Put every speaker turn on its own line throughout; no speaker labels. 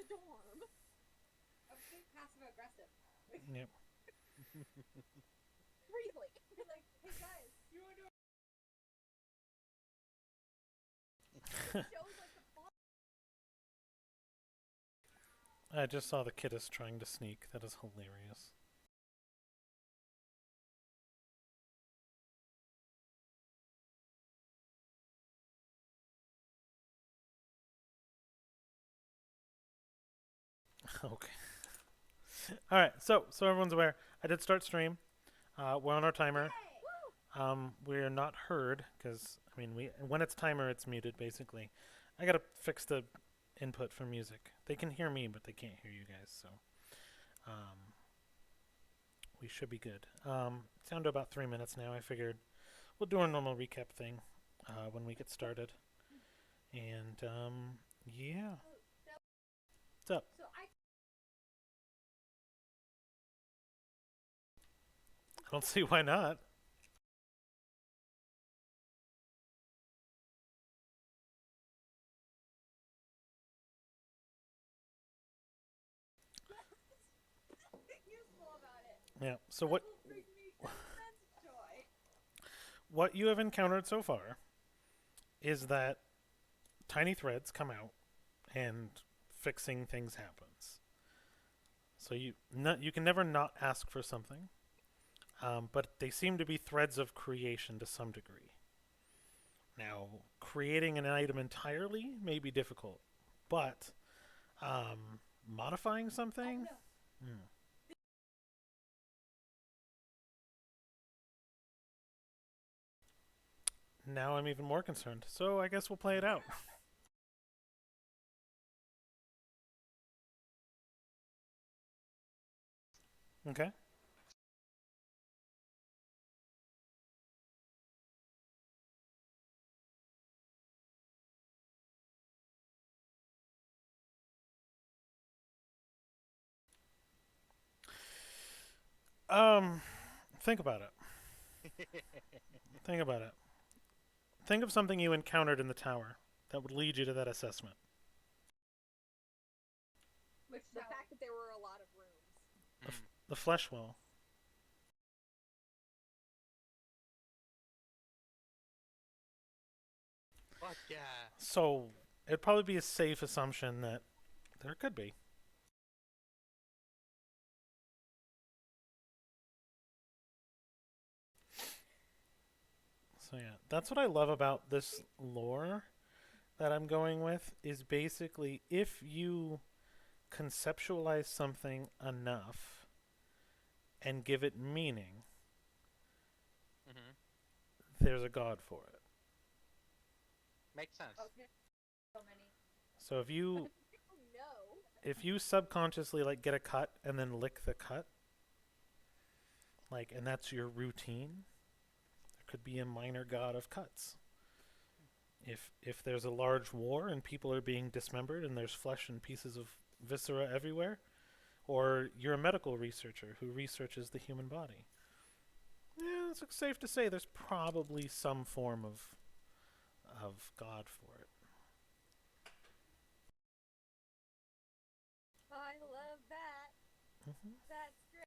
storm. I'm being passive aggressive.
Yep.
Briefly. Like, hey guys, you want to shows like the fun.
I just saw the kiddos trying to sneak. That is hilarious. Okay. All right. So everyone's aware. I did start stream. We're on our timer. We're not heard because I mean when it's timer it's muted basically. I gotta fix the input for music. They can hear me but they can't hear you guys. So um, we should be good. It's down to about 3 minutes now. I figured we'll do our normal recap thing when we get started. And yeah, what's up?
So
I don't see why not.
useful about it.
Yeah. So what
Will bring me immense joy.
what you have encountered so far is that tiny threads come out and fixing things happens. So you can never not ask for something, but they seem to be threads of creation to some degree. Now, creating an item entirely may be difficult, but modifying something. Hmm. Now I'm even more concerned. So I guess we'll play it out. Okay. Um, think about it. Think about it. Think of something you encountered in the tower that would lead you to that assessment.
Which the fact that there were a lot of rooms.
The flesh well.
Fuck yeah.
So it'd probably be a safe assumption that there could be. So yeah, that's what I love about this lore that I'm going with is basically if you conceptualize something enough and give it meaning,
Mm-hmm.
there's a god for it.
Makes sense.
Okay. So many.
So if you
Oh no.
if you subconsciously like get a cut and then lick the cut, like and that's your routine, there could be a minor god of cuts. If there's a large war and people are being dismembered and there's flesh and pieces of viscera everywhere, or you're a medical researcher who researches the human body, yeah, it's safe to say there's probably some form of god for it.
I love that.
Hmm.
That's great.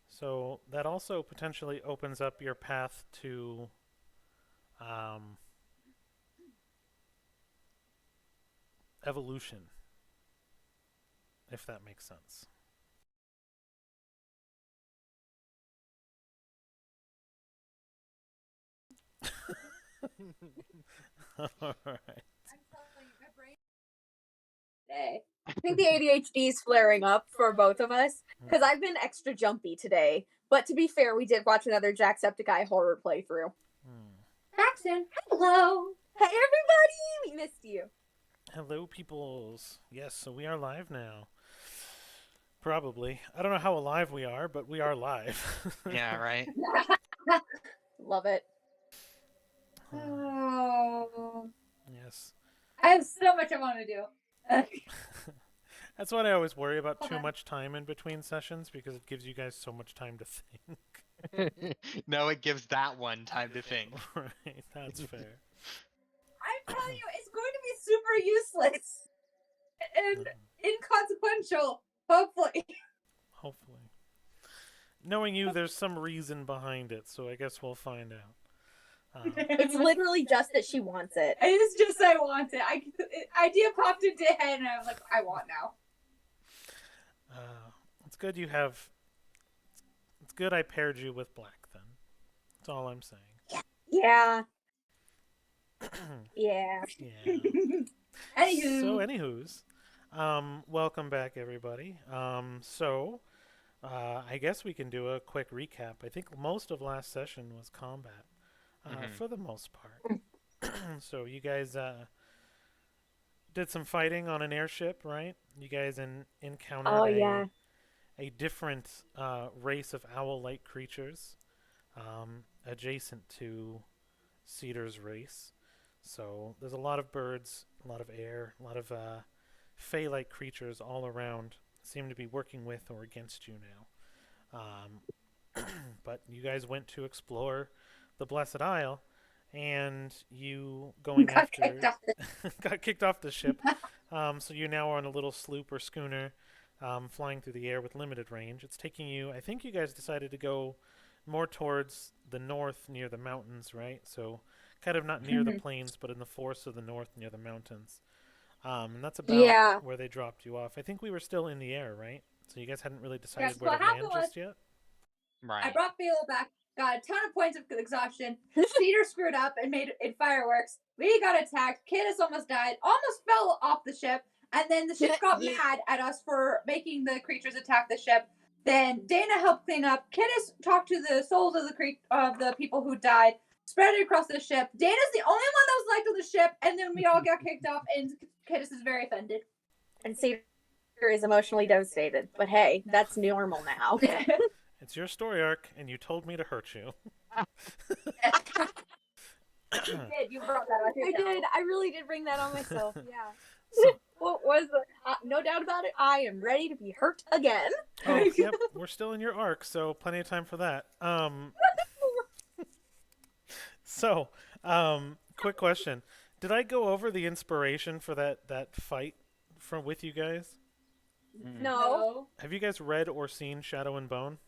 So that also potentially opens up your path to um, evolution, if that makes sense. All right.
I'm telling you, my brain. Today. I think the ADHD is flaring up for both of us because I've been extra jumpy today. But to be fair, we did watch another Jacksepticeye horror playthrough.
Hmm.
Jackson, hello. Hey, everybody. We missed you.
Hello, peoples. Yes, so we are live now. Probably. I don't know how alive we are, but we are live.
Yeah, right.
Love it.
Hmm.
Oh,
Yes.
I have so much I want to do.
That's why I always worry about too much time in between sessions because it gives you guys so much time to think.
No, it gives that one time to think.
Right, that's fair.
I'm telling you, it's going to be super useless. and inconsequential. Hopefully.
Hopefully. Knowing you, there's some reason behind it, so I guess we'll find out.
It's literally just that she wants it.
It's just I want it. Idea popped into head, and I was like, I want now.
It's good you have. It's good I paired you with Black then. That's all I'm saying.
Yeah. Yeah.
Yeah.
Anywho,
So, anywho's, welcome back, everybody. I guess we can do a quick recap. I think most of last session was combat, for the most part. So you guys did some fighting on an airship, right? You guys encountered a different race of owl-like creatures adjacent to Cedar's race. So there's a lot of birds, a lot of air, a lot of fey-like creatures all around. Seem to be working with or against you now. But you guys went to explore the Blessed Isle, and you got kicked off the ship. So you now are on a little sloop or schooner, flying through the air with limited range. It's taking you. I think you guys decided to go more towards the north, near the mountains, right? So kind of not near the plains, but in the forests of the north, near the mountains. And that's about where they dropped you off. I think we were still in the air, right? So you guys hadn't really decided where to land just yet?
Right.
I brought Phil back, got a ton of points of exhaustion. Cedar screwed up and made it fireworks. We got attacked. Kidus almost died, almost fell off the ship, and then the ship got mad at us for making the creatures attack the ship. Then Dana helped clean up. Kidus talked to the souls of the people who died, spread it across the ship. Dana's the only one that was liked on the ship, and then we all got kicked off, and Kidus is very offended.
And Cedar is emotionally devastated. But hey, that's normal now.
It's your story arc, and you told me to hurt you.
You did. You brought that on yourself. I did. I really did bring that on myself. Yeah.
So,
What was it? No doubt about it. I am ready to be hurt again.
oh, yep, we're still in your arc, so plenty of time for that. Quick question: did I go over the inspiration for that fight with you guys?
No.
Have you guys read or seen Shadow and Bone?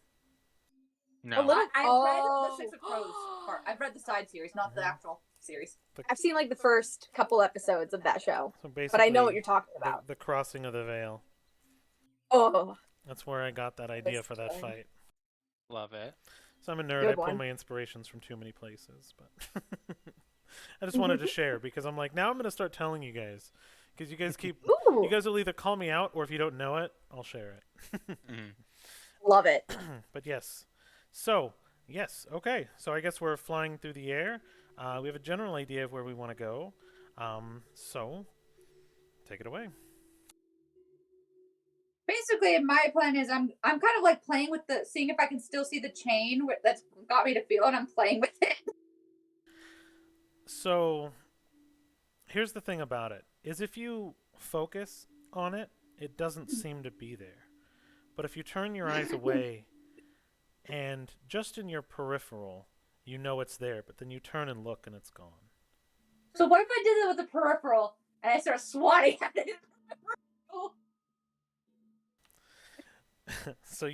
No.
I've read the Six of Crows part. I've read the side series, not the actual series.
I've seen like the first couple episodes of that show,
So basically,
but I know what you're talking about.
the crossing of the veil.
Oh,
That's where I got that idea for that fight.
Love it.
So I'm a nerd.
Good
I pull
one.
my inspirations from too many places, but I just wanted to share because I'm like, now I'm gonna start telling you guys because you guys
ooh,
you guys will either call me out or if you don't know it, I'll share it.
love it.
But yes. So, yes, okay. So I guess we're flying through the air. We have a general idea of where we want to go. So, take it away.
Basically, my plan is I'm kind of like playing with seeing if I can still see the chain that's got me to feel, and I'm playing with it.
So, here's the thing about it, is if you focus on it, it doesn't seem to be there. But if you turn your eyes away, and just in your peripheral, you know it's there, but then you turn and look and it's gone.
So what if I did it with the peripheral and I start swatting at it?
So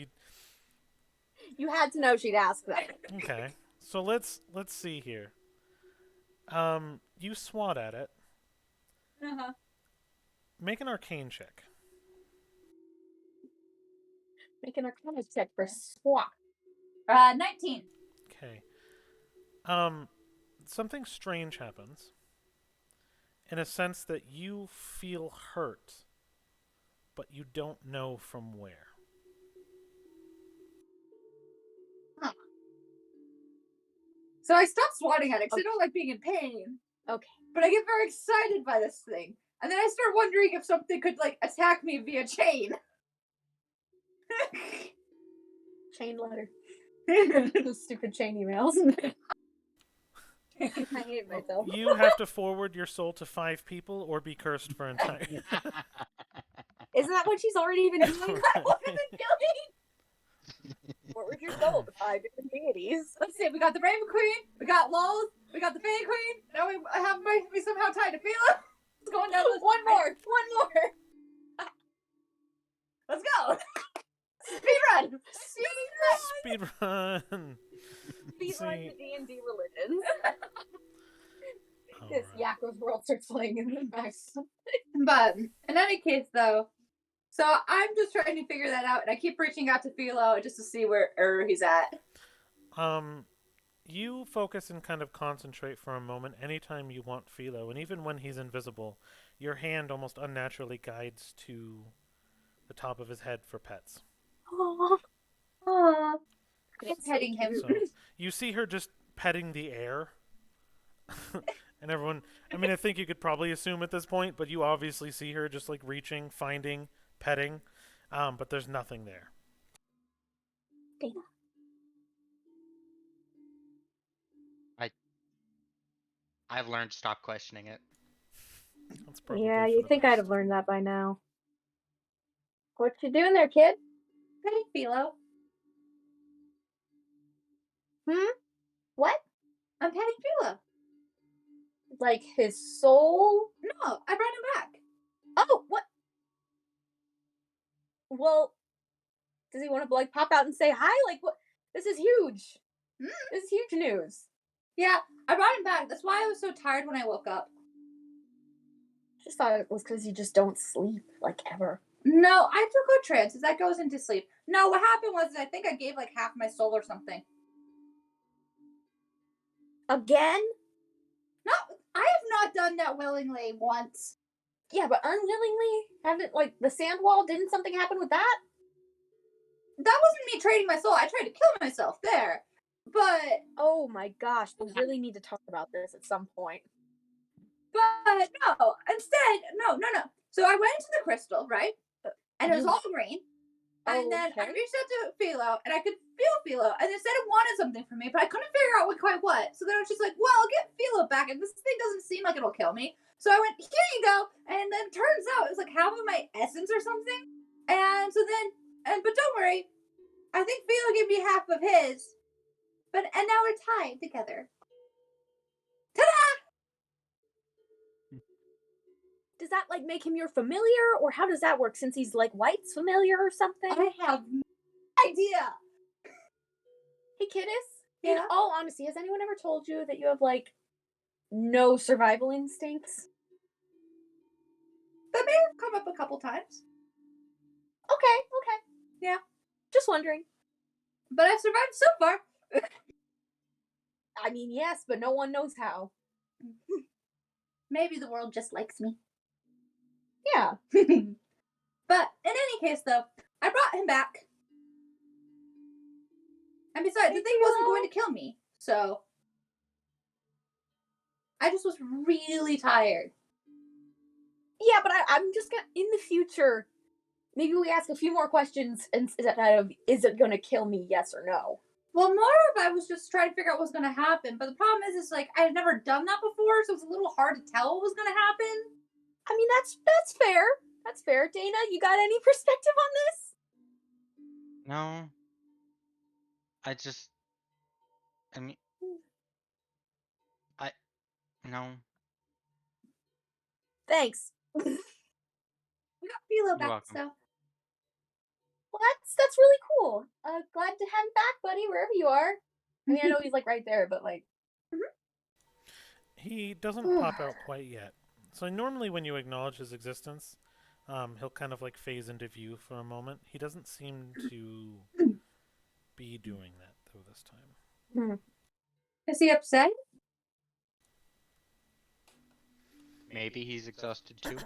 You had to know she'd ask that.
okay. So let's see here. You swat at it.
Uh-huh.
Make an arcane check.
Make an arcana check for swat.
19.
Okay. Something strange happens. In a sense that you feel hurt, but you don't know from where.
So I stopped swatting at it because I don't like being in pain.
Okay.
But I get very excited by this thing. And then I start wondering if something could like attack me via chain.
Chain letter. Those stupid chain emails. I hate myself.
You have to forward your soul to 5 people or be cursed for entire.
Isn't that what she's already been doing? Forward your soul to 5 different deities.
Let's see, we got the Raven Queen, we got Lulz, we got the Fae Queen. Now we have me somehow tied to Fela. It's going down this
One more. Speedrun!
Speed run.
Speedrun the D&D religion.
All
This
right.
Yakko's World starts playing in the back.
But in any case, though, so I'm just trying to figure that out, and I keep reaching out to Philo just to see where he's at.
You focus and kind of concentrate for a moment anytime you want Philo, and even when he's invisible, your hand almost unnaturally guides to the top of his head for pets.
Aww.
Aww.
It's
petting him.
So you see her just petting the air. And everyone, I mean, I think you could probably assume at this point, but you obviously see her just like reaching, finding, petting, but there's nothing there.
Dana.
I've learned to stop questioning it.
That's probably
Yeah,
for
you
the
think I'd
best.
have learned that by now. What you doing there, kid?
Petting Philo.
What?
I'm petting Philo.
Like his soul?
No, I brought him back.
Oh, what? Well, does he want to like pop out and say hi? Like what? This is huge. This is huge news.
Yeah, I brought him back. That's why I was so tired when I woke up.
Just thought it was because you just don't sleep like ever.
No, I took a trance. That goes into sleep. No, what happened was I think I gave like half my soul or something.
Again?
No, I have not done that willingly once.
Yeah, but unwillingly? Haven't like the sand wall? Didn't something happen with that?
That wasn't me trading my soul. I tried to kill myself there. But
Oh my gosh, we really need to talk about this at some point.
no, instead, no. So I went into the crystal, right? And it was all green. And then I
Okay.
reached out to Philo, and I could feel Philo, and it said it wanted something from me, but I couldn't figure out quite what. So then I was just like, well, I'll get Philo back, and this thing doesn't seem like it'll kill me. So I went, here you go. And then it turns out it was like half of my essence or something. And so then, but don't worry, I think Philo gave me half of his. And now we're tied together.
Does that like make him your familiar, or how does that work? Since he's like White's familiar or something?
I have no idea.
Hey, Kiddis.
Yeah?
In all honesty, has anyone ever told you that you have like no survival instincts?
That may have come up a couple times.
Okay.
Yeah.
Just wondering.
But I've survived so far.
I mean, yes, but no one knows how.
Maybe the world just likes me.
Yeah.
But in any case, though, I brought him back. And besides, the thing wasn't going to kill me. So I just was really tired.
Yeah, but I'm just gonna, in the future, maybe we ask a few more questions instead of, is it gonna kill me, yes or no?
Well, more of I was just trying to figure out what was going to happen. But the problem is like, I had never done that before, so it's a little hard to tell what was going to happen.
I mean, that's fair. That's fair. Dana, you got any perspective on this?
No. No.
Thanks.
We got Philo
You're
back,
welcome.
so.
Well, that's really cool. Glad to have him back, buddy, wherever you are. I mean, I know he's like right there, but like.
He doesn't pop out quite yet. So normally when you acknowledge his existence, he'll kind of like phase into view for a moment. He doesn't seem to be doing that though this time.
Is he upset?
Maybe he's exhausted too.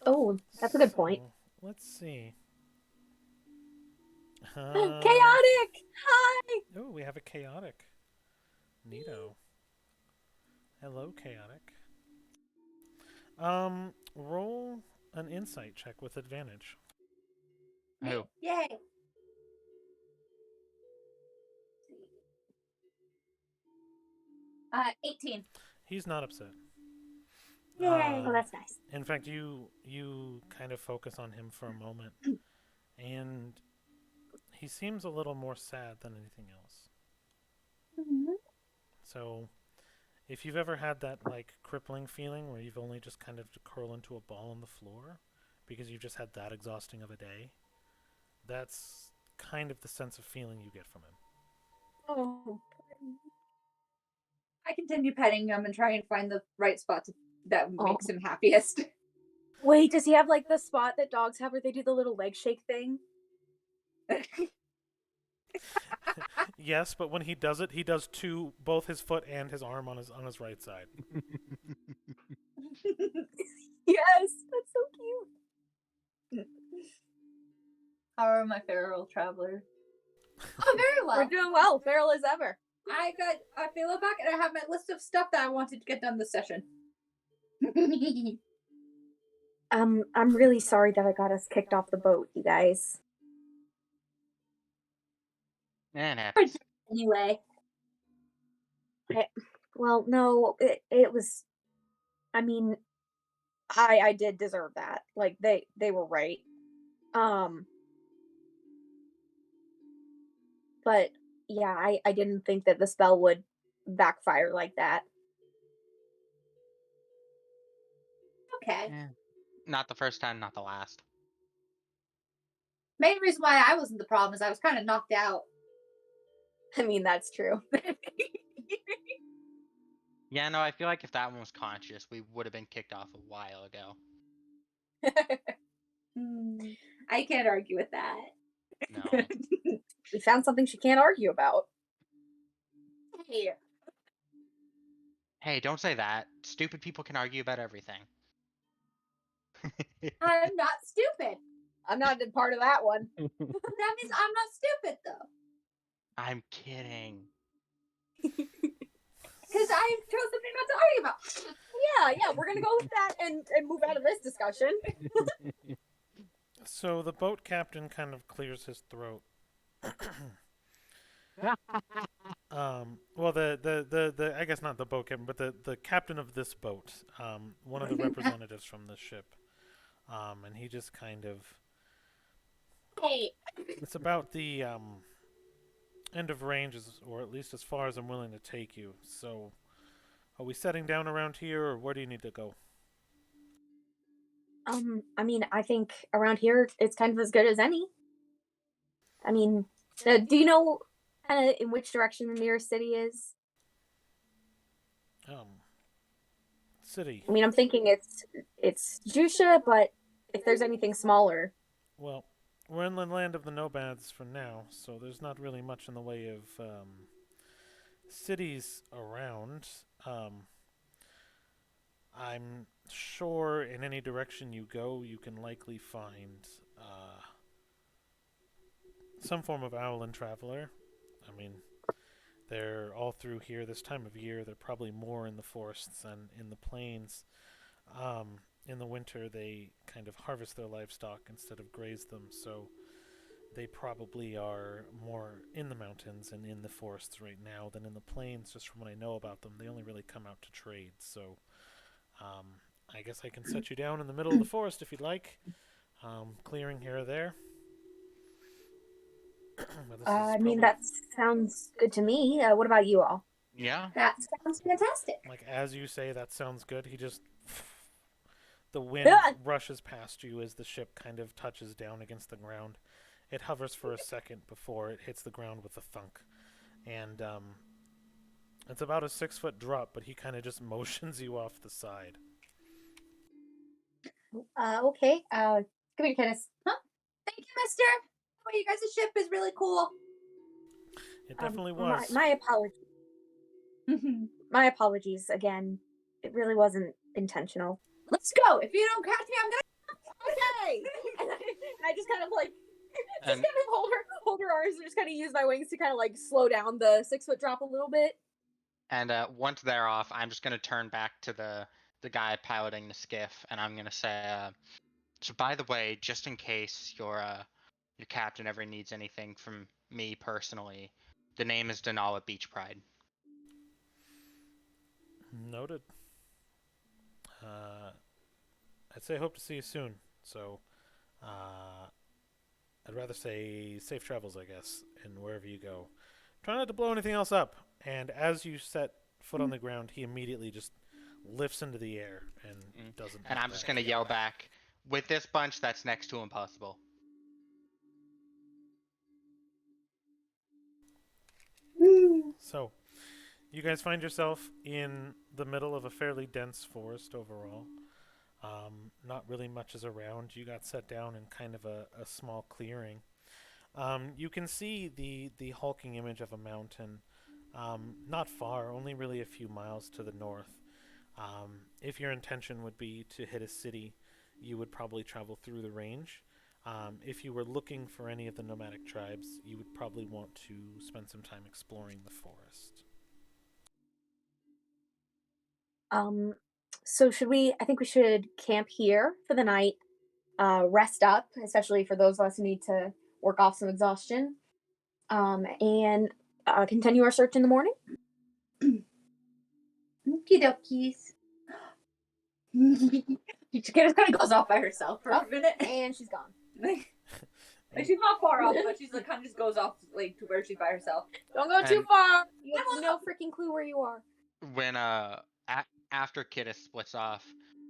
Oh, that's a good point.
So, let's see.
Chaotic! Hi!
Oh, we have a chaotic. Neato. Hello, chaotic. Roll an insight check with advantage.
Who?
Yay. 18.
He's not upset.
Yay.
Oh, that's nice.
In fact, you kind of focus on him for a moment, and he seems a little more sad than anything else.
Mm-hmm.
So, if you've ever had that like crippling feeling where you've only just kind of curl into a ball on the floor because you've just had that exhausting of a day, That's kind of the sense of feeling you get from him.
Oh.
I continue petting him and try and find the right spot that
Oh.
makes him happiest.
Wait, does he have like the spot that dogs have where they do the little leg shake thing?
Yes, but when he does it, he does both his foot and his arm on his right side.
Yes, that's so cute.
How are my feral travelers? Oh, very well.
We're doing well, feral as ever.
I feel back and I have my list of stuff that I wanted to get done this session.
I'm really sorry that I got us kicked off the boat, you guys.
And happens.
Anyway,
Well, no, it was. I mean, I did deserve that. Like they were right. But yeah, I didn't think that the spell would backfire like that.
okay.
Eh, not the first time, not the last.
Main reason why I wasn't the problem is I was kind of knocked out.
I mean, that's true.
Yeah, no, I feel like if that one was conscious, we would have been kicked off a while ago.
I can't argue with that.
No.
We found something she can't argue about.
Hey,
Hey, don't say that. Stupid people can argue about everything.
I'm not stupid.
I'm not a part of that one.
That means I'm not stupid though,
I'm kidding.
because I chose something not to argue about.
Yeah, we're gonna go with that and move out of this discussion.
So the boat captain kind of clears his throat. Well, the I guess not the boat captain, but the captain of this boat, one of the representatives from the ship, and he just kind of.
Hey,
It's about the end of range, or at least as far as I'm willing to take you. So, are we setting down around here, or where do you need to go?
I mean, I think around here it's kind of as good as any. I mean, do you know kind of in which direction the nearest city is?
City.
I mean, I'm thinking it's Jusha, but if there's anything smaller.
Well, we're in the land of the nomads for now, so there's not really much in the way of cities around. I'm sure in any direction you go, you can likely find some form of owl and traveler. I mean, they're all through here this time of year. They're probably more in the forests than in the plains. In the winter, they kind of harvest their livestock instead of graze them, so they probably are more in the mountains and in the forests right now than in the plains, just from what I know about them. They only really come out to trade, so I guess I can set you down in the middle of the forest if you'd like. Clearing here or there.
I mean, that sounds good to me. What about you all?
Yeah.
that sounds fantastic.
Like, as you say, that sounds good. He just... The wind rushes past you as the ship kind of touches down against the ground. It hovers for a second before it hits the ground with a thunk. And it's about a 6-foot drop, but he kind of just motions you off the side.
Okay. Come here, Kenneth.
Huh? Thank you, mister. Well, you guys' ship is really cool.
It definitely was.
My apologies. My apologies again. It really wasn't intentional.
Let's go. If you don't catch me, I'm gonna.
Okay. and I just kind of like
And-
kind of hold her arms and just kind of use my wings to kind of like slow down the 6-foot drop a little bit.
And once they're off, I'm just gonna turn back to the guy piloting the skiff, and I'm gonna say, so by the way, just in case your captain ever needs anything from me personally, the name is Denala Beach Pride.
Noted. I'd say hope to see you soon. So, I'd rather say safe travels, I guess, and wherever you go. Try not to blow anything else up. And as you set foot on the ground, he immediately just lifts into the air and doesn't.
And I'm just gonna yell back, with this bunch, that's next to impossible.
So, you guys find yourself in the middle of a fairly dense forest overall. Not really much is around. You got set down in kind of a small clearing. You can see the hulking image of a mountain not far, only really a few miles to the north. If your intention would be to hit a city, you would probably travel through the range. If you were looking for any of the nomadic tribes, you would probably want to spend some time exploring the forest.
So I think we should camp here for the night, rest up, especially for those of us who need to work off some exhaustion, and continue our search in the morning.
Okie dokies. She just kind of goes off by herself for a minute.
And she's gone.
Like, she's not far off, but she's like kind of just goes off like to where she's by herself.
Don't go too
And-
far. You have no freaking clue where you are.
When after Kittis splits off,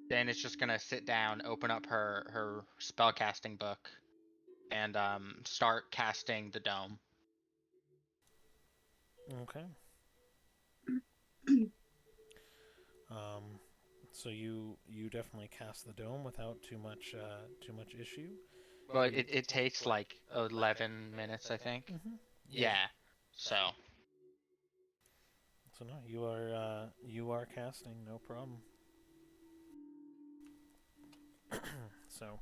Dana's just gonna sit down, open up her spellcasting book, and start casting the dome.
Okay. So you definitely cast the dome without too much issue.
Well, it takes like 11 minutes, I think.
Mm-hmm.
Yeah. So
So no, you are casting, no problem. So,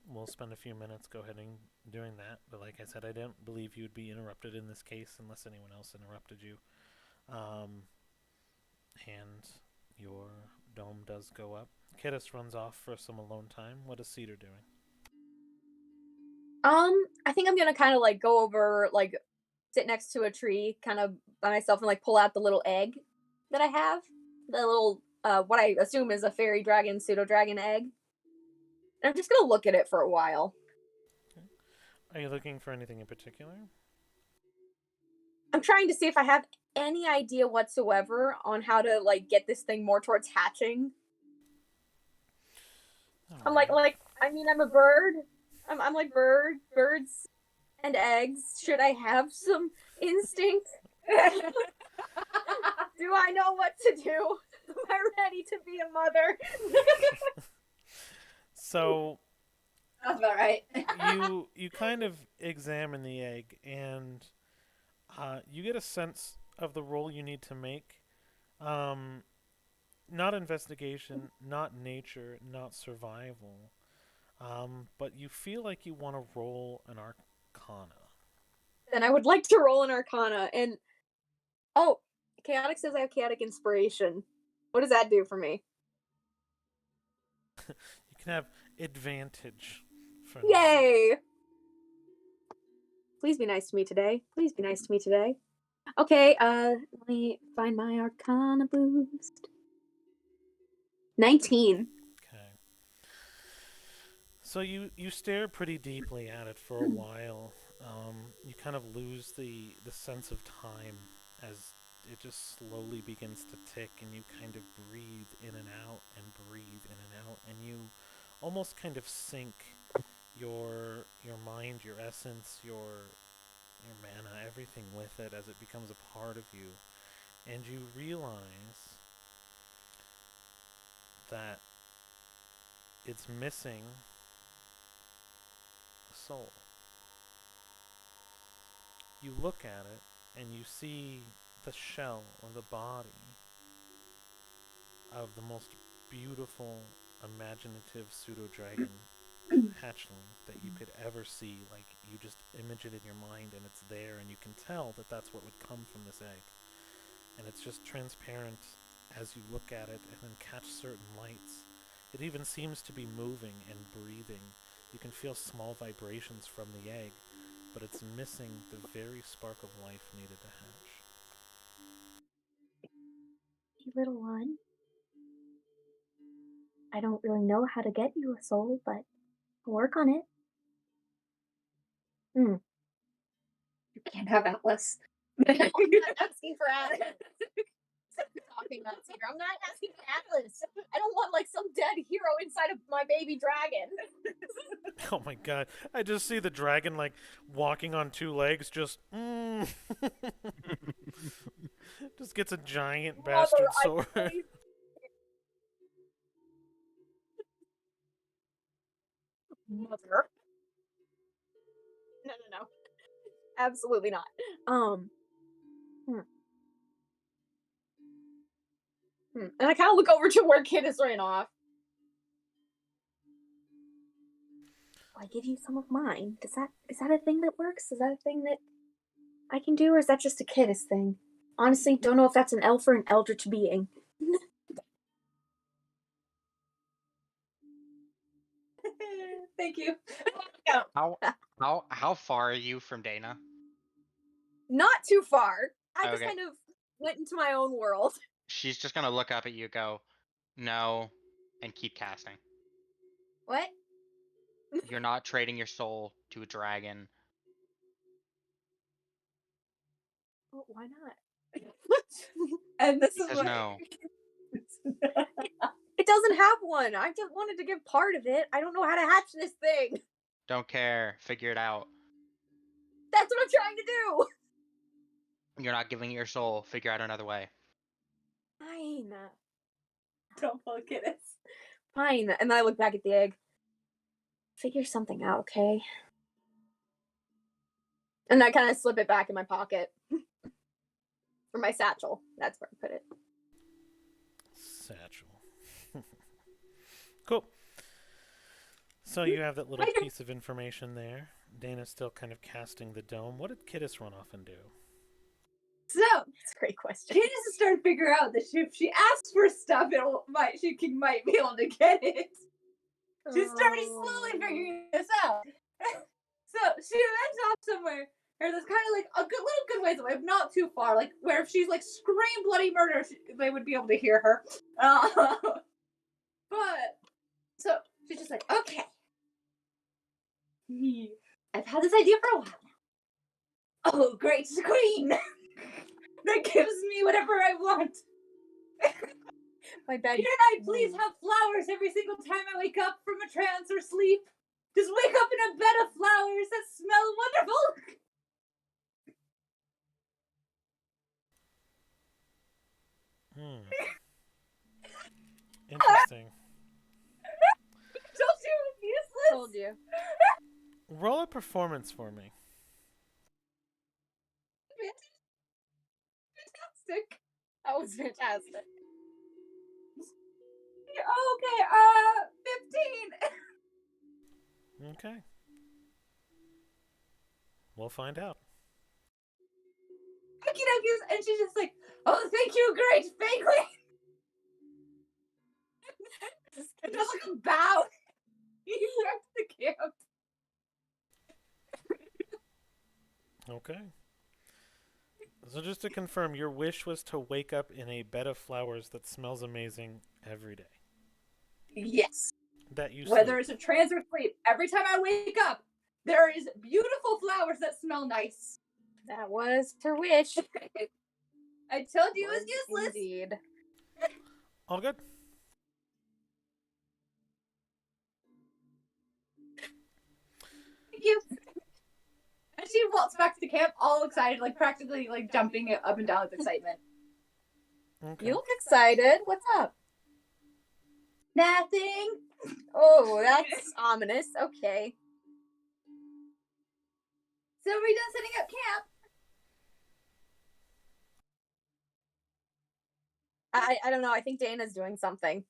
we'll spend a few minutes go ahead and doing that. But like I said, I don't believe you would be interrupted in this case unless anyone else interrupted you. And your dome does go up. Kittis runs off for some alone time. What is Cedar doing?
I think I'm gonna kind of like go over, like, sit next to a tree, kind of by myself, and like pull out the little egg that I have, the little what I assume is a fairy dragon, pseudo dragon egg. And I'm just gonna look at it for a while.
Okay. Are you looking for anything in particular?
I'm trying to see if I have any idea whatsoever on how to like get this thing more towards hatching. I'm like I mean, I'm a bird. I'm like birds and eggs. Should I have some instinct? Do I know what to do? Am I ready to be a mother?
So
That's about right.
you kind of examine the egg, and you get a sense of the role you need to make. Not investigation, not nature, not survival. But you feel like you want to roll an arcana.
Then I would like to roll an arcana. And oh, chaotic says I have chaotic inspiration. What does that do for me?
You can have advantage for
Yay! Please be nice to me today. Please be nice to me today. Okay, let me find my arcana boost. 19.
Okay. So you stare pretty deeply at it for a while. You kind of lose the sense of time as it just slowly begins to tick, and you kind of breathe in and out and breathe in and out, and you almost kind of sync your mind, your essence, your mana, everything with it as it becomes a part of you, and you realize that it's missing a soul. You look at it and you see the shell or the body of the most beautiful, imaginative pseudo-dragon hatchling that you could ever see. Like, you just image it in your mind and it's there, and you can tell that that's what would come from this egg. And it's just transparent as you look at it and then catch certain lights. It even seems to be moving and breathing. You can feel small vibrations from the egg, but it's missing the very spark of life needed to hatch.
Hey, little one. I don't really know how to get you a soul, but I'll work on it.
You can't have Atlas.
I'm not asking for Atlas. Talking about Cedar. I'm not asking for Atlas. I don't want like some dead hero inside of my baby dragon.
Oh my god. I just see the dragon like walking on two legs, just Just gets a giant
Mother,
bastard
I
sword.
believe- Mother. No, no, no. Absolutely not. Hmm. And I kind of look over to where Kidis ran off. I give you some of mine. Is that a thing that works? Is that a thing that I can do, or is that just a Kidis thing? Honestly, don't know if that's an elf or an eldritch being.
Thank you.
How far are you from Dana?
Not too far. I just
Okay.
kind of went into my own world.
She's just gonna look up at you, go, no, and keep casting.
What?
You're not trading your soul to a dragon.
Oh, why not?
And this is
Because
what.
no.
It doesn't have one. I just wanted to give part of it. I don't know how to hatch this thing.
Don't care. Figure it out.
That's what I'm trying to do.
You're not giving it your soul. Figure out another way.
Fine.
Don't poke at us.
Fine. And then I look back at the egg. Figure something out, okay? And I kind of slip it back in my pocket. Or my satchel. That's where I put it.
Satchel. Cool. So you have that little piece of information there. Dana's still kind of casting the dome. What did Kidis run off and do?
So,
That's a great question.
Kate is starting to figure out that if she asks for stuff, she might be able to get it. She's starting slowly figuring this out. So she went off somewhere, or that's kind of like a little good ways away, not too far, like where if she's like scream bloody murder, they would be able to hear her. But so she's just like, okay, I've had this idea for a while now. Oh, great queen, that gives me whatever I want.
My bed.
Can I please have flowers every single time I wake up from a trance or sleep? Just wake up in a bed of flowers that smell wonderful.
Interesting.
Told you it was useless.
Told you.
Roll a performance for me.
Fantastic.
That was fantastic.
Okay, 15.
Okay. We'll find out.
Okie dokies, and she's just like, oh, thank you, great Fagley. It does like a bow. He's back to the camp.
Okay. So just to confirm, your wish was to wake up in a bed of flowers that smells amazing every day.
Yes.
That you
Whether
sleep.
it's a trance or sleep, every time I wake up, there is beautiful flowers that smell nice.
That was her wish.
I told you it was useless.
Indeed.
All good.
Thank you. And she walks back to the camp all excited, like practically like jumping up and down with excitement.
Okay.
You look excited. What's up?
Nothing.
Oh, that's ominous. Okay.
So are we done setting up camp?
I don't know. I think Dana's doing something.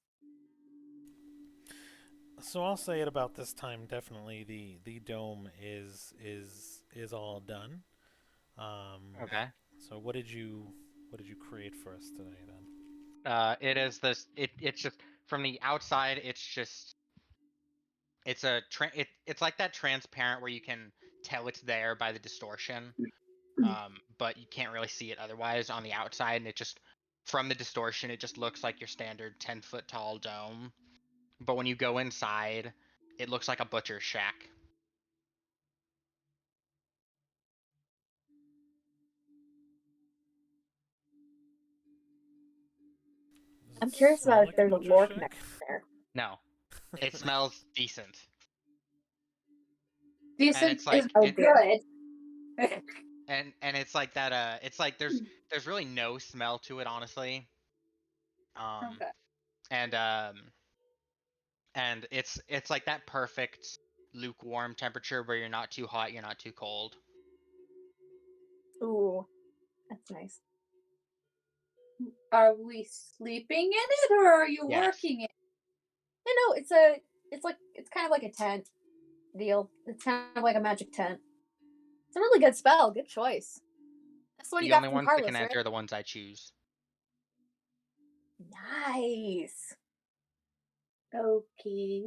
So I'll say at about this time, definitely the dome is all done.
Okay.
So what did you create for us today then?
It is this. It's just from the outside. It's like that transparent where you can tell it's there by the distortion, but you can't really see it otherwise on the outside, and it just from the distortion it just looks like your standard 10-foot tall dome. But when you go inside, it looks like a butcher's shack.
Does it
I'm curious
smell
about
like
if there's a
butcher
lore
shack?
connection there.
No, it smells decent.
Decent
it's like-
is no
it-
good.
and it's like that. It's like there's really no smell to it, honestly.
Okay.
And it's like that perfect lukewarm temperature where you're not too hot, you're not too cold.
Ooh, that's nice.
Are we sleeping in it or are you
Yes.
working it?
No, it's kind of like a tent deal. It's kind of like a magic tent. It's a really good spell. Good choice. That's the one you
The
got
only
from
ones that
Carlos,
can
right?
enter are the ones I choose.
Nice.
Okay.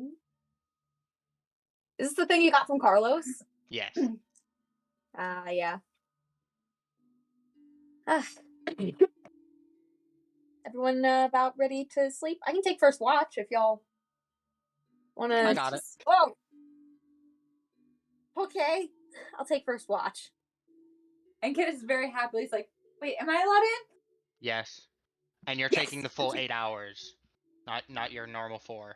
Is this the thing you got from Carlos?
Yes.
Yeah. Ah. Everyone about ready to sleep? I can take first watch if y'all want to.
I got it.
Oh, okay. I'll take first watch.
And Kid is very happy. He's like, wait, am I allowed in?
Yes. And you're
Yes.
taking the full 8 hours, not your normal 4.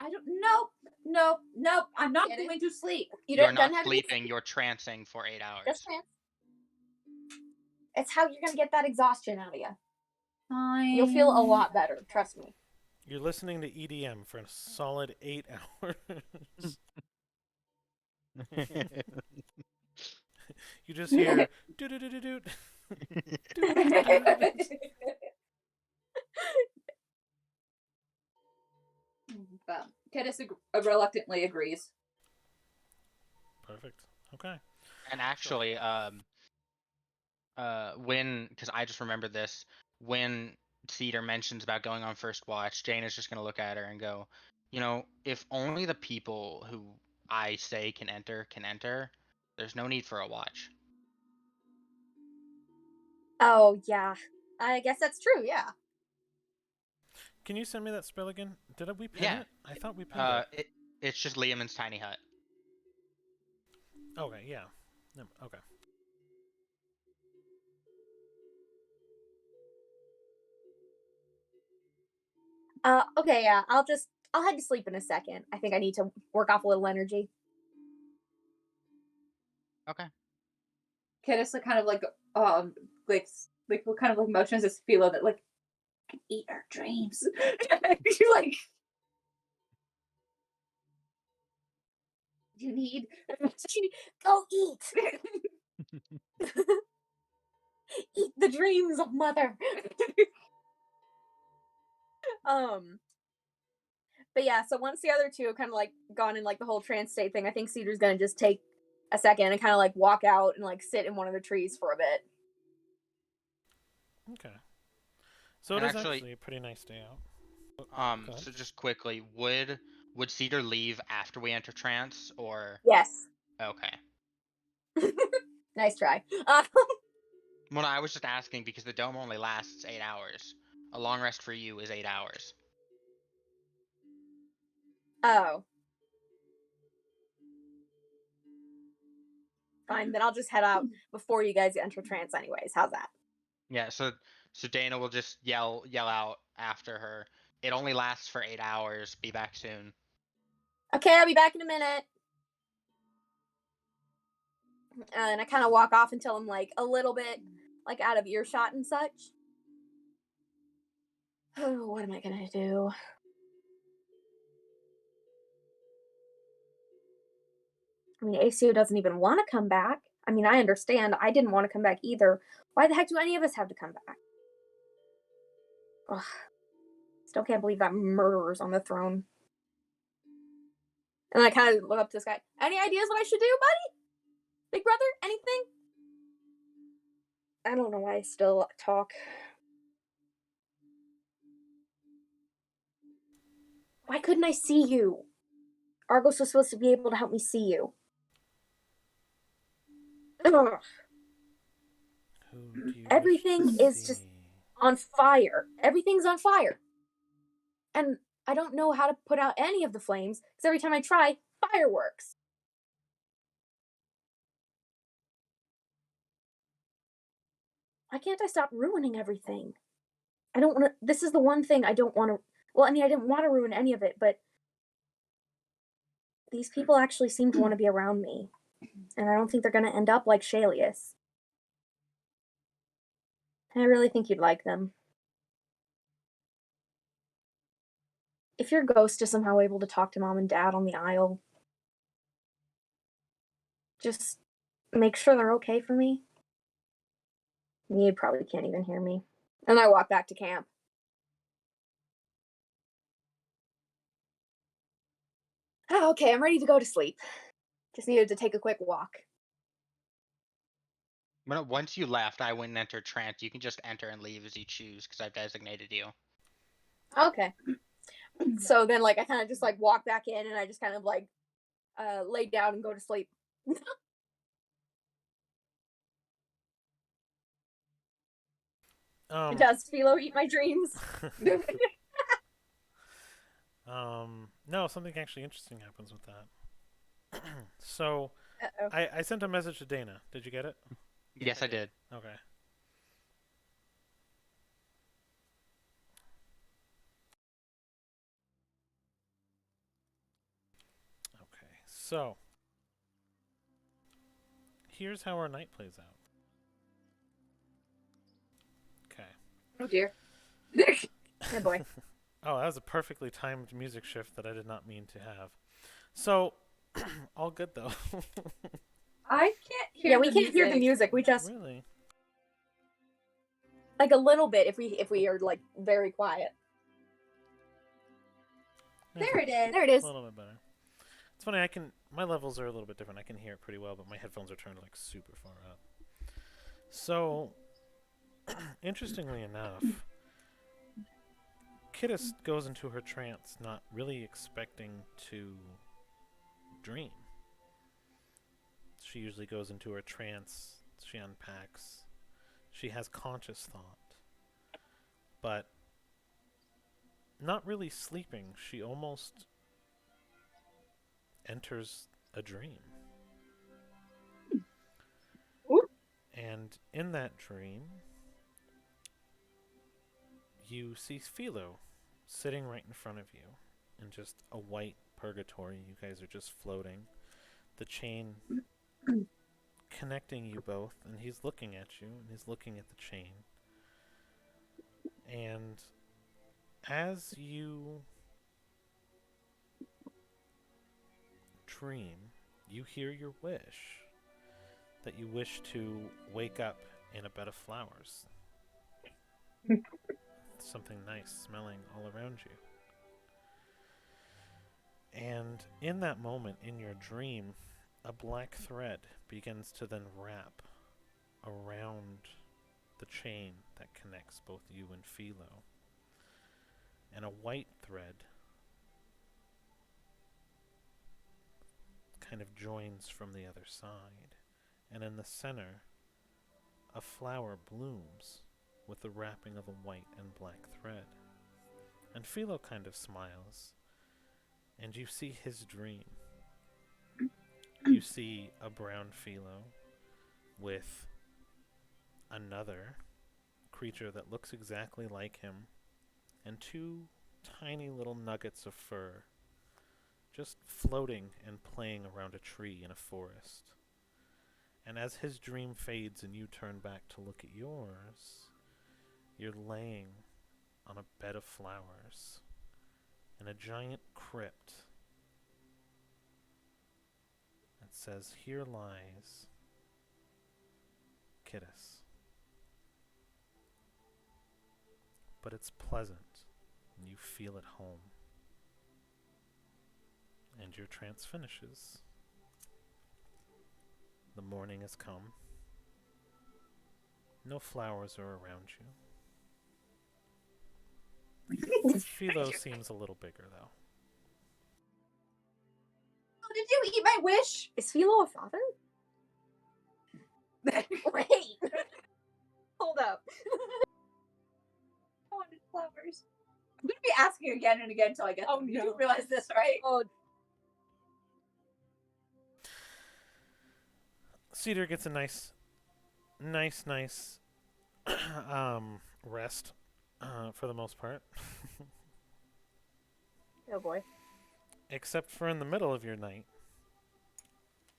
I don't. Nope. I'm not going to sleep.
You're not
doesn't have to be
sleeping, you're trancing for 8 hours.
just trance. It's how you're gonna get that exhaustion out of you.
Fine.
You'll feel a lot better. Trust me.
You're listening to EDM for a solid 8 hours. You just hear do do do do do.
But Kidis reluctantly agrees.
Perfect. Okay.
And actually, because I just remembered this, when Cedar mentions about going on first watch, Jane is just gonna look at her and go, if only the people who I say can enter, there's no need for a watch.
Oh yeah, I guess that's true. Yeah.
Can you send me that spell again? Did we pin
Yeah.
it? I thought we pinned it.
It's just Liamon's tiny hut.
Okay, yeah. Okay.
Okay, yeah. I'll head to sleep in a second. I think I need to work off a little energy.
Okay.
Kidis kind of like what kind of like motions this feel that like can eat our dreams. Like you need
Go eat. Eat the dreams of mother. But yeah, so once the other two have kind of like gone in like the whole trance state thing, I think Cedar's gonna just take a second and kind of like walk out and like sit in one of the trees for a bit.
Okay. So
And
it is
actually-
actually a pretty nice day out. Go ahead.
So just quickly, would Cedar leave after we enter trance, or
Yes.
okay?
Nice try.
Well, I was just asking because the dome only lasts 8 hours. A long rest for you is 8 hours.
Oh. Fine, then I'll just head out before you guys enter trance anyways. How's that?
Yeah, so Dana will just yell out after her. It only lasts for 8 hours. Be back soon.
Okay, I'll be back in a minute. And I kind of walk off until I'm like a little bit like out of earshot and such. Oh, what am I gonna do? I mean, ACO doesn't even want to come back. I mean, I understand. I didn't want to come back either. Why the heck do any of us have to come back? Ugh. Still can't believe that murderer's on the throne. And I kind of look up to this guy. Any ideas what I should do, buddy? Big brother? Anything? I don't know why I still talk. Why couldn't I see you? Argos was supposed to be able to help me see you. Ugh.
Who do you
Everything
wish to
is
see?
just on fire. Everything's on fire. And I don't know how to put out any of the flames because every time I try, fireworks. Why can't I stop ruining everything? I don't want to. This is the one thing I don't want to. Well, I mean, I didn't want to ruin any of it, but these people actually seem to want to be around me. And I don't think they're going to end up like Shalius. I really think you'd like them. If your ghost is somehow able to talk to Mom and Dad on the Isle, just make sure they're okay for me. You probably can't even hear me. And I walk back to camp. Oh, okay, I'm ready to go to sleep. Just needed to take a quick walk.
Once you left, I went and entered trance. You can just enter and leave as you choose because I've designated you.
Okay. So then, like, I kind of just, like, walk back in and I just kind of, like, lay down and go to sleep. Does Philo eat my dreams?
No, something actually interesting happens with that. So,
Uh-oh.
I sent a message to Dana. Did you get it?
Yes, I did.
Okay. Okay, so here's how our night plays out. Okay.
Oh, dear. Oh, boy.
Oh, that was a perfectly timed music shift that I did not mean to have. So, all good though.
I can't hear.
Yeah, we can't hear the music. We just
Really?
like a little bit if we are like very quiet.
There it is.
There it is.
A little bit better. It's funny. My levels are a little bit different. I can hear it pretty well, but my headphones are turned like super far up. So, interestingly enough, Kittis goes into her trance, not really expecting to dream. She usually goes into her trance, she unpacks, she has conscious thought. But not really sleeping, she almost enters a dream.
Ooh.
And in that dream, you see Philo sitting right in front of you in just a white purgatory. You guys are just floating. The chain connecting you both, and he's looking at you, and he's looking at the chain. And as you dream, you hear your wish, that you wish to wake up in a bed of flowers. Something nice smelling all around you. And in that moment, in your dream, a black thread begins to then wrap around the chain that connects both you and Philo. And a white thread kind of joins from the other side. And in the center, a flower blooms with the wrapping of a white and black thread. And Philo kind of smiles, and you see his dream. You see a brown Philo with another creature that looks exactly like him, and two tiny little nuggets of fur just floating and playing around a tree in a forest. And as his dream fades and you turn back to look at yours, you're laying on a bed of flowers in a giant crypt that says, "Here lies Kittis." But it's pleasant, and you feel at home. And your trance finishes. The morning has come. No flowers are around you. Philo seems a little bigger, though.
Did you eat my wish?
Is Philo a father? Wait. Hold up.
I wanted flowers. I'm gonna be asking again and again until I get them. You do realize this, right?
Oh,
Cedar gets a nice rest for the most part.
oh boy.
Except for in the middle of your night,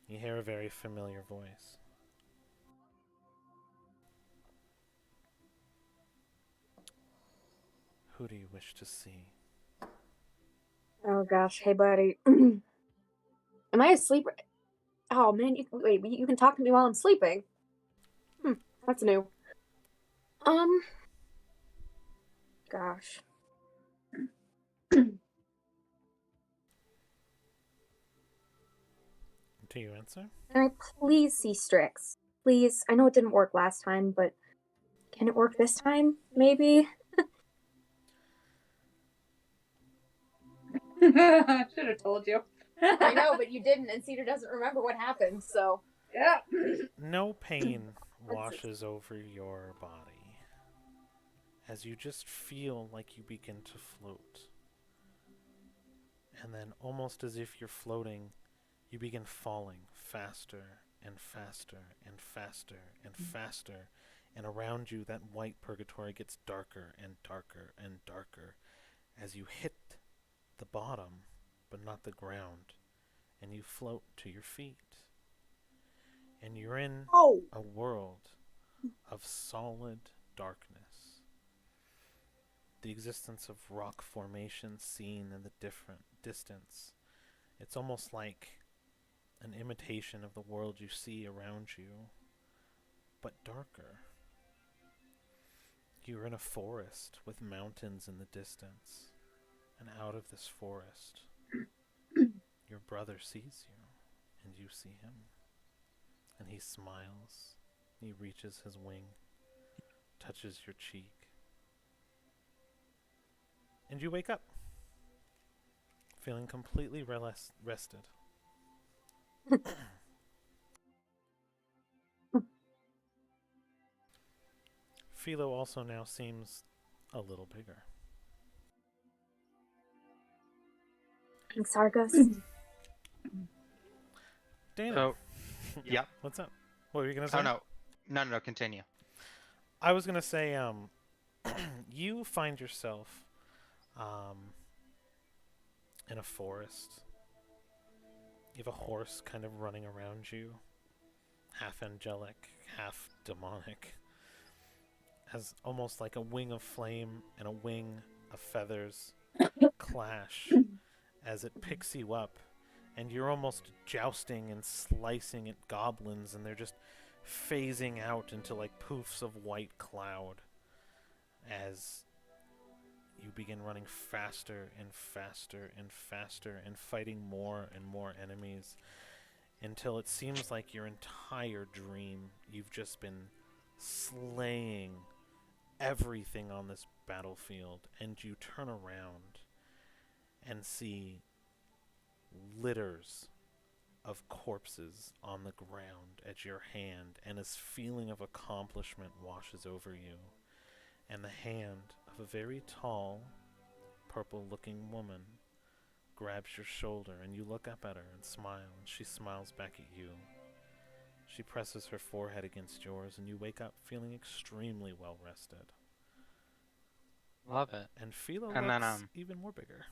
You hear a very familiar voice. Who do you wish to see?
Oh gosh, hey buddy. Am I asleep? Oh man, wait, you can talk to me while I'm sleeping. That's new. Um, gosh.
Do you answer?
Can I please see Strix? Please. I know it didn't work last time, but can it work this time? Maybe?
Should have told you.
I know, but you didn't, and Cedar doesn't remember what happened, so.
Yeah.
No pain washes over your body as you just feel like you begin to float. And then, almost as if you're floating, you begin falling faster and faster and faster and faster. And around you, that white purgatory gets darker and darker and darker as you hit the bottom, but not the ground. And you float to your feet. And you're in a world of solid darkness. The existence of rock formations seen in the different distance. It's almost like an imitation of the world you see around you, but darker. You're in a forest with mountains in the distance, and out of this forest, your brother sees you, and you see him. And he smiles. He reaches his wing, touches your cheek. And you wake up, feeling completely rested. Philo also now seems a little bigger.
Thanks, Argus.
Dana.
So, yep.
What's up? What were you going to say?
Oh, no, continue.
I was going to say, you find yourself in a forest. You have a horse kind of running around you, half angelic, half demonic, as almost like a wing of flame and a wing of feathers clash as it picks you up, and you're almost jousting and slicing at goblins, and they're just phasing out into like poofs of white cloud as you begin running faster and faster and faster and fighting more and more enemies until it seems like your entire dream you've just been slaying everything on this battlefield, and you turn around and see litters of corpses on the ground at your hand, and this feeling of accomplishment washes over you, and the hand of a very tall, purple-looking woman grabs your shoulder, and you look up at her and smile, and she smiles back at you. She presses her forehead against yours, and you wake up feeling extremely well rested.
Love it.
And Philo
And
looks
then,
even more bigger.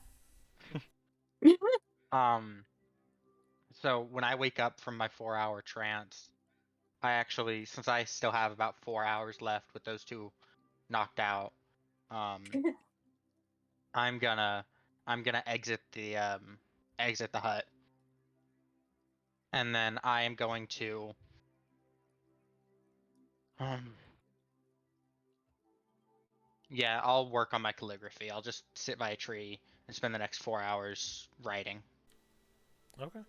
So when I wake up from my 4-hour trance, I actually, since I still have about 4 hours left with those two knocked out, um, I'm gonna exit the hut, and then I am going to yeah, I'll work on my calligraphy. I'll just sit by a tree and spend the next 4 hours writing.
Okay.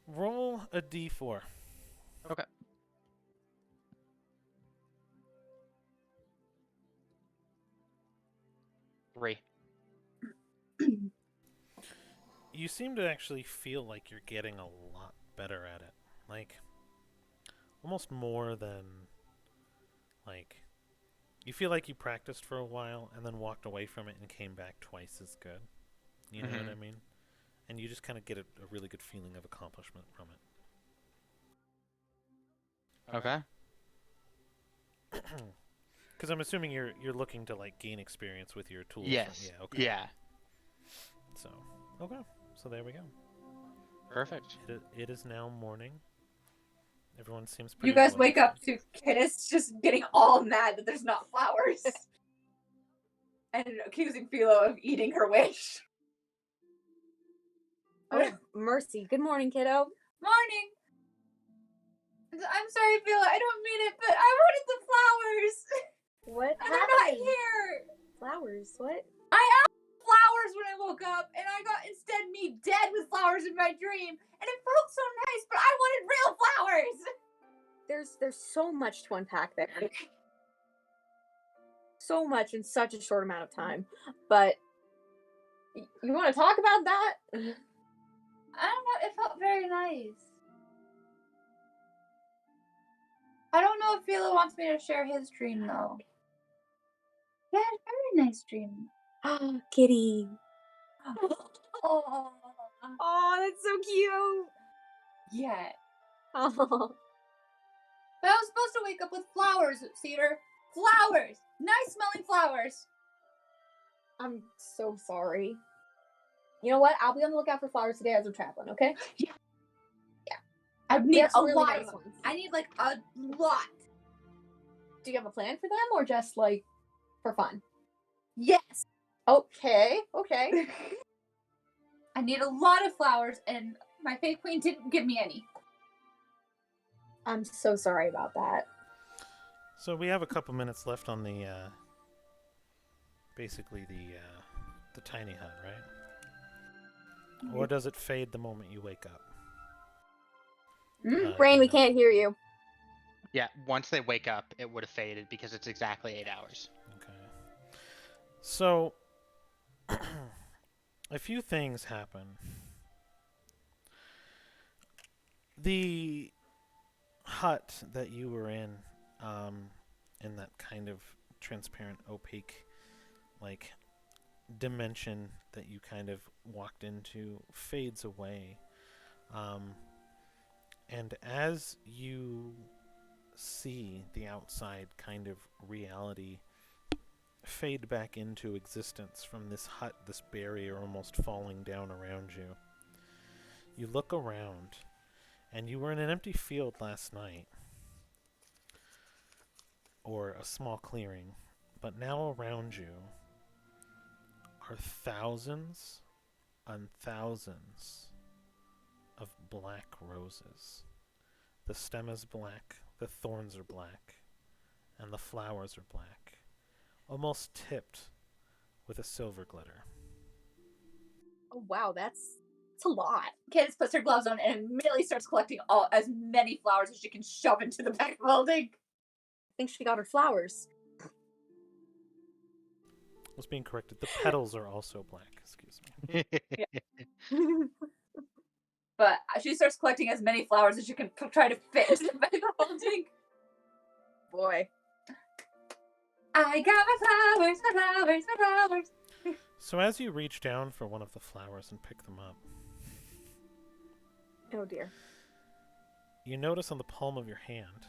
Roll a d4.
Okay. Three.
You seem to actually feel like you're getting a lot better at it. Like, almost more than, like, you feel like you practiced for a while and then walked away from it and came back twice as good. You know what I mean? And you just kind of get a really good feeling of accomplishment from it.
Okay.
Because I'm assuming you're looking to like gain experience with your tools.
Yes.
Yeah. Okay.
Yeah.
So, okay. So there we go.
Perfect.
It is now morning. Everyone seems pretty
You guys
well
wake up
rested.
to Kidis just getting all mad that there's not flowers. And accusing Philo of eating her wish.
Oh, mercy. Good morning, kiddo.
Morning! I'm sorry, Philo, I don't mean it, but I wanted the flowers!
What
And they're not
happened?
here!
Flowers. What?
I asked for flowers when I woke up, and I got instead me dead with flowers in my dream, and it felt so nice, but I wanted real flowers!
There's so much to unpack there. So much in such a short amount of time. But you want to talk about that?
I don't know, it felt very nice. I don't know if Philo wants me to share his dream, though. Yeah, it's a very nice dream.
Kitty.
Oh,
Oh, that's so cute.
yeah.
Oh.
But I was supposed to wake up with flowers, Cedar. Flowers! Nice smelling flowers!
I'm so sorry. You know what? I'll be on the lookout for flowers today as we're traveling, okay?
I
We
need
have
a
some really
lot
nice
of them.
ones.
I need like a lot.
Do you have a plan for them or just like for fun?
Yes!
Okay.
I need a lot of flowers, and my fake queen didn't give me any.
I'm so sorry about that.
So we have a couple minutes left on the basically the tiny hut, right? Or does it fade the moment you wake up?
Brain, we
Dana?
can't hear you.
Yeah, once they wake up, it would have faded because it's exactly 8 hours.
Okay. So a few things happen. The hut that you were in that kind of transparent, opaque, like dimension that you kind of walked into, fades away. And as you see the outside kind of reality fade back into existence from this hut, this barrier almost falling down around you, you look around, and you were in an empty field last night, or a small clearing, but now around you are thousands and thousands of black roses. The stem is black, the thorns are black, and the flowers are black, almost tipped with a silver glitter.
Oh wow, that's a lot.
Candace puts her gloves on and immediately starts collecting as many flowers as she can shove into the back building.
I think she got her flowers.
I was being corrected. The petals are also black. Excuse me.
But she starts collecting as many flowers as she can try to fit into the back building.
Boy.
I got my flowers.
So as you reach down for one of the flowers and pick them up,
Oh dear.
you notice on the palm of your hand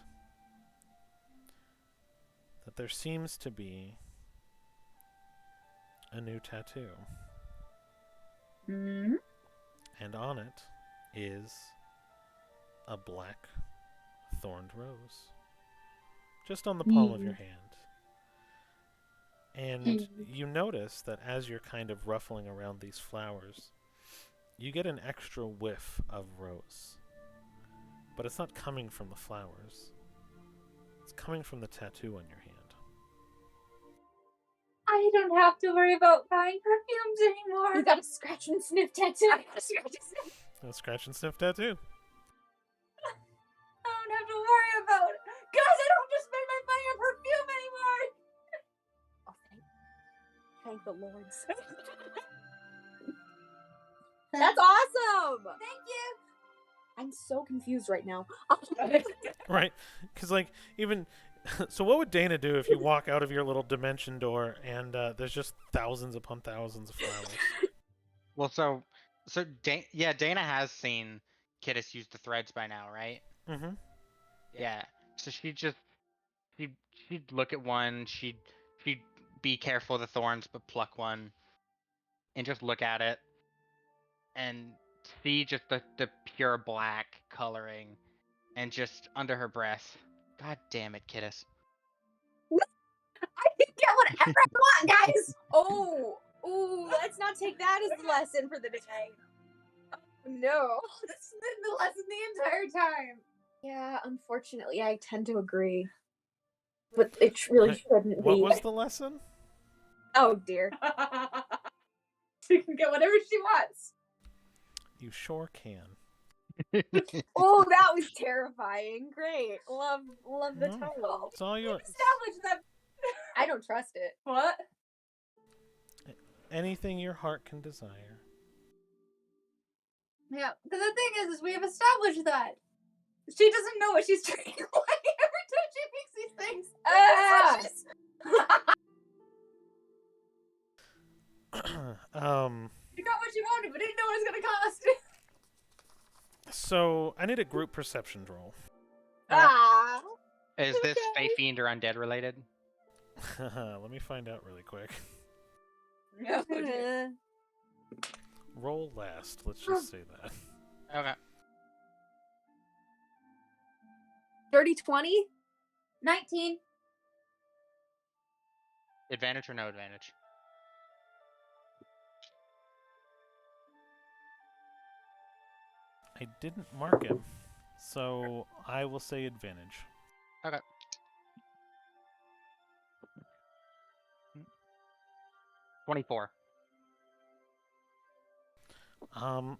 that there seems to be a new tattoo.
Hmm?
And on it is a black thorned rose. Just on the palm of your hand. And you notice that as you're kind of ruffling around these flowers, you get an extra whiff of rose. But it's not coming from the flowers. It's coming from the tattoo on your hand.
I don't have to worry about buying perfumes anymore.
You got a scratch and sniff tattoo.
A scratch and sniff tattoo.
I don't have to worry about it. Guys, I don't have to spend my money on perfume anymore.
Oh, thank the Lord. That's awesome.
Thank you.
I'm so confused right now.
Right? Because, like, even... So what would Dana do if you walk out of your little dimension door and there's just thousands upon thousands of flowers?
Well, Dana has seen Kittis use the threads by now, right?
Mm-hmm.
Yeah. So she'd look at one, she'd be careful of the thorns, but pluck one, and just look at it, and see just the pure black coloring, and just under her breath, God damn it, Kittis.
I can get whatever I want, guys.
Oh, let's not take that as the lesson for the day. Oh, no.
This has been the lesson the entire time.
Yeah, unfortunately, I tend to agree. But it really
Wait,
shouldn't
What
be.
was the lesson?
Oh, dear.
She can get whatever she wants.
You sure can.
Oh, that was terrifying. Great. Love the
No.
tone.
It's all yours.
Establish that.
I don't trust it.
What?
Anything your heart can desire.
Yeah, because the thing is we have established that she doesn't know what she's drinking away every time she makes these things.
Ah!
She got what she wanted, but didn't know what it was gonna cost.
So, I need a group perception roll.
Ah.
Is this
Okay.
Fey Fiend or Undead related?
Let me find out really quick.
No, dear.
Roll last. Let's just say that.
Okay.
Dirty 20?
19.
Advantage or no advantage?
I didn't mark him, so I will say advantage.
Okay. 24.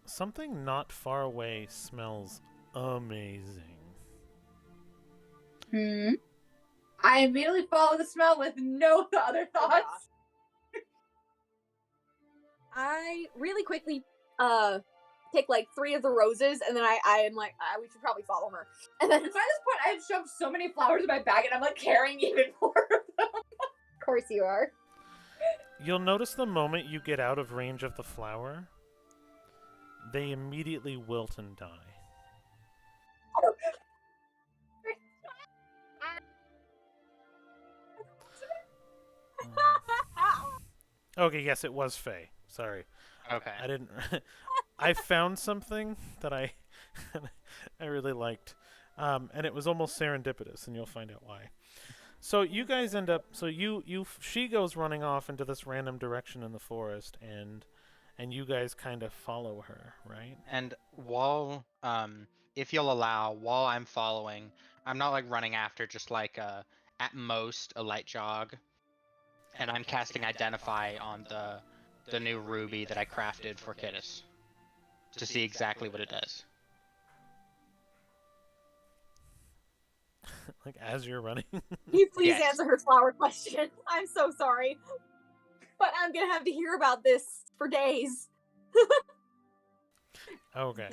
Something not far away smells amazing.
I immediately follow the smell with no other thoughts.
I really quickly take like 3 of the roses, and then I am like, we should probably follow her. And then
By this point, I've shoved so many flowers in my bag, and I'm like carrying even more of them.
of course you are.
You'll notice the moment you get out of range of the flower, they immediately wilt and die. Okay, yes, it was Faye. Sorry.
Okay.
I didn't. I found something that I really liked, and it was almost serendipitous, and you'll find out why. So you guys end up. So she goes running off into this random direction in the forest, and you guys kind of follow her, right?
And while, if you'll allow, while I'm following, I'm not like running after, just like at most a light jog. And I'm casting Identify on the new ruby that I crafted for Kittis to see exactly what it does.
Like as you're running.
Can you please
Yes.
answer her flower question? I'm so sorry. But I'm gonna have to hear about this for days.
Okay.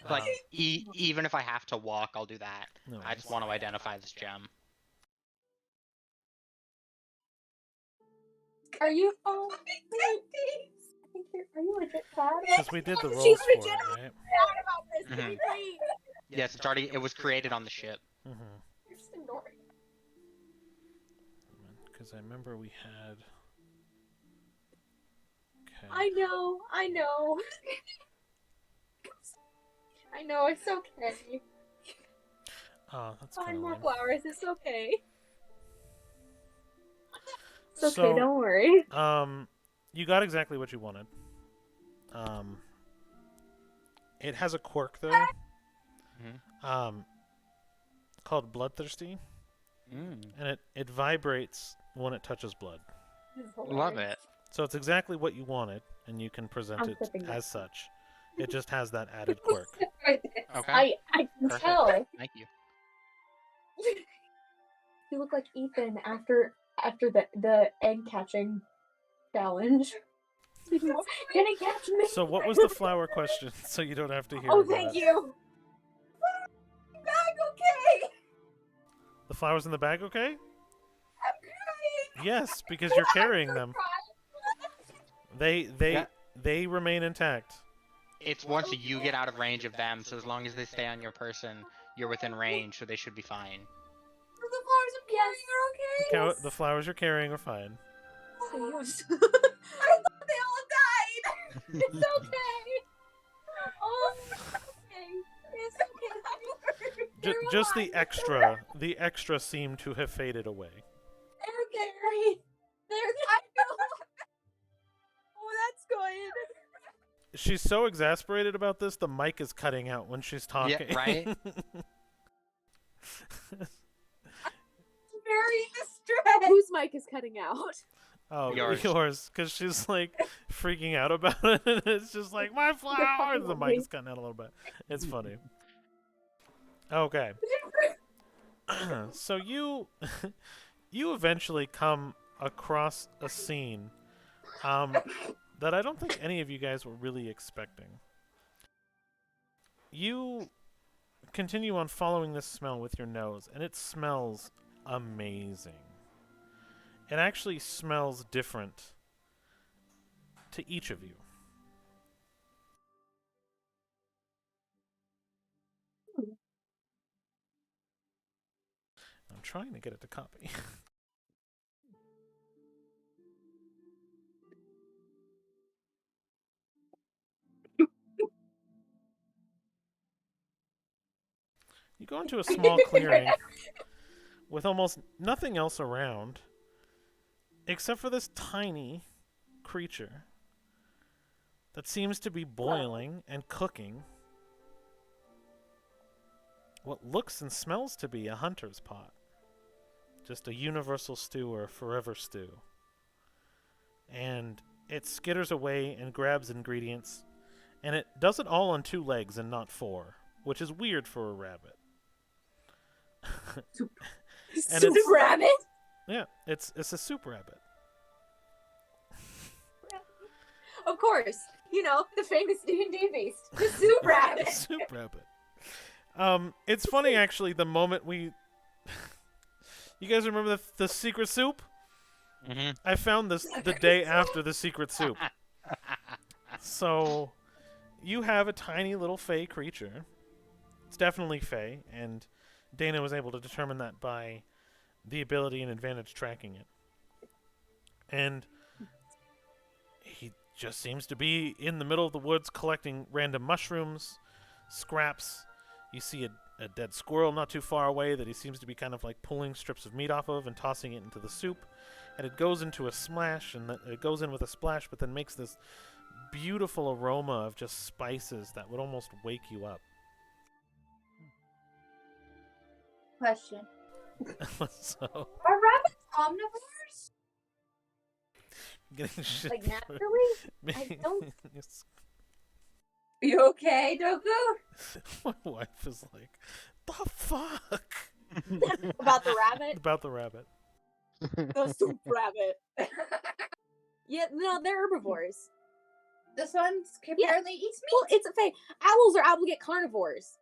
Like even if I have to walk, I'll do that.
No
I just want to identify this gem.
Are you? Oh, are you legit sad?
Because we did the rolls
She's
for it,
legit
right?
sad about this. Can you
Mhm.
please?
Yes, it was created on the ship.
Mm-hmm.
You're just ignoring.
Because I remember we had. Okay.
I know. I know, it's okay.
Oh, that's
Find
kind of
more
lame.
flowers, it's okay. It's okay,
So,
don't worry.
You got exactly what you wanted. It has a quirk though. Called Bloodthirsty, and it vibrates when it touches blood.
Love it.
So it's exactly what you wanted, and you can present
I'm
it
flipping this.
as such. It just has that added quirk.
Okay.
I can
Perfect.
tell.
Thank you.
You look like Ethan after the egg catching challenge. Can it catch me?
So what was the flower question? So you don't have to hear.
Oh,
about
thank
it.
you.
Bag, okay.
The flowers in the bag, okay?
I'm crying.
Yes, because you're carrying them. They remain intact.
It's once you get out of range of them, so as long as they stay on your person, you're within range, so they should be fine.
The flowers I'm carrying are okay.
The flowers you're carrying are fine.
I thought they all died.
It's okay.
just the extra. The extra seemed to have faded away.
They're there. I know. Oh, that's good.
She's so exasperated about this, the mic is cutting out when she's talking.
Yeah, right?
Very distressed.
Whose mic is cutting out?
Oh,
Yours.
because she's like freaking out about it. And it's just like, my flowers! The mic is cutting out a little bit. It's funny. Okay. So you eventually come across a scene that I don't think any of you guys were really expecting. You continue on following this smell with your nose, and it smells amazing. It actually smells different to each of you. I'm trying to get it to copy. You go into a small clearing with almost nothing else around except for this tiny creature that seems to be boiling and cooking what looks and smells to be a hunter's pot. Just a universal stew or a forever stew. And it skitters away and grabs ingredients, and it does it all on 2 legs and not 4, which is weird for a rabbit. And
Soup
it's-
rabbit.
Yeah, it's a soup rabbit.
Of course, you know the famous D&D beast, the soup rabbit.
Soup rabbit. It's funny actually. The moment we, you guys remember the secret soup?
Mm-hmm.
I found this the day after the secret soup. So, you have a tiny little fey creature. It's definitely fey, and Dana was able to determine that by the ability and advantage tracking it. And he just seems to be in the middle of the woods collecting random mushrooms, scraps. You see a dead squirrel not too far away that he seems to be kind of like pulling strips of meat off of and tossing it into the soup. And it goes into a splash, and it goes in with a splash, but then makes this beautiful aroma of just spices that would almost wake you up.
Question.
So,
Are rabbits omnivores?
getting shit
Like
for-
naturally? I don't-
Yes.
You okay, Doku?
My wife is like, the fuck?
About the rabbit?
About the rabbit.
The soup rabbit. Yeah, no, they're herbivores.
This one apparently eats meat.
Well, it's a fact. Owls are obligate carnivores.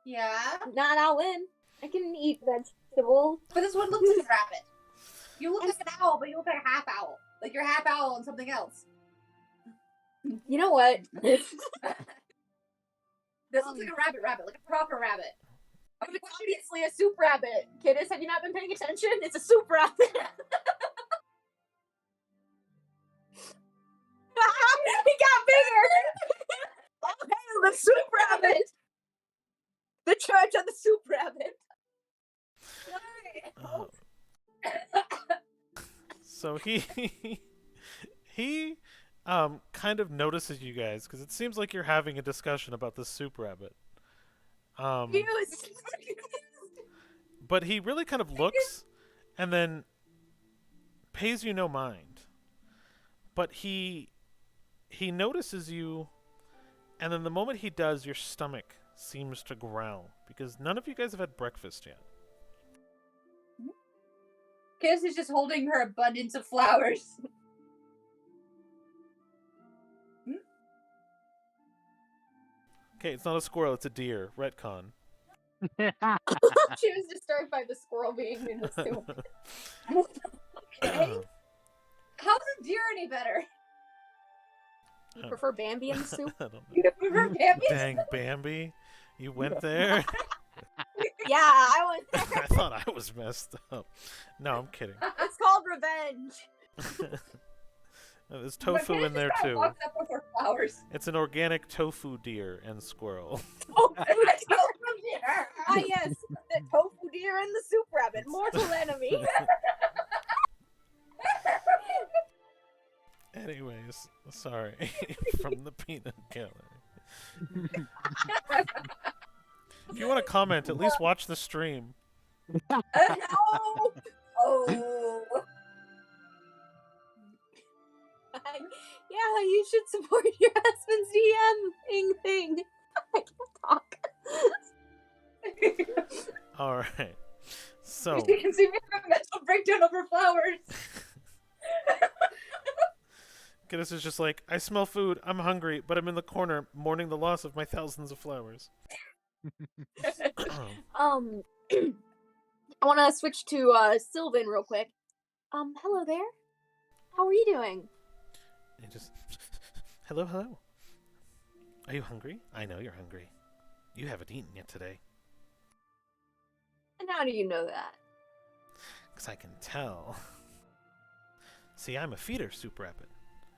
Yeah,
Not owlin. I can eat vegetables.
but this one looks like a rabbit. You look like an owl, but you look like a half owl. Like you're half owl and something else.
You know what?
This looks like a rabbit, like a proper rabbit.
Obviously a soup rabbit. Kiddos, have you not been paying attention? It's a soup rabbit. He got bigger. Oh, hey, the soup rabbit. The church of the soup rabbit.
So he kind of notices you guys because it seems like you're having a discussion about the soup rabbit. But he really kind of looks and then pays you no mind. But he notices you, and then the moment he does, your stomach seems to growl because none of you guys have had breakfast yet.
Kiss is just holding her abundance of flowers.
Okay, it's not a squirrel, it's a deer. Retcon.
She was disturbed by the squirrel being in the soup.
Okay. How's a deer any better?
You prefer Bambi in the soup?
I don't know.
You prefer Bambi?
Dang, Bambi. You went there?
Yeah, I went there.
I thought I was messed up. No, I'm kidding.
It's called revenge.
There's tofu in there too.
Walks up with her flowers.
It's an organic tofu deer and squirrel.
Oh,
I told
Ah, yes, the tofu deer and the soup rabbit, mortal enemy.
Anyways, sorry. From the peanut gallery. If you want to comment, at least watch the stream.
No! Oh.
Yeah, you should support your husband's DMing thing. I can't talk.
Alright. So,
You can see me have a mental breakdown over flowers.
Guinness is just like, I smell food, I'm hungry, but I'm in the corner mourning the loss of my thousands of flowers.
I want to switch to Sylvan real quick. Hello there. How are you doing?
He just, hello, hello. Are you hungry? I know you're hungry. You haven't eaten yet today.
And how do you know that?
Because I can tell. See, I'm a feeder soup rabbit.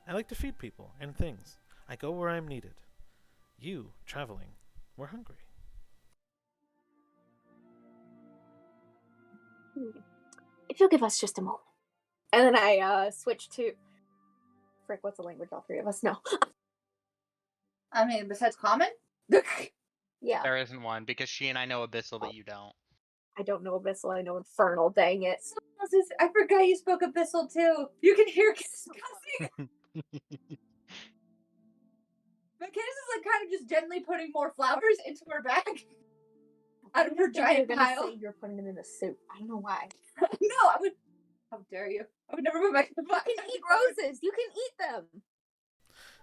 I like to feed people and things. I go where I'm needed. You, traveling, were hungry.
If you'll give us just a moment. And then I switch to... Frick, what's the language all three of us know?
I mean, besides common?
Yeah,
There isn't one because she and I know Abyssal, but you don't.
I don't know Abyssal, I know Infernal, dang it.
I forgot you spoke Abyssal too. You can hear discussing. But Candace is like kind of just gently putting more flowers into her bag. Out of her giant
You're
pile.
gonna say you're putting them in the soup. I don't know why.
No, I would. How dare you? I would never put back the flowers.
You can eat roses. You can eat them.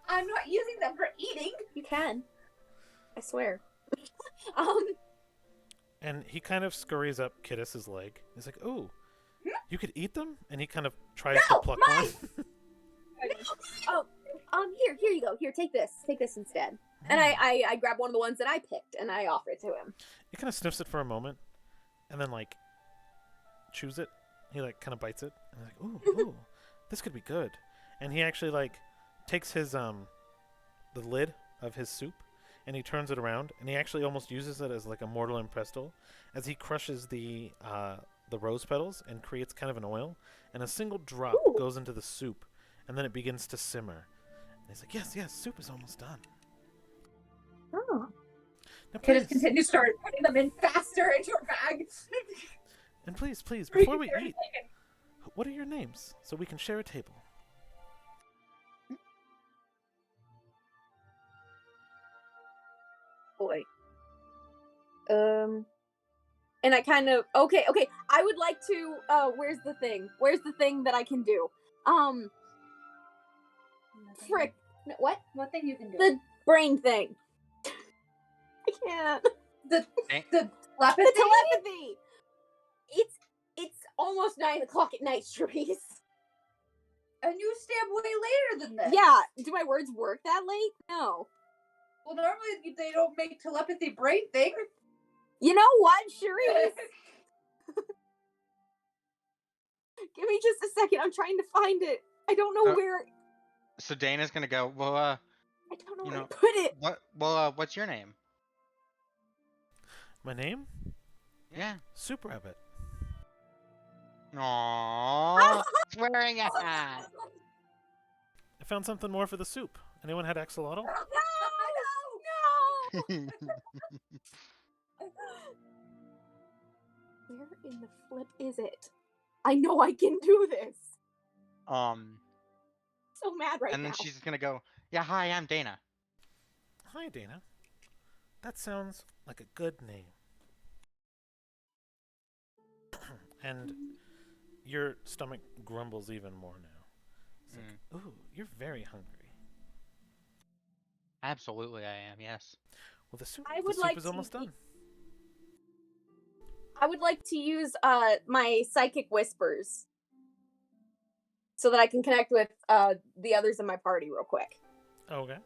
I'm not using them for eating.
You can. I swear.
And he kind of scurries up Kiddis's leg. He's like, ooh, you could eat them? And he kind of tries to pluck one.
Here you go. Here, take this. Take this instead. And I grab one of the ones that I picked and I offer it to him.
He kind of sniffs it for a moment, and then like chews it. He like kind of bites it, and he's like, "Ooh, this could be good." And he actually like takes his the lid of his soup, and he turns it around, and he actually almost uses it as like a mortal and pestle, as he crushes the rose petals and creates kind of an oil, and a single drop goes into the soup, and then it begins to simmer. And he's like, "Yes, soup is almost done."
Oh.
Now,
Candace
please,
continues to start putting them in faster into her bag.
and please, before we eat, what are your names so we can share a table?
Boy. And I kind of okay. I would like to. Where's the thing? Where's the thing that I can do? Frick. What?
What thing you can do?
The brain thing. I can't.
The
The
telepathy?
telepathy. It's almost 9 o'clock at night, Cherise.
And you stay up way later than this.
Yeah. Do my words work that late? No.
Well, normally they don't make telepathy brain thing.
You know what, Cherise? Give me just a second. I'm trying to find it. I don't know where.
So Dana's gonna go. Well,
I don't know
you
where
know,
to put it.
what? Well, what's your name?
My name?
Yeah.
Soup Rabbit.
Aww. Swearing at.
I found something more for the soup. Anyone had axolotl?
No! Where in the flip is it? I know I can do this. So mad right
And
now.
then she's gonna go. Yeah, hi, I'm Dana.
Hi, Dana. That sounds like a good name. And your stomach grumbles even more now. It's like, ooh, you're very hungry.
Absolutely, I am. Yes.
Well, the soup
like
is
to
almost done.
I would like to use my psychic whispers so that I can connect with the others in my party real quick.
Okay.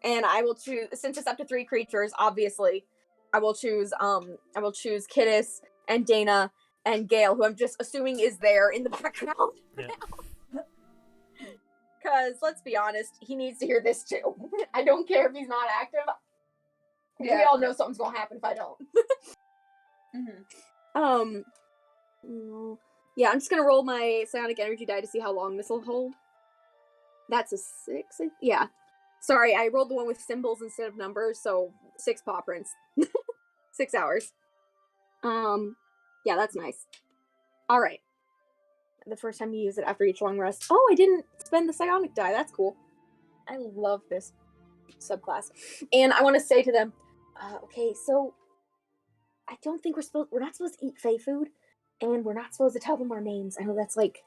And I will choose, since it's up to 3 creatures, obviously, I will choose Kiddis and Dana and Gale, who I'm just assuming is there in the background.
Yeah.
Because let's be honest, he needs to hear this too. I don't care if he's not active. We
Yeah.
all know something's gonna happen if I don't.
Mm-hmm.
Yeah, I'm just gonna roll my psionic energy die to see how long this will hold. That's a 6. Yeah. Sorry, I rolled the one with symbols instead of numbers, so 6 paw prints. 6 hours. Yeah, that's nice. All right. The first time you use it after each long rest. Oh, I didn't spend the psionic die. That's cool. I love this subclass. And I want to say to them, okay, so I don't think we're not supposed to eat Fey food, and we're not supposed to tell them our names. I know that's like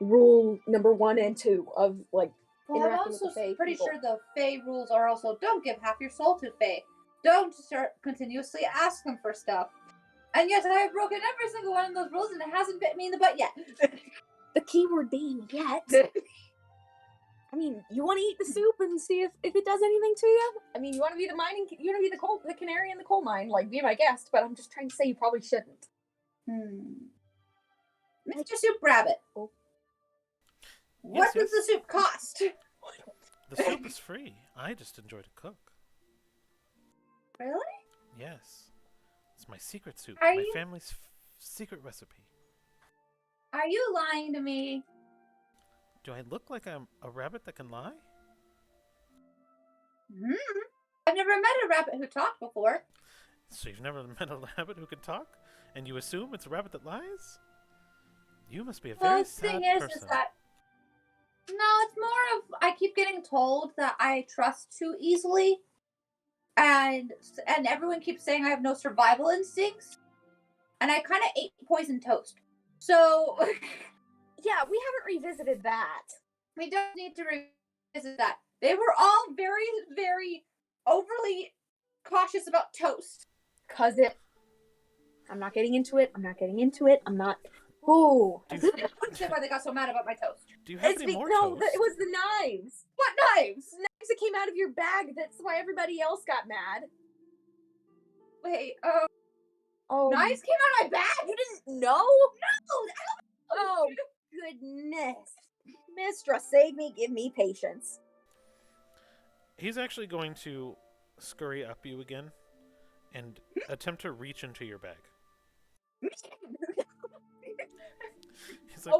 rule number 1 and 2 of like
Well, I'm
interacting with
also
the Fey
pretty
people.
sure the Fey rules are also don't give half your soul to Fey. Don't start continuously ask them for stuff. And yes, I have broken every single one of those rules, and it hasn't bit me in the butt yet.
The key word being yet. I mean, you want to eat the soup and see if it does anything to you? I mean, you want to be the canary in the coal mine, like be my guest, but I'm just trying to say you probably shouldn't.
Mr. Soup Rabbit.
Oh.
What
Yes,
does the soup cost?
The soup is free. I just enjoy to cook.
Really?
Yes. It's my secret soup.
Are
my
you-
family's secret recipe.
Are you lying to me?
Do I look like I'm a rabbit that can lie?
I've never met a rabbit who talked before.
So you've never met a rabbit who can talk? And you assume it's a rabbit that lies? You must be a very
Well, the
sad
thing is
person.
that no, it's more of I keep getting told that I trust too easily, and everyone keeps saying I have no survival instincts, and I kind of ate poisoned toast, so
Yeah, we haven't revisited that.
we don't need to revisit that. They were all very, very overly cautious about toast.
Cause it. I'm not getting into it. I'm not. Ooh.
Do
I
you,
don't understand why they got so mad about my toast.
do you have
It's
any more
no,
toast?
it was the knives.
What knives?
Knives that came out of your bag. That's why everybody else got mad.
Wait,
Oh,
knives came out of my bag?
you didn't know?
No!
Oh, goodness. Mistress, save me, give me patience.
He's actually going to scurry up you again and attempt to reach into your bag. He's like,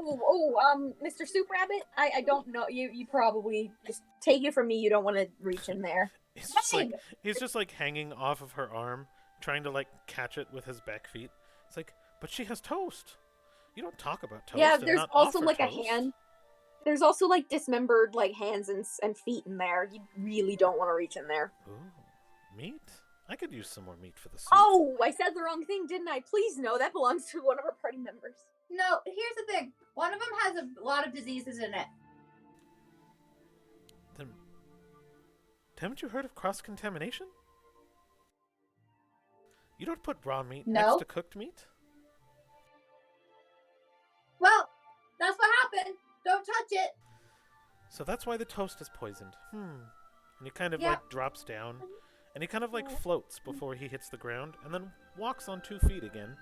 Mr. Soup Rabbit, I don't know. You probably just take it from me. You don't want to reach in there.
he's just like hanging off of her arm, trying to like catch it with his back feet. It's like, but she has toast. You don't talk about toast.
Yeah,
and
there's
not
also
offer
like
toast.
a hand. There's also like dismembered like hands and feet in there. You really don't want to reach in there.
Ooh, meat? I could use some more meat for the soup.
Oh, I said the wrong thing, didn't I? Please no, that belongs to one of our party members.
No, here's the thing. One of them has a lot of diseases in it.
Then, haven't you heard of cross-contamination? You don't put raw meat
No.
next to cooked meat?
Well, that's what happened. Don't touch it.
So that's why the toast is poisoned. And he kind of
Yeah.
like drops down, and he kind of like floats before he hits the ground, and then walks on 2 feet again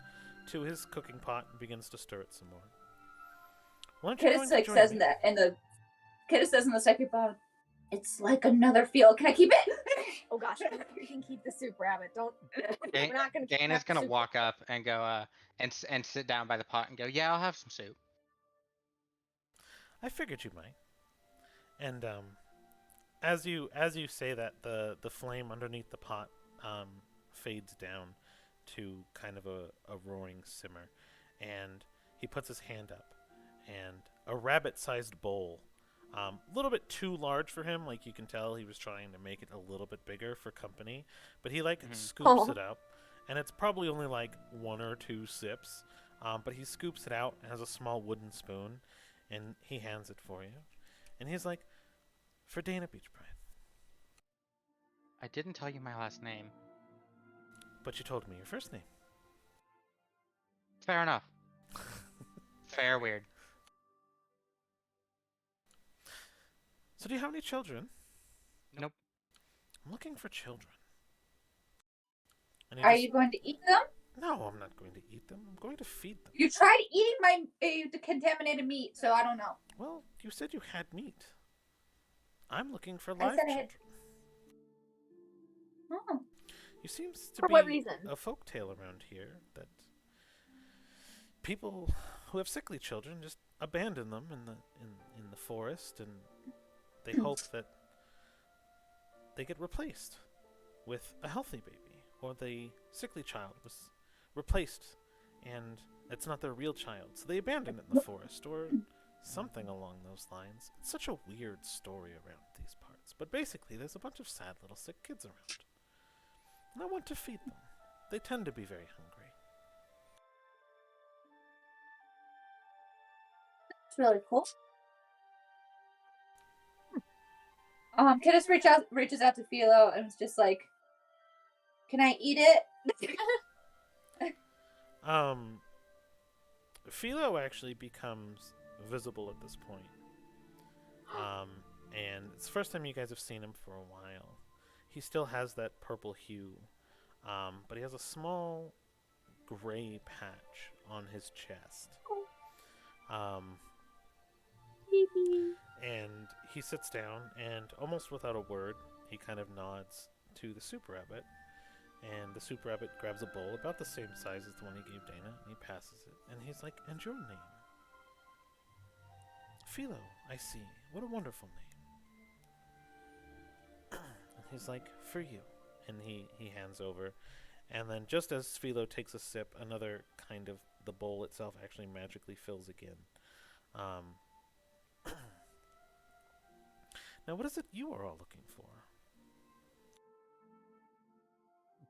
to his cooking pot and begins to stir it some more. Why don't you go
Kittis
and
like
join
says
me?
Kittis says in the second part, it's like another field. Can I keep it?
Oh gosh, you can keep the Soup Rabbit. Don't.
Dan-
We're not gonna.
Dana's gonna walk up and go and sit down by the pot and go, yeah, I'll have some soup.
I figured you might. And as you say that, the flame underneath the pot fades down to kind of a roaring simmer, and he puts his hand up, and a rabbit-sized bowl, a little bit too large for him. Like you can tell, he was trying to make it a little bit bigger for company, but he like scoops it up, and it's probably only like 1 or 2 sips, but he scoops it out and has a small wooden spoon, and he hands it for you, and he's like, "For Dana Beach Pride."
I didn't tell you my last name.
But you told me your first name.
Fair enough. Fair weird.
So do you have any children?
Nope.
I'm looking for children. And he
Are
just-
you going to eat them?
No, I'm not going to eat them. I'm going to feed them.
You tried eating my contaminated meat, so I don't know.
Well, you said you had meat. I'm looking for
I
live
said I
children.
had- Oh.
You seems to
For
be
what reason?
a folk tale around here that people who have sickly children just abandon them in the forest, and they hope that they get replaced with a healthy baby, or the sickly child was replaced and it's not their real child, so they abandon it in the forest, or something along those lines. It's such a weird story around these parts, but basically there's a bunch of sad little sick kids around, and I want to feed them. They tend to be very hungry.
It's really cool. Kidus reaches out to Philo and is just like, "Can I eat it?"
Philo actually becomes visible at this point. And it's the first time you guys have seen him for a while. He still has that purple hue, but he has a small gray patch on his chest. And he sits down, and almost without a word, he kind of nods to the soup rabbit. And the soup rabbit grabs a bowl about the same size as the one he gave Dana, and he passes it. And he's like, "And your name?" "Philo, I see. What a wonderful name." And he's like, "For you." And he hands over. And then just as Philo takes a sip, another kind of, the bowl itself actually magically fills again. Now, what is it you are all looking for?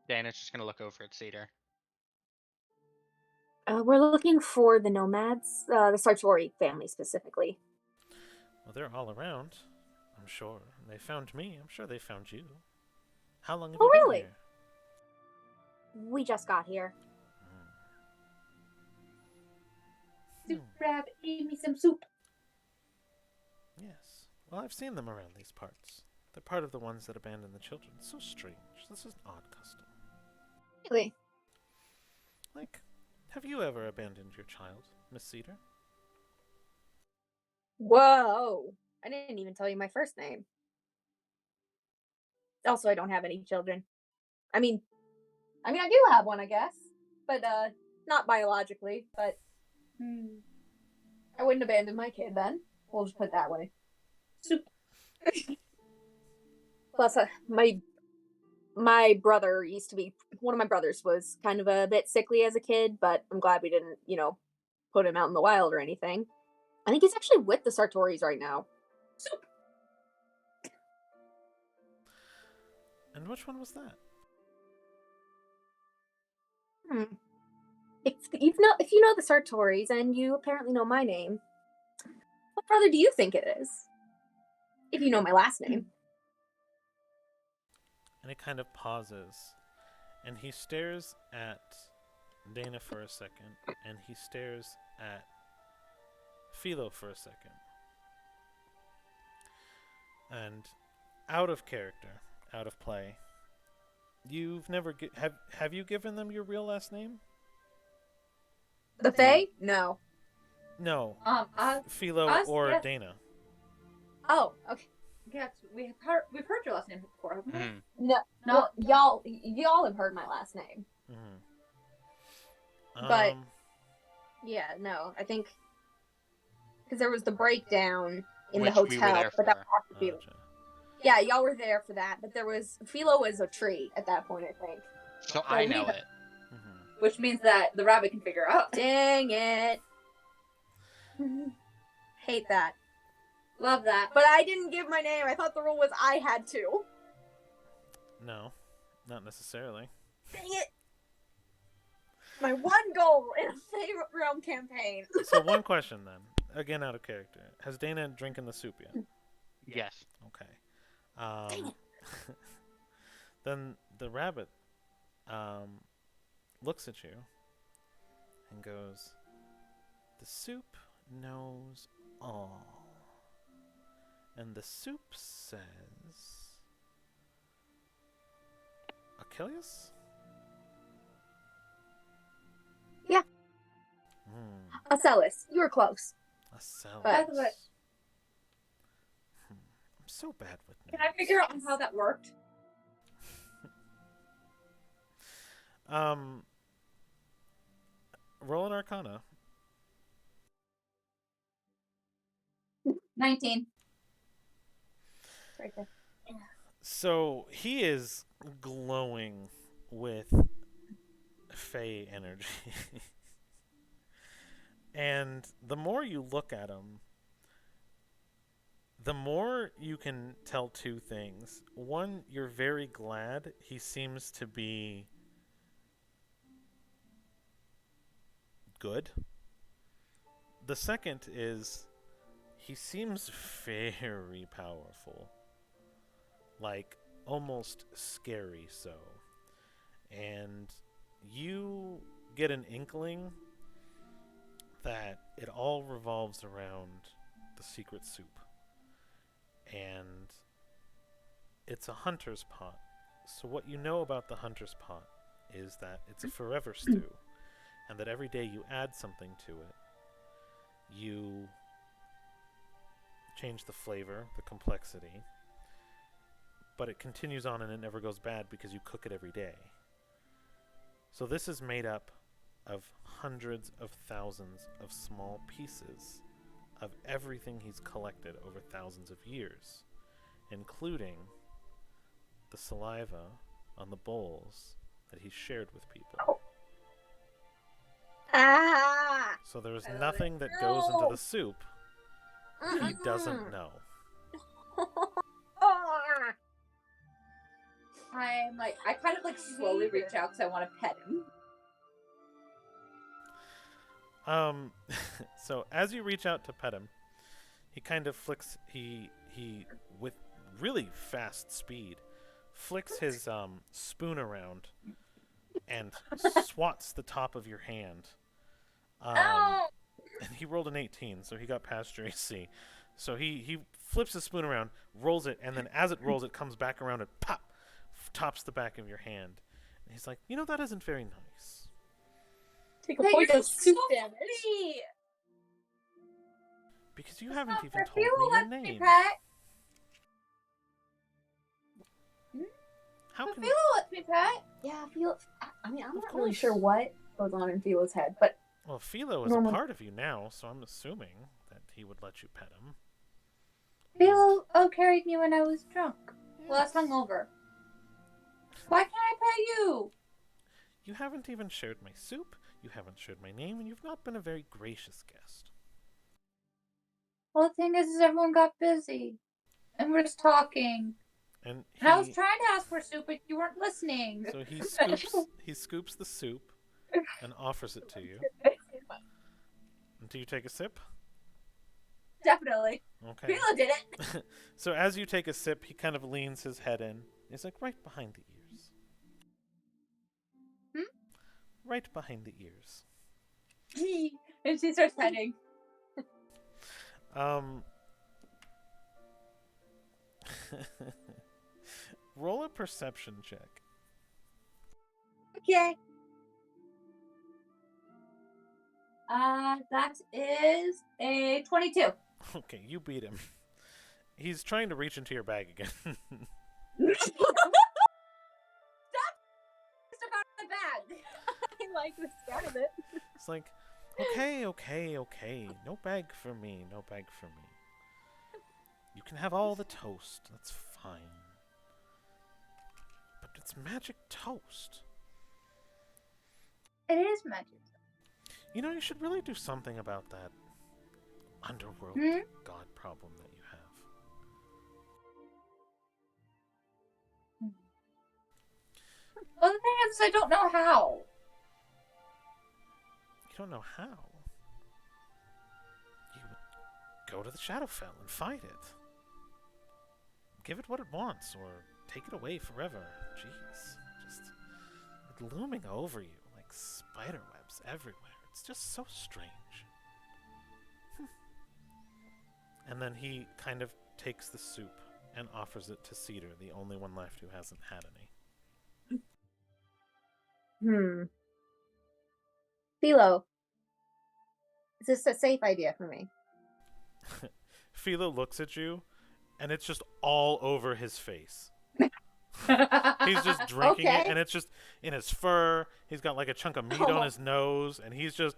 Dana's just gonna look over at Cedar.
We're looking for the nomads, the Sartori family specifically.
Well, they're all around, I'm sure. They found me. I'm sure they found you. How long have
Oh,
you been
really?
here?
We just got here.
Soup rabbit, give me some soup.
Yes. Well, I've seen them around these parts. They're part of the ones that abandon the children. So strange. This is an odd custom.
Really?
Like, have you ever abandoned your child, Miss Cedar?
Whoa! I didn't even tell you my first name. Also, I don't have any children. I mean, I do have one, I guess, but not biologically. But I wouldn't abandon my kid then. We'll just put it that way. Soup. Plus, my brother used to be, one of my brothers was kind of a bit sickly as a kid, but I'm glad we didn't, put him out in the wild or anything. I think he's actually with the Sartoris right now. Soup.
And which one was that?
If you know the Sartoris and you apparently know my name, what brother do you think it is? If you know my last name.
And he kind of pauses, and he stares at Dana for a second, and he stares at Philo for a second. And out of character, out of play, you've never have you given them your real last name?
The Fae? No.
No.
Us,
Philo or
yes.
Dana.
Oh, okay.
Yes, we've heard your last name before, haven't we?
Mhm.
No,
No.
well, y'all have heard my last name. But- Yeah, no, I think because there was the breakdown in
Which
the
we were
hotel,
there
but that
for.
was after Philo. Yeah, y'all were there for that, but Philo was a tree at that point, I think.
So I know
we-
it.
Which means that the rabbit can figure out.
Dang it! Hate that.
Love that.
But I didn't give my name. I thought the rule was I had to.
No, not necessarily.
Dang it! My one goal in a favorite realm campaign.
So one question then, again out of character. Has Dana drinking the soup yet?
Yes.
Okay. Then the rabbit looks at you and goes, "The soup knows all." And the soup says, "Achilles?"
Yeah. Ocellus, you were close.
Acellus.
By the way-
I'm so bad with names.
Can I figure out how that worked?
Um, roll an Arcana.
19.
Right there.
So he is glowing with Fey energy. And the more you look at him, the more you can tell two things. One, you're very glad he seems to be good. The second is he seems very powerful. Like, almost scary so. And you get an inkling that it all revolves around the secret soup. And it's a hunter's pot. So what you know about the hunter's pot is that it's a forever stew, and that every day you add something to it, you change the flavor, the complexity, but it continues on and it never goes bad because you cook it every day. So this is made up of hundreds of thousands of small pieces of everything he's collected over thousands of years, including the saliva on the bowls that he's shared with people.
Ah!
So there's
I love
nothing
it.
that goes into
No.
the soup that he doesn't know.
Ah!
I'm like, I kind of like slowly reach out because I want to pet him.
So as you reach out to pet him, he kind of flicks. He with really fast speed flicks his spoon around and swats the top of your hand.
Oh!
And he rolled an 18, so he got past your AC. So he flips his spoon around, rolls it, and then as it rolls, it comes back around and pop, tops the back of your hand. And he's like, that isn't very nice.
Take a
Hey,
point
you're
of soup
so
damage.
sweet.
Because you haven't even
If
told
you
me your
let me
name.
pet,
How
if
can
Philo lets me pet.
Yeah, Philo. I mean, I'm
Of
not really
course.
sure what goes on in Philo's head, but
Well, Philo is
Normal.
a part of you now, so I'm assuming that he would let you pet him.
Philo carried me when I was drunk. Well, that's
Yes.
hungover. Why can't I pet you?
You haven't even shared my soup, you haven't shared my name, and you've not been a very gracious guest.
Well, the thing is everyone got busy. And we're just talking.
And
And I was
he
trying to ask for soup, but you weren't listening.
so he scoops the soup and offers it to you. And do you take a sip?
Definitely.
Okay.
Philo did it.
So as you take a sip, he kind of leans his head in. He's like right behind the ears. Right behind the ears.
And she starts petting.
Roll a perception check.
Okay. That is a 22.
Okay, you beat him. He's trying to reach into your bag again.
Stop about the bag.
I like the sound of it.
It's like, okay. No bag for me. You can have all the toast. That's fine. But it's magic toast.
It is magic.
You should really do something about that underworld god problem that you have.
Well, the thing is, I don't know how.
You don't know how. You would go to the Shadowfell and fight it. Give it what it wants, or take it away forever. Jeez. Just looming over you like spider webs everywhere. It's just so strange. And then he kind of takes the soup and offers it to Cedar, the only one left who hasn't had any.
Philo, is this a safe idea for me?
Philo looks at you, and it's just all over his face. He's just drinking it,
Okay.
and it's just in his fur. He's got like a chunk of meat
Oh.
on his nose, and he's just.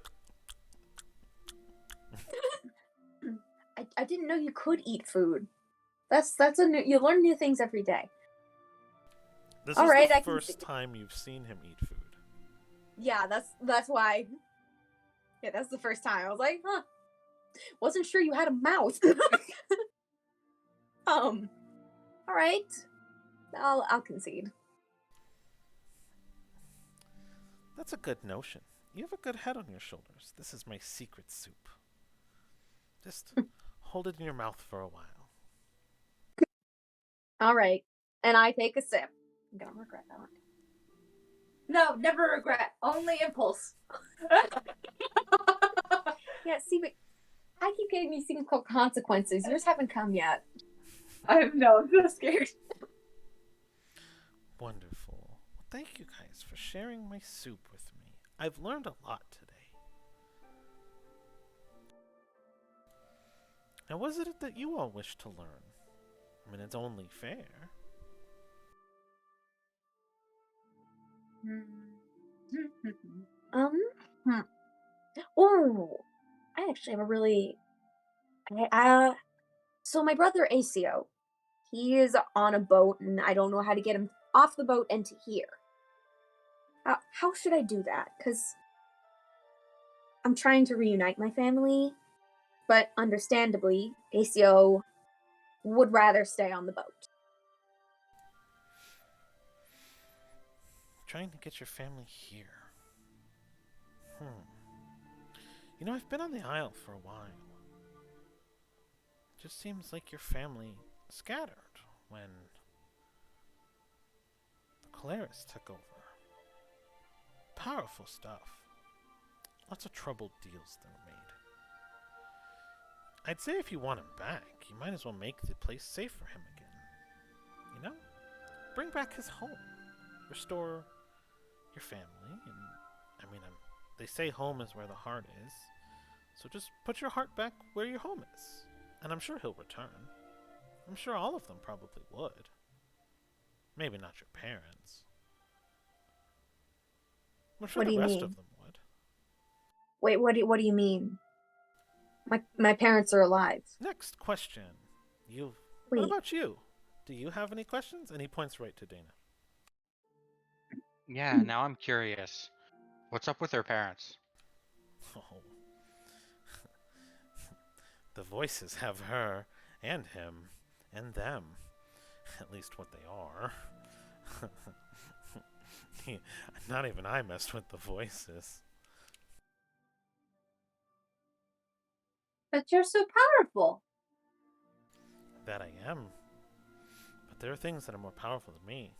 I didn't know you could eat food. That's a new. You learn new things every day.
This
All
is
right,
the
I can
first
see.
time you've seen him eat food.
Yeah, that's why. Yeah, that's the first time I was like, huh. Wasn't sure you had a mouth. All right. I'll concede.
That's a good notion. You have a good head on your shoulders. This is my secret soup. Just hold it in your mouth for a while.
All right, and I take a sip. I'm gonna regret that one.
No, never regret. Only impulse.
Yeah, see, but I keep getting these things called consequences. Yours haven't come yet.
I'm so scared.
Wonderful. Well, thank you guys for sharing my soup with me. I've learned a lot today. Now, what is it that you all wish to learn? I mean, it's only fair.
Hmm. Oh, I actually have a really. So my brother ACO, he is on a boat, and I don't know how to get him off the boat and to here. How should I do that? Because I'm trying to reunite my family, but understandably, ACO would rather stay on the boat.
Trying to get your family here. You know, I've been on the Isle for a while. It just seems like your family scattered when the Colaris took over. Powerful stuff. Lots of troubled deals that were made. I'd say if you want him back, you might as well make the place safe for him again. You know? Bring back his home. Restore your family. And they say home is where the heart is. So just put your heart back where your home is. And I'm sure he'll return. I'm sure all of them probably would. Maybe not your parents. I'm sure
What do
the
you
rest
mean?
of them would.
Wait, what do you mean? My parents are alive.
Next question. What
Wait.
about you? Do you have any questions? And he points right to Dana.
Yeah, now I'm curious. What's up with her parents?
Oh. The voices have her and him and them. At least what they are. Not even I messed with the voices.
But you're so powerful.
That I am. But there are things that are more powerful than me.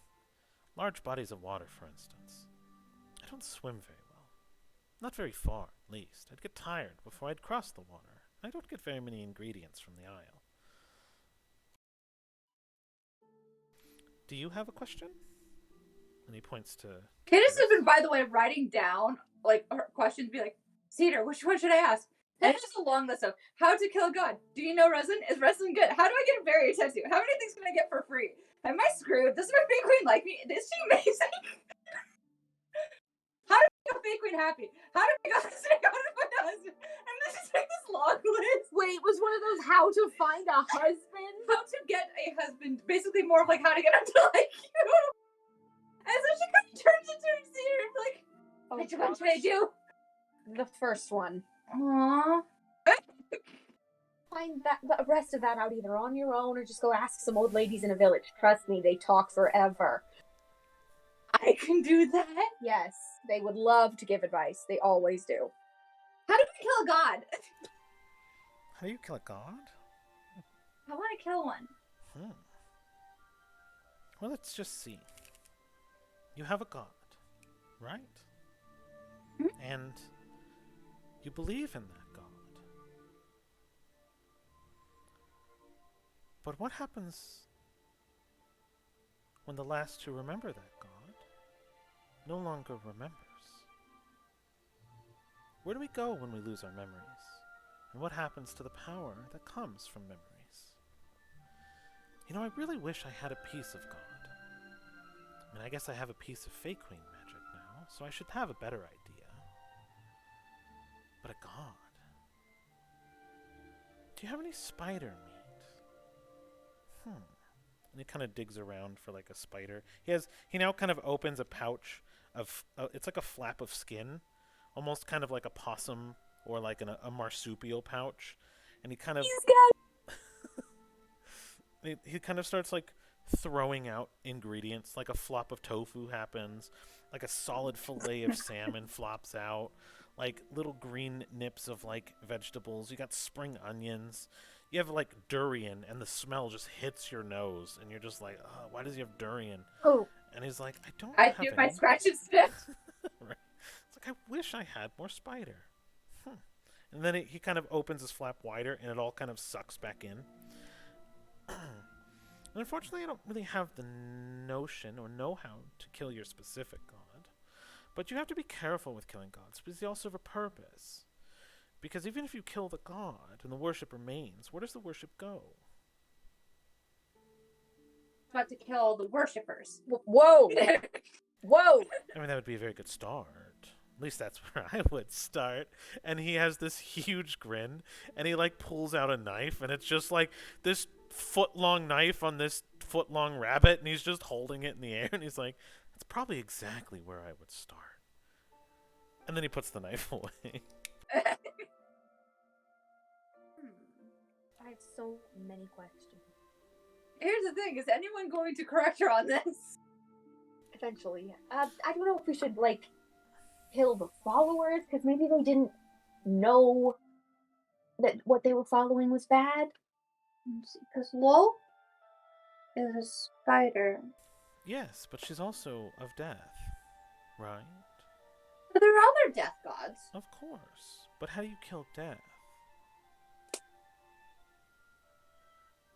Large bodies of water, for instance. I don't swim very well. Not very far, at least. I'd get tired before I'd cross the water. I don't get very many ingredients from the Isle. Do you have a question? And he points to...
Candace has been, by the way, writing down like her questions, be like, Cedar, which one should I ask? And it's just a long list of how to kill a god. Do you know resin? Is resin good? How do I get a barrier tattoo? How many things can I get for free? Am I screwed? Does my fake queen like me? Is she amazing? How do I make a fake queen happy? How do I go to my husband? And this is like this long list.
Wait, was one of those how to find a husband?
How to get a husband. Basically more of like how to get him to like you. And so she kind of turns into Cedar and like, which one should I do?
The first one.
Aww.
Find the rest of that out either on your own or just go ask some old ladies in a village. Trust me, they talk forever.
I can do that.
Yes, they would love to give advice. They always do.
How do we kill a god?
How do you kill a god?
I want to kill one.
Well, let's just see. You have a god, right? And you believe in that god. But what happens when the last to remember that god no longer remembers? Where do we go when we lose our memories? And what happens to the power that comes from memories? You know, I really wish I had a piece of God. I guess I have a piece of fake queen magic now, so I should have a better idea. But a god. Do you have any spider meat? And he kind of digs around for like a spider. He now kind of opens a pouch of it's like a flap of skin, almost kind of like a possum or like a marsupial pouch, and he kind of he kind of starts like throwing out ingredients. Like a flop of tofu happens, like a solid fillet of salmon flops out, like little green nips of like vegetables. You got spring onions. You have like durian, and the smell just hits your nose, and you're just like, oh, why does he have durian?
Oh,
And he's like, I don't
I
have
do
any.
my scratch and sniff.
Right. It's like, I wish I had more spider. And then he kind of opens his flap wider, and it all kind of sucks back in. And unfortunately, I don't really have the notion or know-how to kill your specific god. But you have to be careful with killing gods, because they also have a purpose. Because even if you kill the god and the worship remains, where does the worship go?
About to kill the worshippers.
whoa, whoa!
I mean, that would be a very good start. At least that's where I would start. And he has this huge grin, and he like pulls out a knife, and it's just like this foot-long knife on this foot-long rabbit, and he's just holding it in the air, and he's like, that's probably exactly where I would start. And then he puts the knife away.
I have so many questions.
Here's the thing: is anyone going to correct her on this?
Eventually, I don't know if we should like kill the followers because maybe they didn't know that what they were following was bad.
Because Lol is a spider.
Yes, but she's also of death, right?
But there are other death gods.
Of course. But how do you kill death?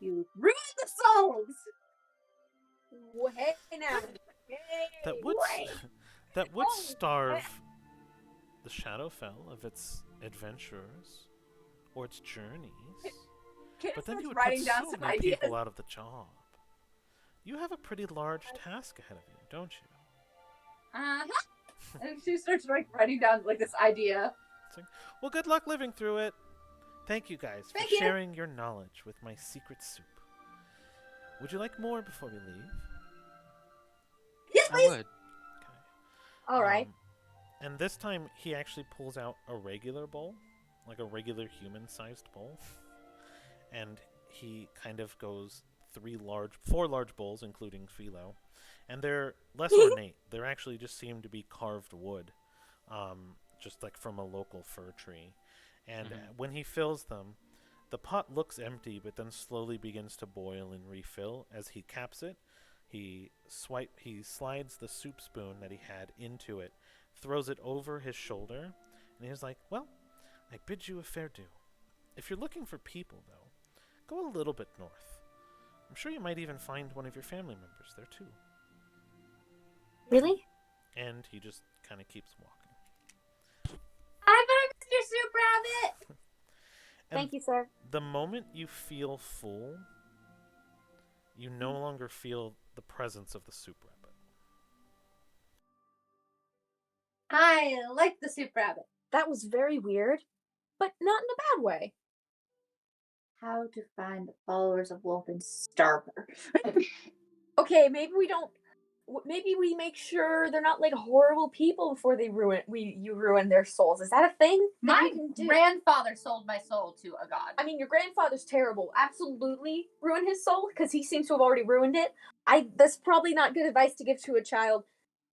You ruin the souls.
Hey now,
That would
wait.
that would
Oh,
starve the Shadowfell of its adventures or its journeys.
Kid
But then
starts
you would
writing
put
down
so
some
many
ideas.
people out of the job. You have a pretty large task ahead of you, don't you?
And she starts like writing down like this idea.
It's like, well, good luck living through it. Thank you guys for
Thank you.
sharing your knowledge with my secret soup. Would you like more before we leave?
Yes,
I
please.
would.
Okay.
All right.
And this time he actually pulls out a regular bowl, like a regular human-sized bowl. And he kind of goes four large bowls, including Philo. And they're less ornate. They're actually just seem to be carved wood, just like from a local fir tree. And when he fills them, the pot looks empty, but then slowly begins to boil and refill. As he caps it, he slides the soup spoon that he had into it, throws it over his shoulder, and he's like, well, I bid you a fair due. If you're looking for people, though, go a little bit north. I'm sure you might even find one of your family members there, too.
Really?
And he just kind of keeps walking.
I better miss your soup, rabbit.
And
Thank you, sir.
the moment you feel full, you no longer feel the presence of the soup rabbit.
I like the soup rabbit.
That was very weird, but not in a bad way.
How to find the followers of Wolf and starve her.
Okay, maybe we don't. Maybe we make sure they're not like horrible people before you ruin their souls. Is that a thing? that
My
you can do?
grandfather sold my soul to a god.
I mean, your grandfather's terrible. Absolutely ruin his soul because he seems to have already ruined it. That's probably not good advice to give to a child.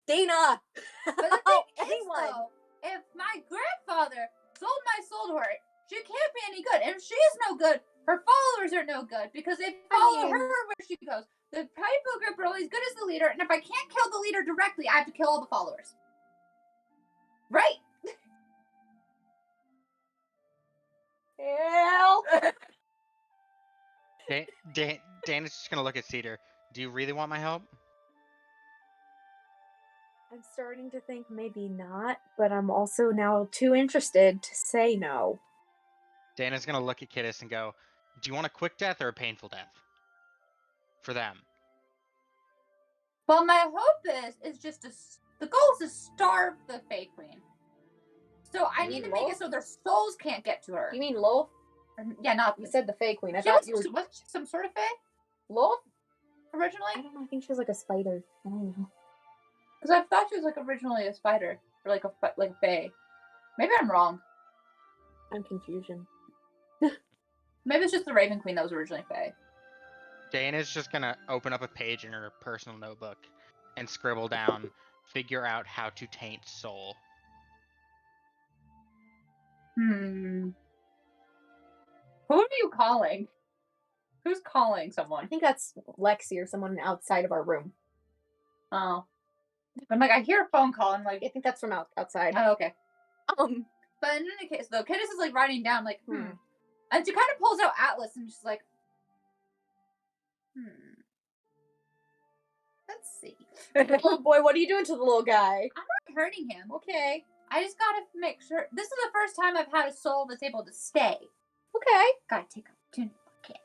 Dana,
But the thing is,
anyone.
though, if my grandfather sold my soul to her, she can't be any good. And if she's no good, her followers are no good because they follow her where she goes. The people group are only as good as the leader, and if I can't kill the leader directly, I have to kill all the followers. Right?
Help!
Dan is just gonna look at Cedar. Do you really want my help?
I'm starting to think maybe not, but I'm also now too interested to say no.
Dana's gonna look at Kittis and go, do you want a quick death or a painful death? For them.
Well, my hope is just the goal is to starve the Fae Queen. So I need to make it so their souls can't get to her.
You mean Lolth?
Yeah, not
You said the Fae Queen. I
she
thought
was,
you were
was she some sort of Fae
Lolth.
originally?
I don't know. I think she was like a spider. I don't know.
Because I thought she was like originally a spider or like a Fae. Maybe I'm wrong.
I'm confusion.
Maybe it's just the Raven Queen that was originally Fae.
Dana's just gonna open up a page in her personal notebook and scribble down, figure out how to taint soul.
Who are you calling? Who's calling
I
someone?
think that's Lexi or someone outside of our room.
Oh. I'm like, I hear a phone call. I'm like,
I think that's from outside.
oh, okay.
But
in any case, though, Candace is like writing down, like, And she kind of pulls out Atlas and she's like, Let's see.
oh boy, what are you doing to the little guy?
I'm not hurting him.
Okay.
I just gotta make sure. This is the first time I've had a soul that's able to stay.
Okay.
Gotta take opportunity. Okay.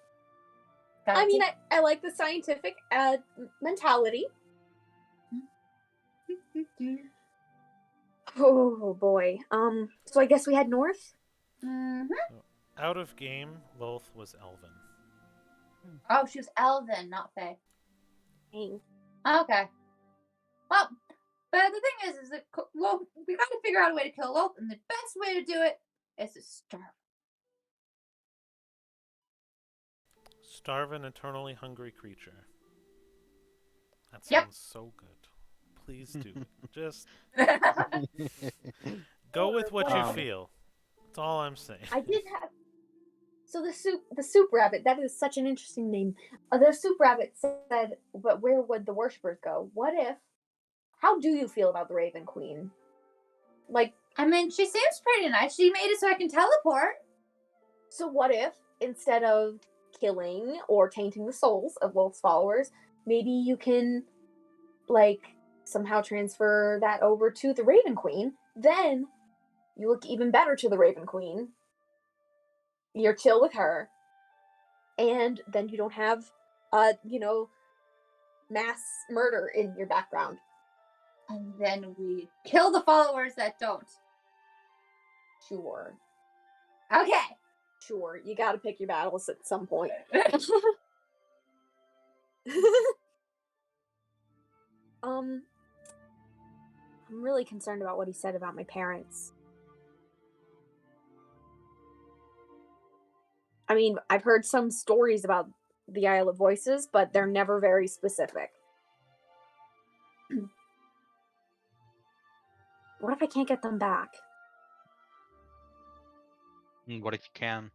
I mean, I like the scientific mentality. Oh boy. So I guess we head north?
Out of game, Lolth was Elven.
Oh, she was Elven, not Fae.
Dang.
Okay. Well, but the thing is that well, we gotta figure out a way to kill Lolth, and the best way to do it is to starve.
Starve an eternally hungry creature. That sounds
Yep.
so good. Please do. Just go with what you feel. That's all I'm saying.
I did have. So the soup rabbit. That is such an interesting name. The soup rabbit said, "But where would the worshippers go? What if? How do you feel about the Raven Queen? Like,
I mean, she seems pretty nice. She made it so I can teleport.
so what if instead of killing or tainting the souls of Wolf's followers, maybe you can, like, somehow transfer that over to the Raven Queen? Then you look even better to the Raven Queen. You're chill with her, and then you don't have, mass murder in your background.
And then we kill the followers that don't.
Sure.
Okay.
Sure. You gotta pick your battles at some point. I'm really concerned about what he said about my parents. I mean, I've heard some stories about the Isle of Voices, but they're never very specific. What if I can't get them back?
What if you can?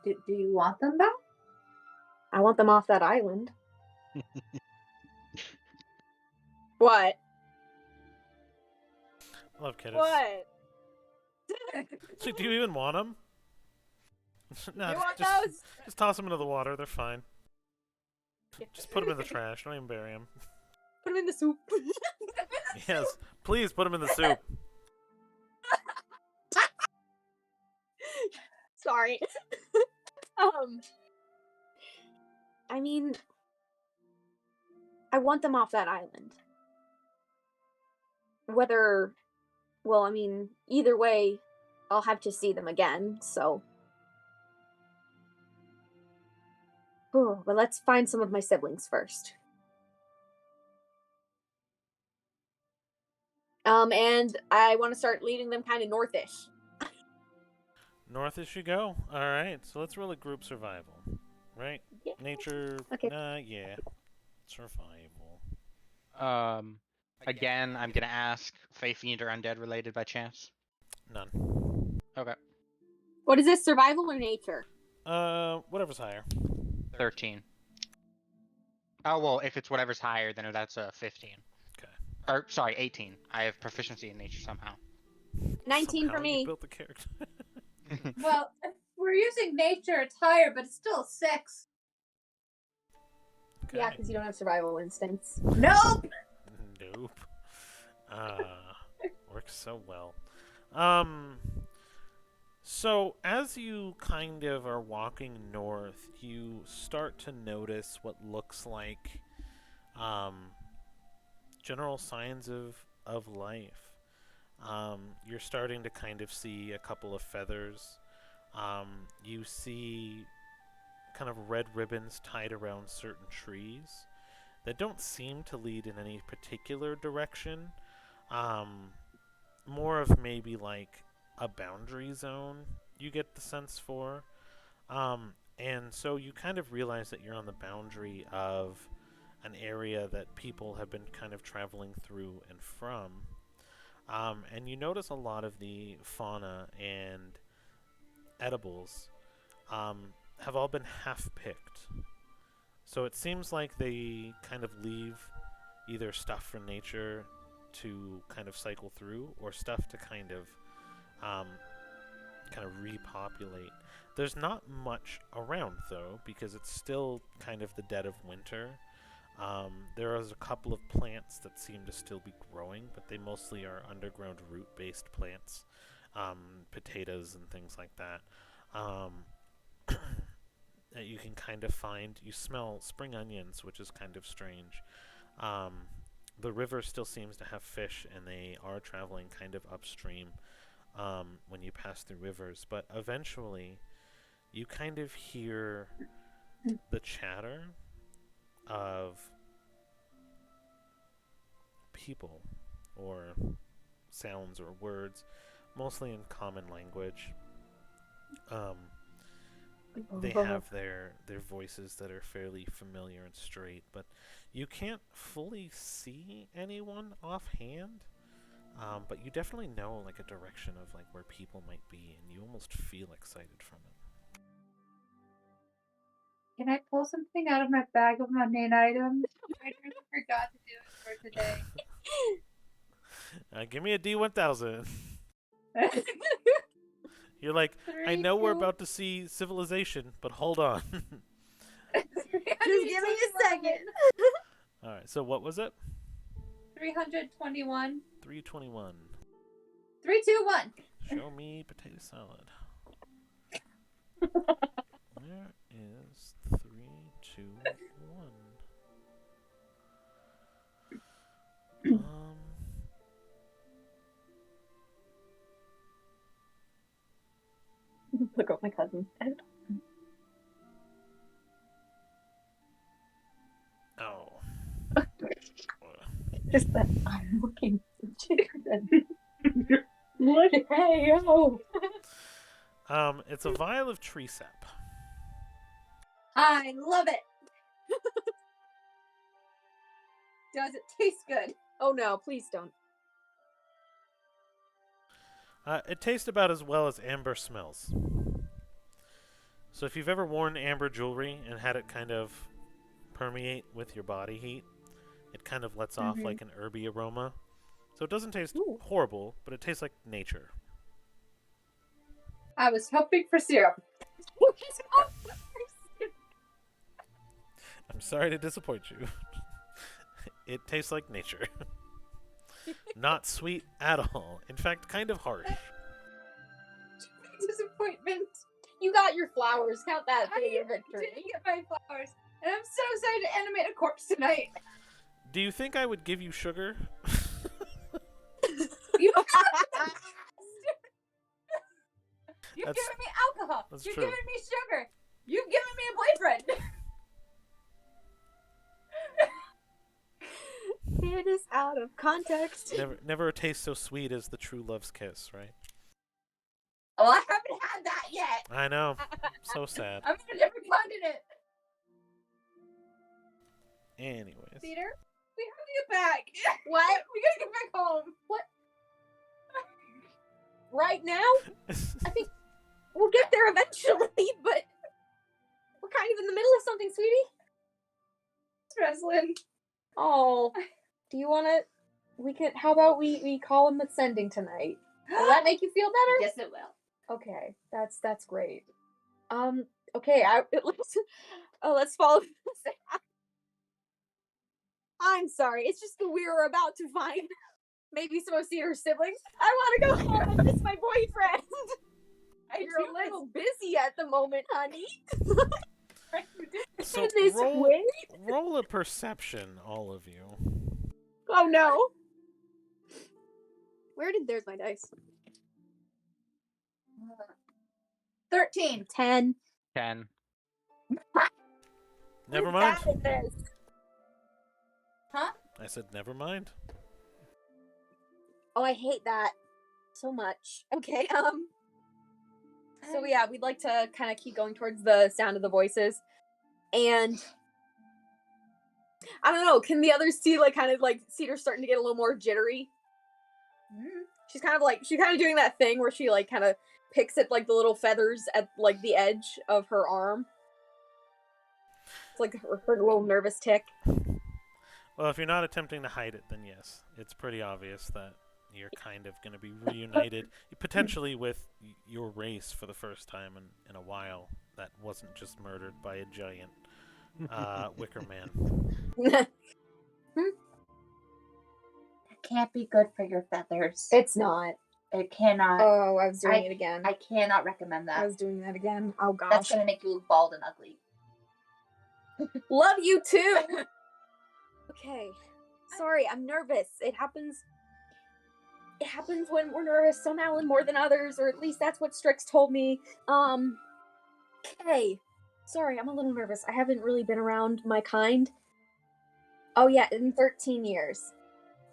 Do you want them back?
I want them off that island. What?
Love Kiddos.
What?
So do you even want them? No,
You want
just,
those?
just toss them into the water. They're fine. Just put them in the trash. Don't even bury them.
Put them in the soup.
Yes, please put them in the soup.
Sorry. I mean, I want them off that island. Either way, I'll have to see them again, so. But let's find some of my siblings first. And I want to start leading them kind of northish.
North as you go. All right, so let's roll a group survival, right?
Yeah.
Nature.
Okay.
Yeah. Survival.
Again, I'm gonna ask Fae Fiend or Undead related by chance.
None.
Okay.
What is this, survival or nature?
Whatever's higher.
13. Oh well, if it's whatever's higher, then that's a 15.
Okay.
Or sorry, 18. I have proficiency in nature somehow.
19
Somehow
for
you
me.
built the character.
Well, if we're using nature, it's higher, but it's still 6.
Okay.
Yeah, because you don't have survival instincts.
Nope.
Nope. Works so well. So, as you kind of are walking north, you start to notice what looks like um, general signs of life. You're starting to kind of see a couple of feathers. You see kind of red ribbons tied around certain trees that don't seem to lead in any particular direction. Um, More of maybe like a boundary zone, you get the sense for. And so you kind of realize that you're on the boundary of an area that people have been kind of traveling through and from. And you notice a lot of the fauna and edibles have all been half picked. So it seems like they kind of leave either stuff from nature to kind of cycle through or stuff to um, kind of repopulate. There's not much around though because it's still kind of the dead of winter. There is a couple of plants that seem to still be growing, but they mostly are underground root-based plants, potatoes and things like that. That you can kind of find. You smell spring onions, which is kind of strange. Um, the river still seems to have fish, and they are traveling kind of upstream when you pass through rivers. But eventually, you kind of hear the chatter of people or sounds or words, mostly in common language. They have their voices that are fairly familiar and straight, but you can't fully see anyone offhand. But you definitely know like a direction of like where people might be, and you almost feel excited from it.
Can I pull something out of my bag of mundane items? I really forgot to do it for today.
Give me a D1000. You're like, I know we're about to see civilization, but hold on.
Just give me a second.
All right, so what was it?
321.
321.
3, 2, 1.
Show me potato salad. Where is 3, 2, 1?
Look at my cousin's head.
Oh.
Just that I'm looking for chicken. What? Hey, yo.
It's a vial of tree sap.
I love it. Does it taste good?
Oh no, please don't.
It tastes about as well as amber smells. So if you've ever worn amber jewelry and had it kind of permeate with your body heat, it kind of lets off like an herby aroma. So it doesn't taste horrible, but it tastes like nature.
I was hoping for syrup.
I'm sorry to disappoint you. It tastes like nature. Not sweet at all. In fact, kind of harsh.
Disappointment.
You got your flowers. Count that for
I
your victory.
didn't get my flowers. And I'm so excited to animate a corpse tonight.
Do you think I would give you sugar?
You You've
That's-
given me alcohol.
that's
You've
true.
given me sugar. You've given me a boyfriend.
It is out of context.
Never a taste so sweet as the true love's kiss, right?
Oh, I haven't had that yet.
I know. So sad.
I'm in a different continent.
Anyways.
Peter, we have to get back.
What?
We gotta get back home.
What? Right now? I think we'll get there eventually, but we're kind of in the middle of something, sweetie.
It's wrestling.
Oh, do you want to? How about we call him ascending tonight? Will that make you feel better?
Yes, it will.
Okay, that's great. Okay, let's follow. I'm sorry. It's just that we were about to find maybe some of Cedar's siblings. I want to go home and miss my boyfriend. You're a little busy at the moment, honey.
So
This way?
roll a perception, all of you.
Oh no. There's my dice.
13.
10.
10.
Never
Who's
mind.
bad at this?
Huh?
I said never mind.
Oh, I hate that so much. Okay, so yeah, we'd like to kind of keep going towards the sound of the voices. And I don't know, can the others see like kind of like Cedar starting to get a little more jittery? She's kind of doing that thing where she like kind of picks at like the little feathers at like the edge of her arm. It's like her little nervous tick.
Well, if you're not attempting to hide it, then yes. It's pretty obvious that you're kind of going to be reunited, potentially with your race for the first time in a while that wasn't just murdered by a giant wicker man.
It can't be good for your feathers.
It's not.
It cannot.
Oh, I was doing it again.
I cannot recommend
I
that.
was doing that again. Oh gosh.
That's gonna make you look bald and ugly.
Love you too. Okay. Sorry, I'm nervous. It happens when we're nervous, some Alan more than others, or at least that's what Strix told me. Okay. Sorry, I'm a little nervous. I haven't really been around my kind. Oh yeah, in 13 years.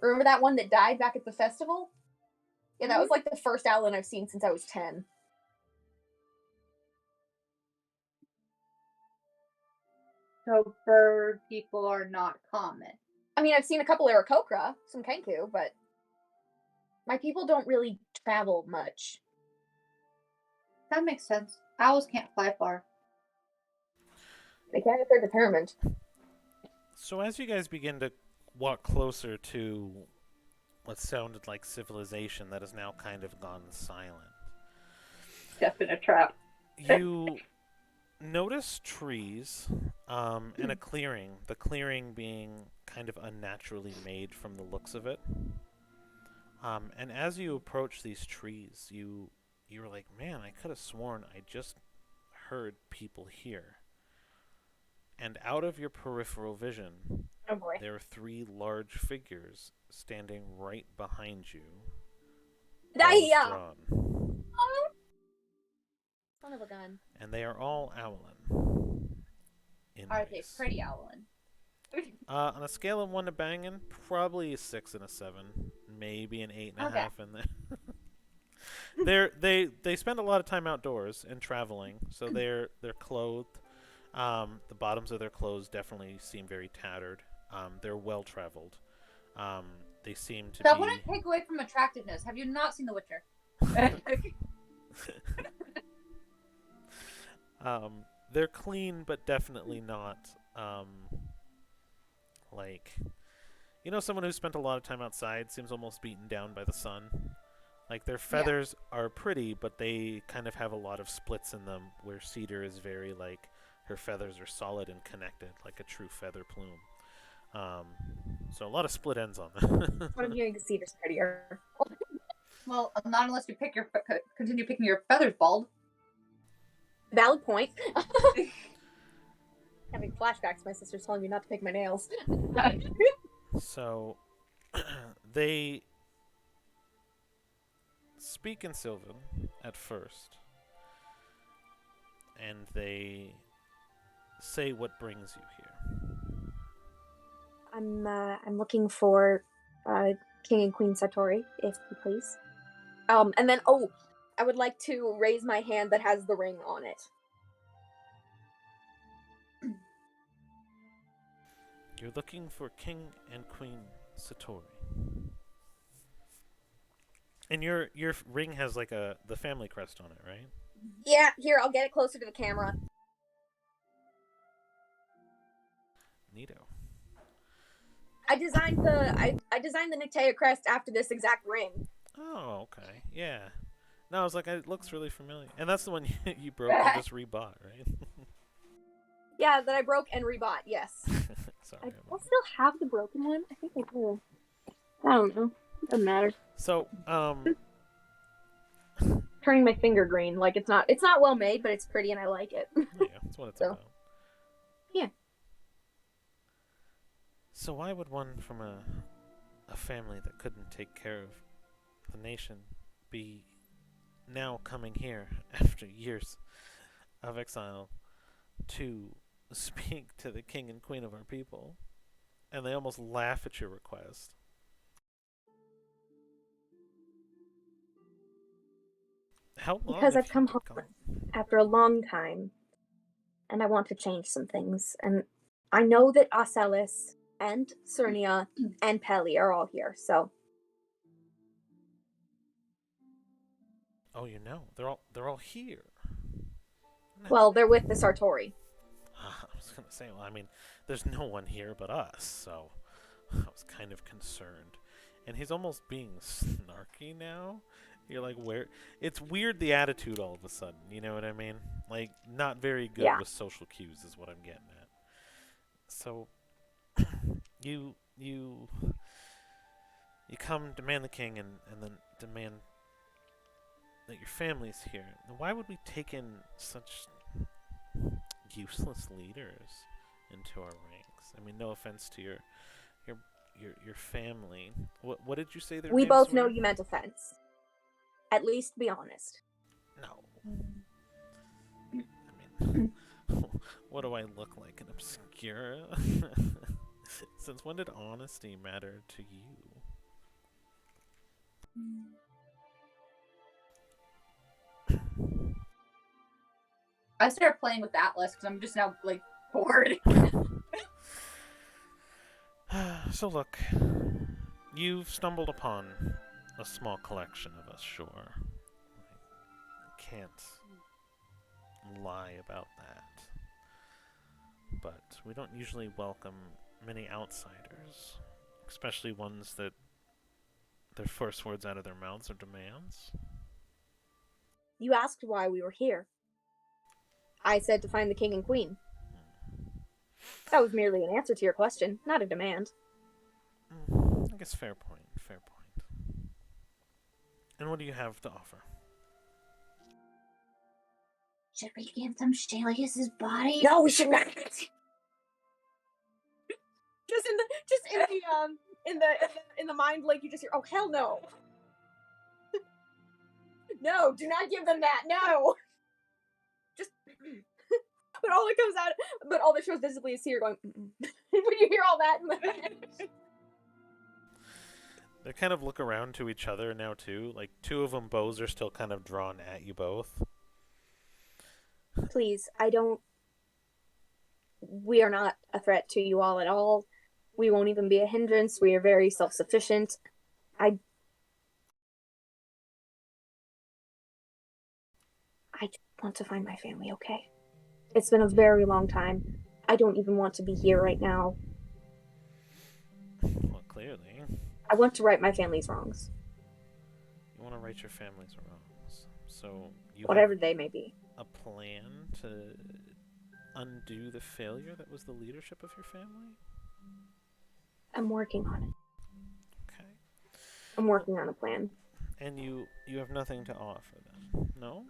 Remember that one that died back at the festival? Yeah, that was like the first Alan I've seen since I was 10.
So bird people are not common.
I mean, I've seen a couple Aarakocra, some Kenku, but my people don't really travel much.
That makes sense. Owls can't fly far.
They can't if they're determined.
So as you guys begin to walk closer to what sounded like civilization that has now kind of gone silent,
Step in a trap.
you notice trees and a clearing, the clearing being kind of unnaturally made from the looks of it. And as you approach these trees, you were like, man, I could have sworn I just heard people here. And out of your peripheral vision,
Oh boy.
there are 3 large figures standing right behind you. bows drawn.
Son of a gun.
And they are all Owlin.
Are they pretty Owlin?
On a scale of 1 to banging, probably a 6 and a 7, maybe an 8.5 in there. They spend a lot of time outdoors and traveling, so they're clothed. The bottoms of their clothes definitely seem very tattered. They're well traveled. They seem to
That
be.
wouldn't take away from attractiveness. Have you not seen The Witcher?
They're clean, but definitely not like, someone who spent a lot of time outside seems almost beaten down by the sun. Like, their feathers are pretty, but they kind of have a lot of splits in them, where Cedar is very, like, her feathers are solid and connected, like a true feather plume. So a lot of split ends on them.
What I'm hearing is Cedar's prettier.
Well, not unless you continue picking your feathers bald.
Valid point. Having flashbacks, my sister's telling me not to pick my nails.
So, they speak in Sylvan at first, and they say what brings you here.
I'm looking for King and Queen Satori, if you please. And then I would like to raise my hand that has the ring on it.
You're looking for King and Queen Satori. And your ring has like the family crest on it, right?
Yeah, here, I'll get it closer to the camera.
Neato.
I designed the Nictea crest after this exact ring.
Oh, okay. Yeah. No, I was like, it looks really familiar. And that's the one you broke and just rebought, right?
Yeah, that I broke and rebought, yes.
Sorry.
I still have the broken one. I think I do. I don't know. Doesn't matter.
So,
Turns turning my finger green. Like it's not well made, but it's pretty and I like it.
Yeah, that's what it's
So.
about.
Yeah.
So why would one from a family that couldn't take care of the nation be now coming here after years of exile to speak to the king and queen of our people? And they almost laugh at your request. How long
Because
have
I've
you
come
been
home
gone?
after a long time, and I want to change some things. And I know that Ocelis and Cernia and Pelly are all here, so
Oh, you know, they're all here.
well, they're with the Sartori.
I was gonna say, well, I mean, there's no one here but us, so I was kind of concerned. And he's almost being snarky now. You're like, where? It's weird the attitude all of a sudden. You know what I mean? Like, not very good
Yeah.
with social cues is what I'm getting at. So, you come demand the king and then demand that your family's here. Why would we take in such useless leaders into our ranks? I mean, no offense to your family. What did you say their
We
names
both
were?
know you meant offense. At least be honest.
No. I mean, what do I look like? An obscura? Since when did honesty matter to you?
I started playing with Atlas because I'm just now like bored.
So look, you've stumbled upon a small collection of us, sure. I can't lie about that. But we don't usually welcome many outsiders, especially ones that their first words out of their mouths are demands.
You asked why we were here. I said to find the king and queen. That was merely an answer to your question, not a demand.
I guess fair point, fair point. And what do you have to offer?
Should we give them Stelius's body?
No, we should not. Just in the mind, like you just hear, oh hell no. No, do not give them that. No. Just but all that comes out, but all that shows visibly is here going. When you hear all that in the head.
They kind of look around to each other now too. Like two of them bows are still kind of drawn at you both.
Please, I don't. We are not a threat to you all at all. We won't even be a hindrance. We are very self-sufficient. I just want to find my family, okay? It's been a very long time. I don't even want to be here right now.
Well, clearly.
I want to right my family's wrongs.
You want to right your family's wrongs. So you
Whatever
have
they may be.
a plan to undo the failure that was the leadership of your family?
I'm working on it.
Okay.
I'm working on a plan.
And you have nothing to offer then? No?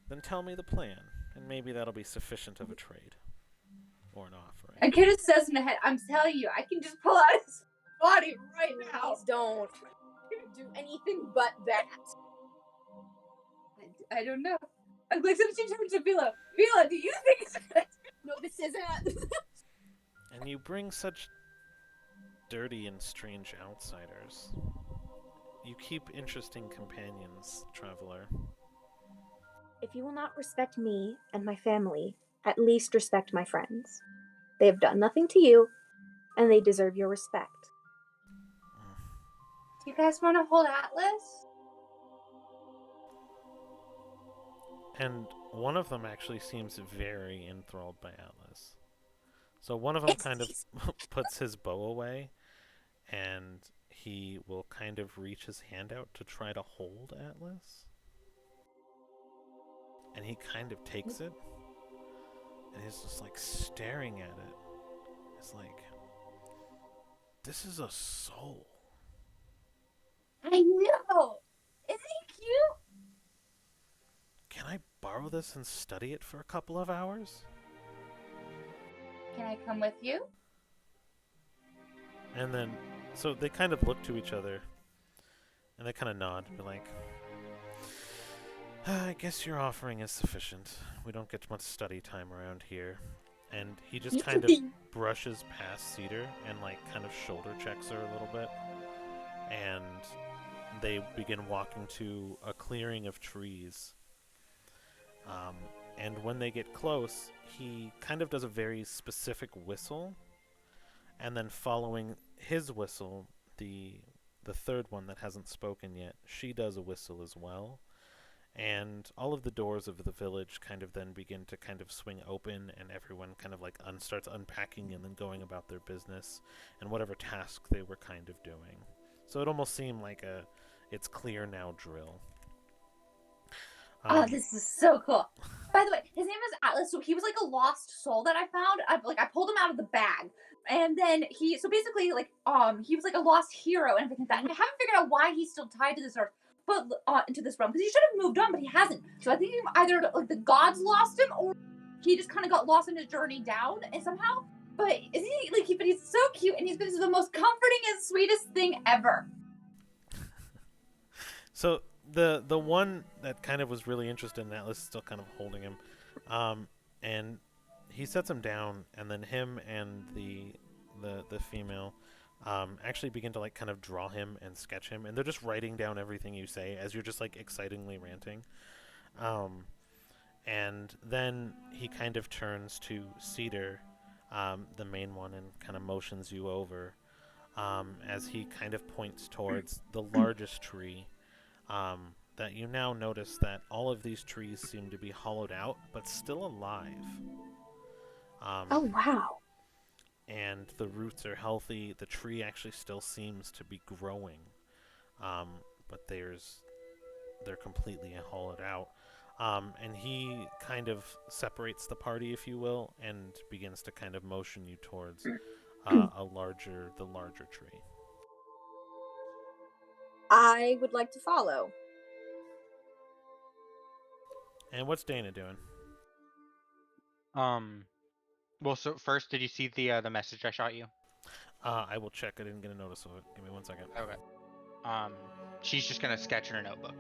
Then tell me the plan, and maybe that'll be sufficient of a trade. Or an offering.
And Kid says in the head, I'm telling you, I can just pull out his body right now.
Please don't do anything but that.
I don't know. I'm like, so she turns to Vila. Vila, do you think it's good?
No, this isn't.
And you bring such dirty and strange outsiders. You keep interesting companions, traveler.
If you will not respect me and my family, at least respect my friends. They have done nothing to you, and they deserve your respect.
Do you guys want to hold Atlas?
And one of them actually seems very enthralled by Atlas. So one of them kind of puts his bow away, and he will kind of reach his hand out to try to hold Atlas. And he kind of takes it, and he's just like staring at it. It's like, this is a soul.
I know. Isn't he you?
Can I borrow this and study it for a couple of hours?
Can I come with you?
And then, so they kind of look to each other, and they kind of nod, be like, I guess your offering is sufficient. We don't get much study time around here. And he just kind of brushes past Cedar and, like, kind of shoulder checks her a little bit. And they begin walking to a clearing of trees. And when they get close, he kind of does a very specific whistle. And then following his whistle, the third one that hasn't spoken yet, she does a whistle as well. And all of the doors of the village kind of then begin to kind of swing open, and everyone kind of like starts unpacking and then going about their business and whatever task they were kind of doing. So it almost seemed like a it's clear now drill.
Oh, this is so cool. By the way, his name is Atlas, so he was like a lost soul that I found. I pulled him out of the bag. And then he was like a lost hero and everything like that. And I haven't figured out why he's still tied to this earth, but into this realm, because he should have moved on, but he hasn't. So I think either like the gods lost him, or he just kind of got lost in his journey down and somehow. But but he's so cute, and he's been the most comforting and sweetest thing ever.
So the one that kind of was really interested in Atlas is still kind of holding him, and he sets him down, and then him and the female actually begin to like kind of draw him and sketch him, and they're just writing down everything you say as you're just like excitingly ranting. And then he kind of turns to Cedar, the main one, and kind of motions you over as he kind of points towards the largest tree. That you now notice that all of these trees seem to be hollowed out, but still alive.
Oh, wow.
And the roots are healthy. The tree actually still seems to be growing, but they're completely hollowed out. And he kind of separates the party, if you will, and begins to kind of motion you towards the larger tree.
I would like to follow.
And what's Dana doing?
Well, so first, did you see the message I shot you?
I will check. I didn't get a notice of it. Give me 1 second.
Okay. She's just gonna sketch in her notebook.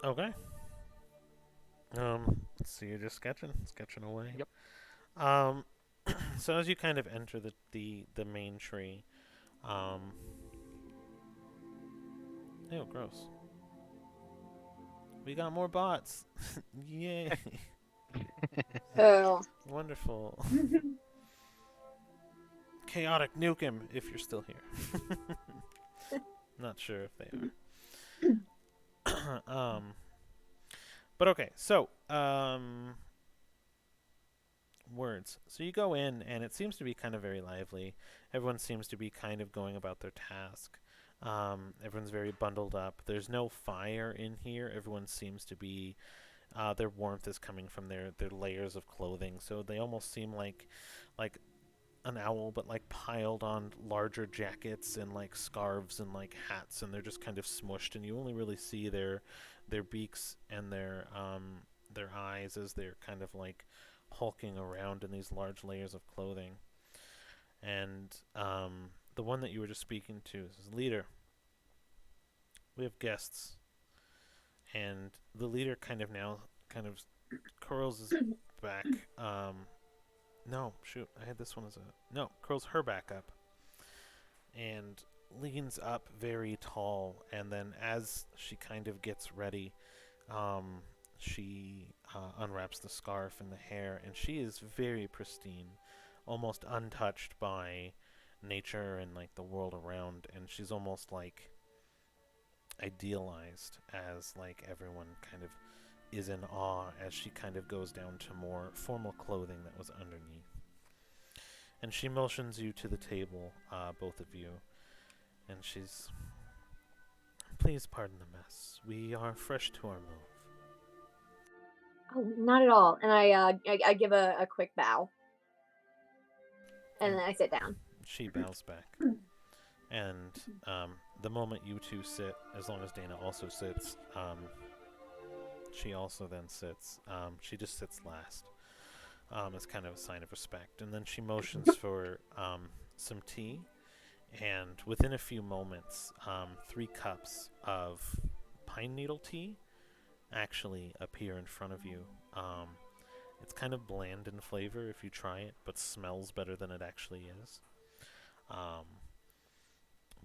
Okay. So you're just sketching away.
Yep.
So as you kind of enter the main tree, ew, gross. We got more bots. Yay.
Oh.
Wonderful. Chaotic nuke him if you're still here. Not sure if they are. But okay, so words. So you go in, and it seems to be kind of very lively. Everyone seems to be kind of going about their task. Everyone's very bundled up. There's no fire in here. Everyone seems to be their warmth is coming from their layers of clothing. So they almost seem like an owl, but like piled on larger jackets and like scarves and like hats, and they're just kind of smushed, and you only really see their beaks and their eyes as they're kind of like hulking around in these large layers of clothing. And the one that you were just speaking to says, "Leader, we have guests." And the leader kind of curls his back. No, shoot, I had this one as curls her back up and leans up very tall, and then as she kind of gets ready, she unwraps the scarf and the hair, and she is very pristine, almost untouched by nature and like the world around, and she's almost like idealized as like everyone kind of is in awe as she kind of goes down to more formal clothing that was underneath. And she motions you to the table, both of you, and she's, "Please pardon the mess. We are fresh to our move."
Oh, not at all. And I give a quick bow, and then I sit down.
She bows back. And the moment you two sit, as long as Dana also sits, she also then sits. She just sits last. As kind of a sign of respect. And then she motions for some tea. And within a few moments, 3 cups of pine needle tea actually appear in front of you. It's kind of bland in flavor if you try it, but smells better than it actually is.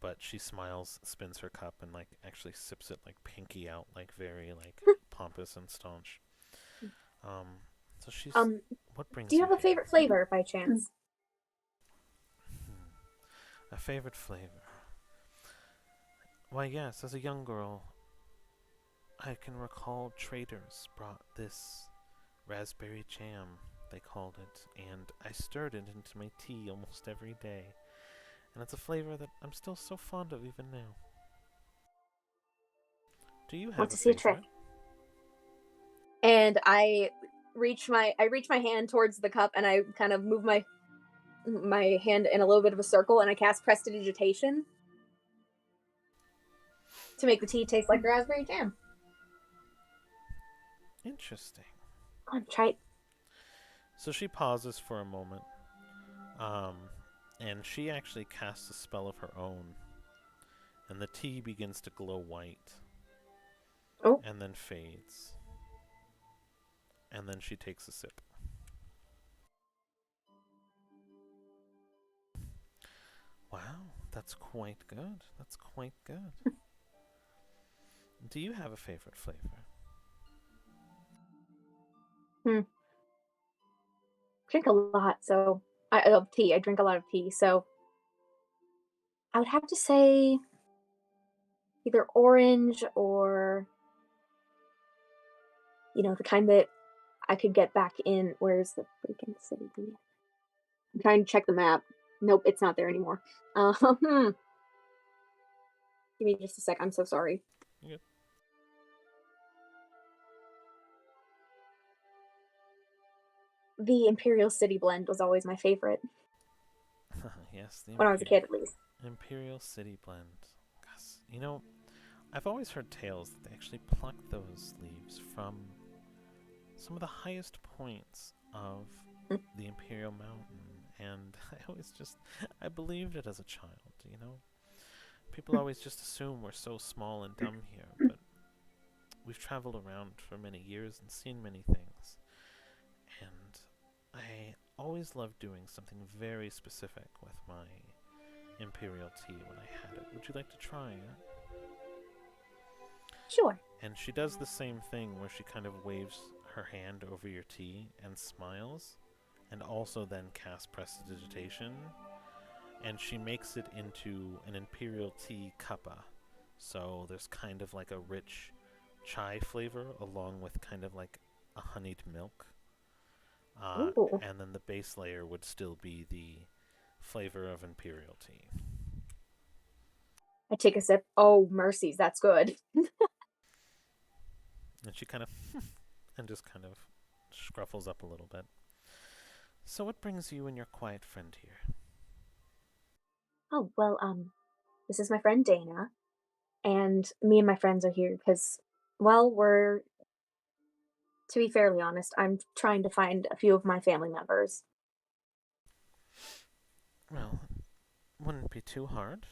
But she smiles, spins her cup, and like actually sips it like pinky out, like very like pompous and staunch. So she's. What brings
Do you have a
here?
favorite flavor by chance?
A favorite flavor? Why, yes, as a young girl, I can recall traders brought this raspberry jam, they called it, and I stirred it into my tea almost every day. And it's a flavor that I'm still so fond of even now. Do you have
Want
a
to see a
favorite?
trick? And I reach my hand towards the cup, and I kind of move my hand in a little bit of a circle, and I cast Prestidigitation to make the tea taste like raspberry jam.
Interesting.
Come on, try it.
So she pauses for a moment, and she actually casts a spell of her own, and the tea begins to glow white.
Oh.
And then fades. And then she takes a sip. Wow, that's quite good. That's quite good. Do you have a favorite flavor?
Drink a lot, so I love tea. I drink a lot of tea, so I would have to say either orange or the kind that I could get back in. Where's the freaking city? I'm trying to check the map. Nope, it's not there anymore. Give me just a sec. I'm so sorry.
Yeah.
The Imperial City blend was always my favorite.
Yes,
when I was a kid, at least.
Imperial City blend. Gosh, I've always heard tales that they actually pluck those leaves from some of the highest points of the Imperial Mountain, and I believed it as a child, People always just assume we're so small and dumb here, but we've traveled around for many years and seen many things, and I always loved doing something very specific with my Imperial tea when I had it. Would you like to try it?
Sure.
And she does the same thing where she kind of waves her hand over your tea and smiles, and also then casts Prestidigitation, and she makes it into an Imperial tea cuppa. So there's kind of like a rich chai flavor along with kind of like a honeyed milk. And then the base layer would still be the flavor of Imperial tea.
I take a sip. Oh, mercies, that's good.
And she kind of and just kind of scruffles up a little bit. So what brings you and your quiet friend here?
Oh, well, this is my friend Dana, and me and my friends are here because, well, to be fairly honest, I'm trying to find a few of my family members.
Well, wouldn't be too hard.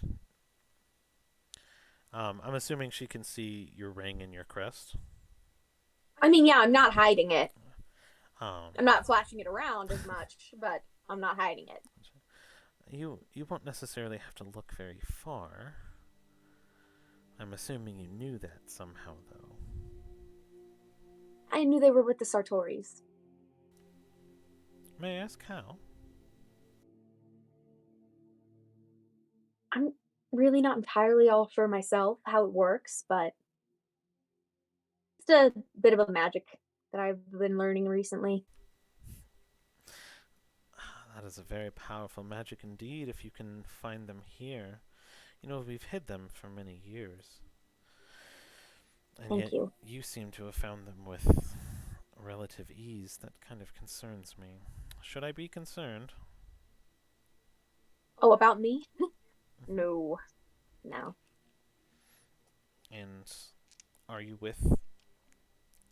I'm assuming she can see your ring and your crest.
I mean, yeah, I'm not hiding it.
I'm
not flashing it around as much, but I'm not hiding it.
You won't necessarily have to look very far. I'm assuming you knew that somehow, though.
I knew they were with the Sartoris.
May I ask how?
I'm really not entirely all sure myself how it works, but it's a bit of a magic that I've been learning recently.
That is a very powerful magic indeed if you can find them here. We've hid them for many years. And
Thank
yet
you.
you seem to have found them with relative ease, that kind of concerns me. Should I be concerned?
Oh, about me? No. No.
And are you with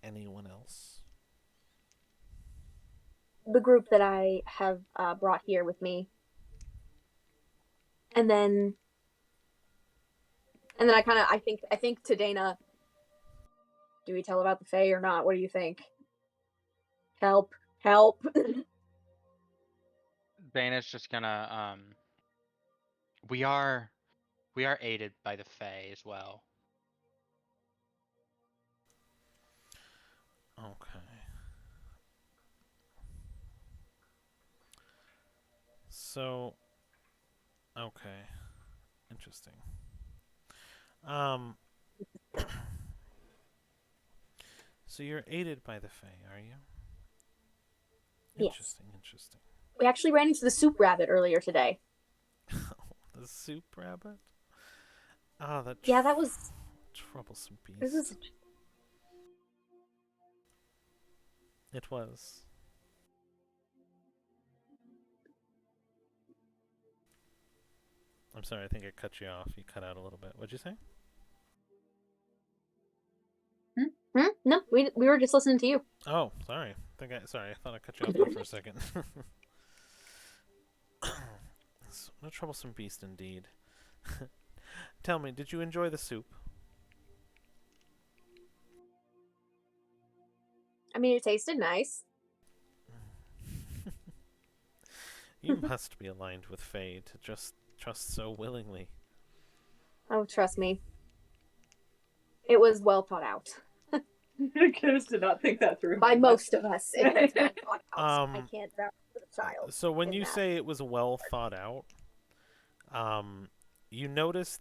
anyone else?
The group that I have brought here with me. And then I think to Dana, do we tell about the Fae or not? What do you think? Help. Help.
Dana's just gonna we are aided by the Fae as well.
Okay. So, okay. Interesting. So you're aided by the Fae, are you?
Yes.
Interesting, interesting.
We actually ran into the soup rabbit earlier today.
The soup rabbit? Ah, that
Yeah, that was
troublesome beast.
this is
It was. I'm sorry, I think I cut you off. You cut out a little bit. What'd you say?
No, we were just listening to you.
Oh, sorry. I thought I cut you off there for a second. A troublesome beast indeed. Tell me, did you enjoy the soup?
I mean, it tasted nice.
You must be aligned with Faye to just trust so willingly.
Oh, trust me. It was well thought out.
Kiddos did not think that through.
By most of us. It was well thought out. I
Um,
can't vouch for the child.
So when
in
you
that.
say it was well thought out, you notice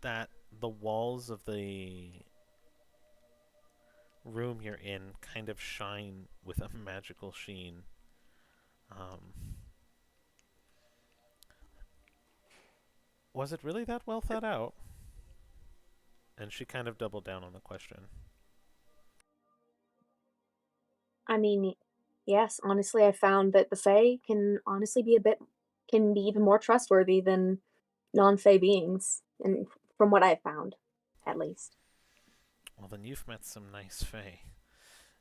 that the walls of the room you're in kind of shine with a magical sheen. Was it really that well thought out? And she kind of doubled down on the question.
I mean, yes, honestly, I found that the Fae can honestly be even more trustworthy than non-Fae beings, and from what I've found, at least.
Well, then you've met some nice Fae.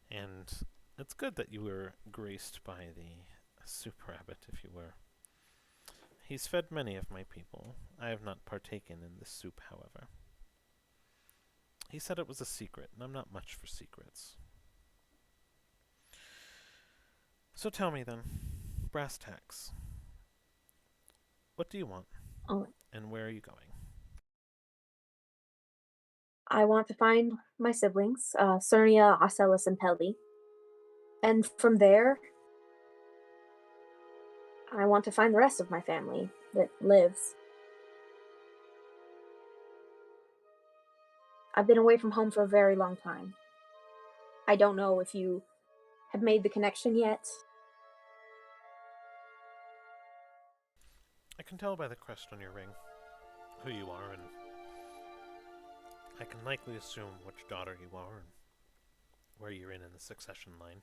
And it's good that you were graced by the soup rabbit, if you were. He's fed many of my people. I have not partaken in this soup, however. He said it was a secret, and I'm not much for secrets. So tell me then, brass tacks. What do you want?
Oh,
And where are you going?
I want to find my siblings, Cernia, Ocellus, and Pelly. And from there, I want to find the rest of my family that lives. I've been away from home for a very long time. I don't know if you have made the connection yet.
I can tell by the crest on your ring who you are, and I can likely assume which daughter you are and where you're in the succession line.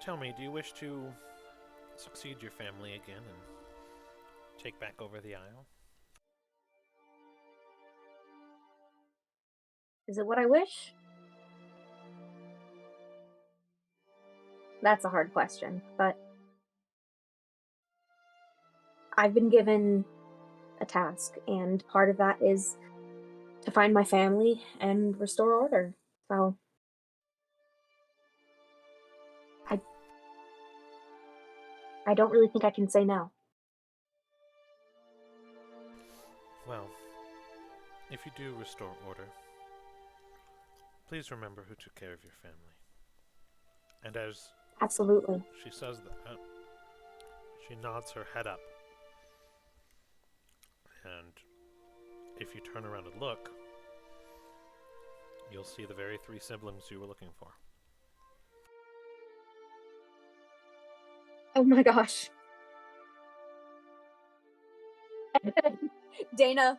Tell me, do you wish to succeed your family again and take back over the Isle?
Is it what I wish? That's a hard question, but I've been given a task, and part of that is to find my family and restore order. So I don't really think I can say no.
Well, if you do restore order, please remember who took care of your family. And as
Absolutely.
she says that, she nods her head up. And if you turn around and look, you'll see the very three siblings you were looking for.
Oh my gosh. Dana,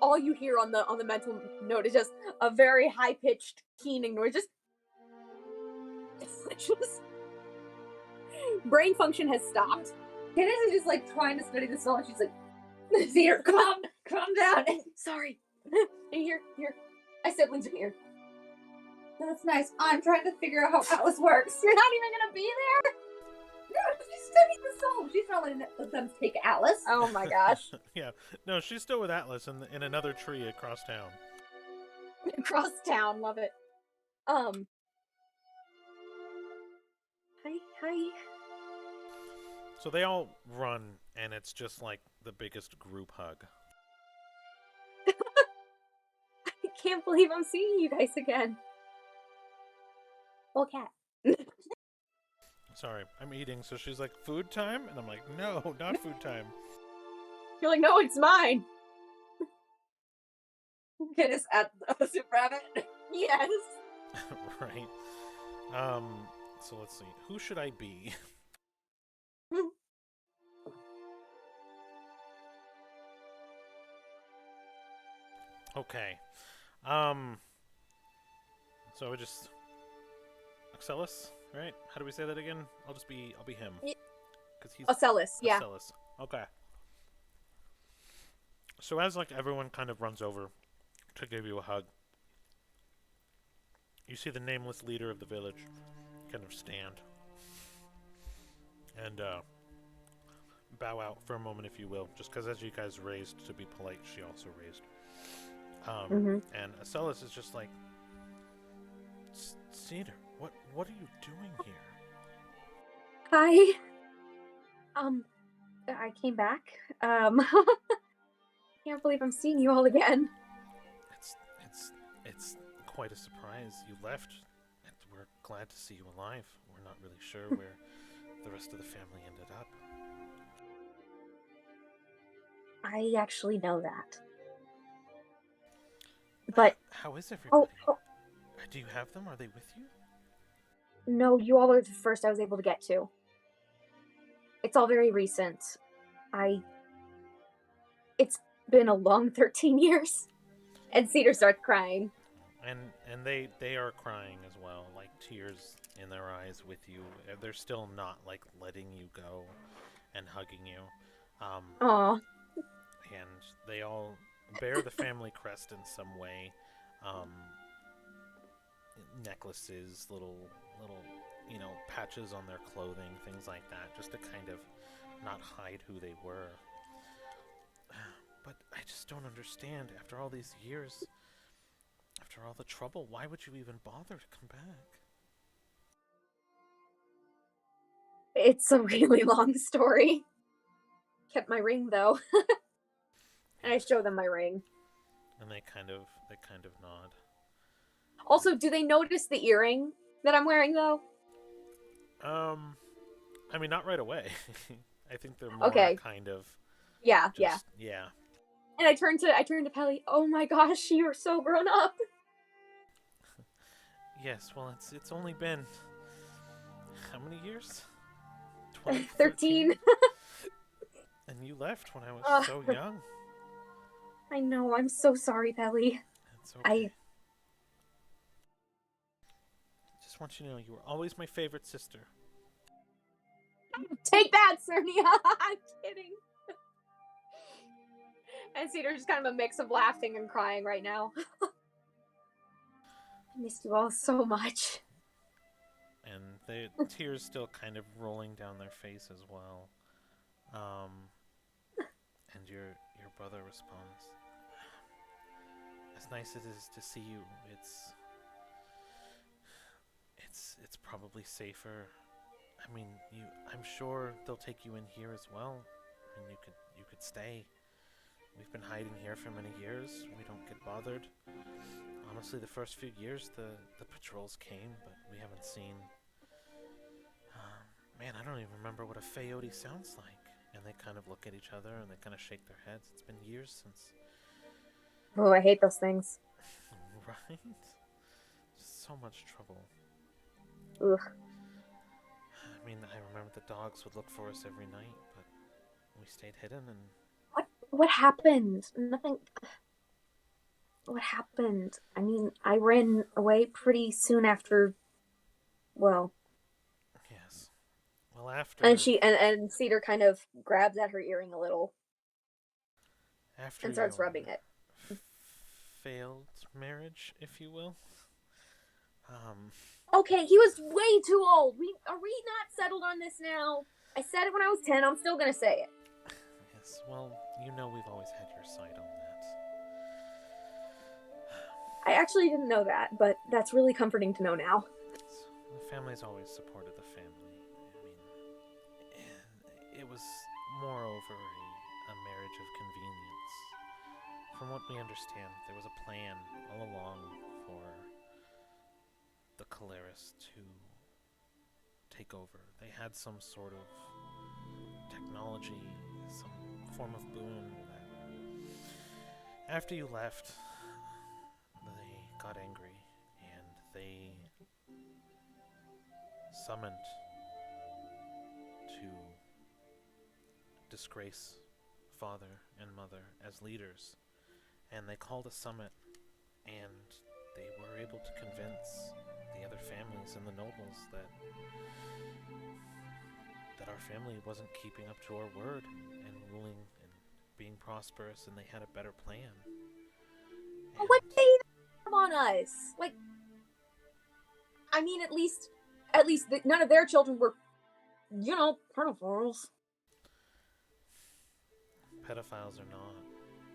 all you hear on the mental note is just a very high pitched keening noise. Just Just brain function has stopped.
Kidis is just like trying to study the soul, and she's like, Cedar, calm down.
Sorry. And here. My siblings are here.
That's nice. I'm trying to figure out how Atlas works.
You're not even gonna be there?
No, she's studying the soul. She's not letting them take Atlas.
Oh my gosh.
Yeah. No, she's still with Atlas in another tree across town.
Across town, love it. Hi.
So they all run, and it's just like the biggest group hug.
I can't believe I'm seeing you guys again. Well, cat.
Sorry, I'm eating. So she's like, food time? And I'm like, no, not food time.
You're like, no, it's mine.
Kidis at the soup rabbit.
Yes.
Right. So let's see. Who should I be? Okay. So I just Axelis, right? How do we say that again? I'll be him. Cuz he's
Ocellus, yeah.
Axelis. Okay. So as like everyone kind of runs over to give you a hug, you see the nameless leader of the village kind of stand and bow out for a moment, if you will, just because as you guys raised to be polite, she also raised. And Acellus is just like, Cedar, what are you doing here?
Hi. I came back. Can't believe I'm seeing you all again.
It's quite a surprise. You left, and we're glad to see you alive. We're not really sure where the rest of the family ended up.
I actually know that. But
How is everybody?
oh,
Do you have them? Are they with you?
no, you all are the first I was able to get to. It's all very recent. It's been a long 13 years. And Cedar starts crying.
And they are crying as well, like tears in their eyes with you. They're still not like letting you go and hugging you.
Aw.
And they all bear the family crest in some way. Necklaces, little patches on their clothing, things like that, just to kind of not hide who they were. But I just don't understand, after all these years, after all the trouble, why would you even bother to come back?
It's a really long story. Kept my ring though. And I show them my ring.
And they kind of nod.
Also, do they notice the earring that I'm wearing though?
I mean, not right away. I think they're more
Okay.
kind of
Yeah,
just,
yeah.
yeah.
And I turned to Pelly. Oh my gosh, you're so grown up.
Yes, well, it's only been how many years? 12,
13.
And you left when I was so young.
I know. I'm so sorry, Pelly.
It's okay.
I
just want you to know you were always my favorite sister.
take that, Cernia. I'm kidding. And Cedar's just kind of a mix of laughing and crying right now. I missed you all so much.
And the tears still kind of rolling down their face as well. And your brother responds, as nice as it is to see you, it's probably safer. I mean, I'm sure they'll take you in here as well, and you could stay. We've been hiding here for many years. We don't get bothered. Honestly, the first few years, the patrols came, but we haven't seen. Man, I don't even remember what a Feyote sounds like. And they kind of look at each other and they kind of shake their heads. It's been years since.
Oh, I hate those things.
Right? So much trouble.
Ugh.
I mean, I remember the dogs would look for us every night, but we stayed hidden and.
What happened? Nothing. What happened? I mean, I ran away pretty soon after. Well,
Well, after
And Cedar kind of grabs at her earring a little
after
and starts
your
rubbing it.
failed marriage, if you will.
Okay, he was way too old. Are we not settled on this now? I said it when I was 10. I'm still gonna say it.
Yes, well, you know we've always had your side on that.
I actually didn't know that, but that's really comforting to know now.
The family's always supported the family. I mean, it was moreover a marriage of convenience. From what we understand, there was a plan all along for the Caleris to take over. They had some sort of technology, some form of boon that after you left, they got angry and they summoned to disgrace father and mother as leaders, and they called a summit, and they were able to convince the other families and the nobles that our family wasn't keeping up to our word and ruling and being prosperous, and they had a better plan. And
What did they have on us? Like, I mean, at least none of their children were, pedophiles.
pedophiles or not,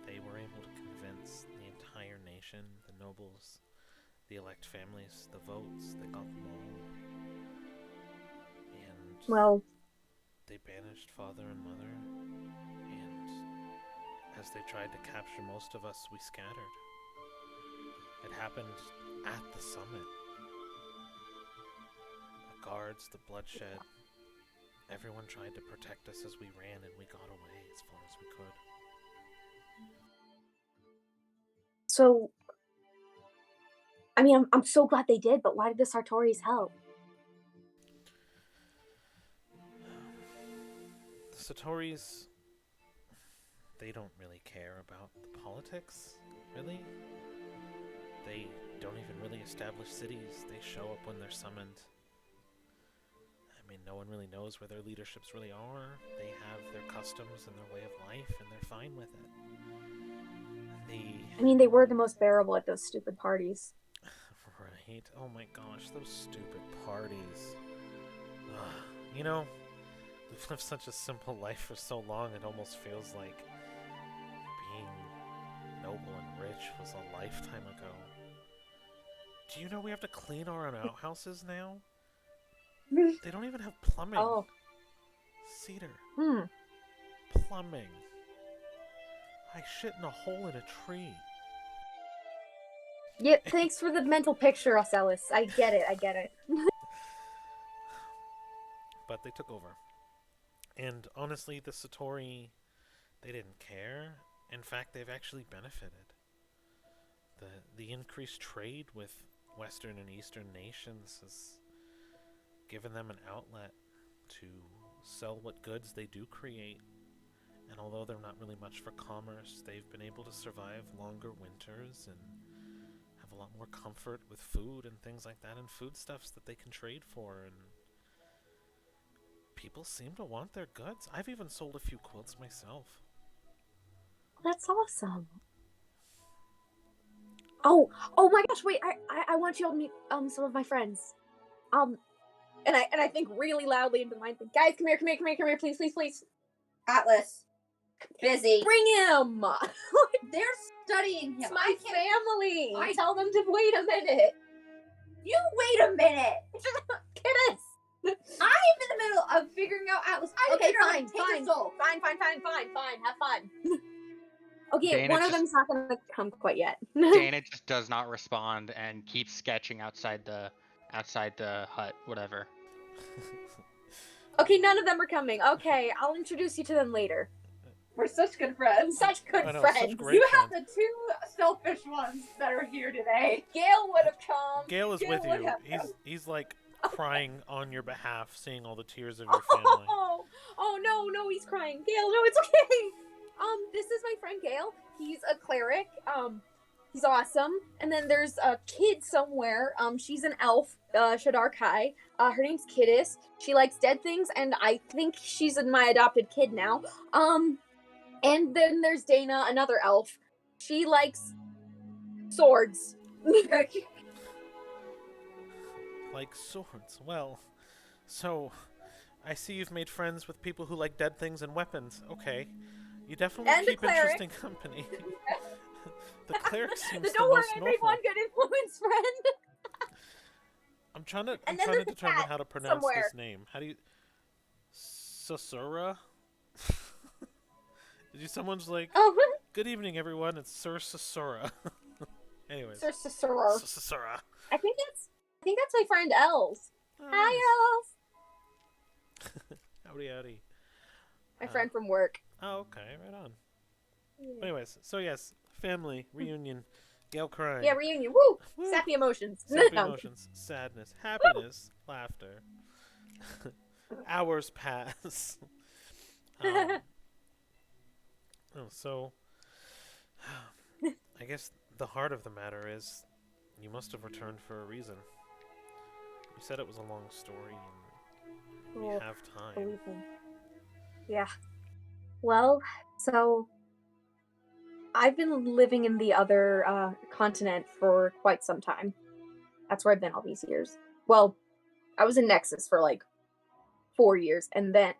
they were able to convince the entire nation, the nobles, the elect families, the votes. They got them all. And
Well,
they banished father and mother, and as they tried to capture most of us, we scattered. It happened at the summit. The guards, the bloodshed, everyone tried to protect us as we ran, and we got away as far as we could.
so, I mean, I'm so glad they did, but why did the Sartoris help?
The Satori's, they don't really care about the politics, really. They don't even really establish cities. They show up when they're summoned. I mean, no one really knows where their leaderships really are. They have their customs and their way of life, and they're fine with it.
I mean, they were the most bearable at those stupid parties.
Right? Oh my gosh, those stupid parties. Ugh. You know, we've lived such a simple life for so long, it almost feels like being noble and rich was a lifetime ago. Do you know we have to clean our own outhouses now? They don't even have plumbing.
Oh.
Cedar.
Hmm.
Plumbing. I shit in a hole in a tree.
Yeah, thanks for the mental picture, Ocellus. I get it.
But they took over. And honestly, the Satori, they didn't care. In fact, they've actually benefited. The increased trade with Western and Eastern nations has given them an outlet to sell what goods they do create. And although they're not really much for commerce, they've been able to survive longer winters and have a lot more comfort with food and things like that, and foodstuffs that they can trade for, and people seem to want their goods. I've even sold a few quilts myself.
That's awesome. Oh my gosh! Wait, I want you all to meet some of my friends. And I think really loudly into the mind. Guys, come here, please.
Atlas. Busy.
Bring him.
They're studying him.
It's my family.
I
tell them to wait a minute.
You wait a minute.
Kiddos.
I'm in the middle of figuring out Atlas.
Okay,
fine.
Fine. Have fun. Okay,
Dana
one of
just-
them's not gonna come quite yet.
Dana just does not respond and keeps sketching outside the hut, whatever.
Okay, none of them are coming. Okay, I'll introduce you to them later.
We're such good friends.
Such good
I know,
friends.
such great
You have
friends.
the two selfish ones that are here today.
Gail would have come.
Gale is
Gail
with
would
you.
have
He's like crying on your behalf, seeing all the tears of your family.
Oh no, he's crying. Gail, no, it's okay. This is my friend Gail. He's a cleric. He's awesome. And then there's a kid somewhere. She's an elf, Shadar Kai. Her name's Kiddis. She likes dead things, and I think she's my adopted kid now. And then there's Dana, another elf. She likes swords.
Like swords. Well, so I see you've made friends with people who like dead things and weapons. Okay. You definitely
And a
keep
cleric.
interesting company. The cleric seems
But
the
don't worry,
most
I made
normal.
one good influence friend.
I'm trying to
And then there's a
determine
cat
how to pronounce
somewhere.
this name. How do you Sasura? Did you someone's like,
Oh,
"Good evening everyone, it's Sir Sasura." Anyways.
Sir Cicero.
Sasura.
I think that's my friend Els.
Oh,
Hi,
nice.
Els.
Howdy howdy.
My friend from work.
Oh, okay, right on. Anyways, so yes, family reunion, Gale crying.
Yeah, reunion. Woo!
Woo.
Sappy emotions.
Sappy emotions, sadness, happiness, laughter. Hours pass. So I guess the heart of the matter is you must have returned for a reason. You said it was a long story and we
Oh,
have time.
believe me. Yeah. Well, so I've been living in the other continent for quite some time. That's where I've been all these years. Well, I was in Nexus for like 4 years, and then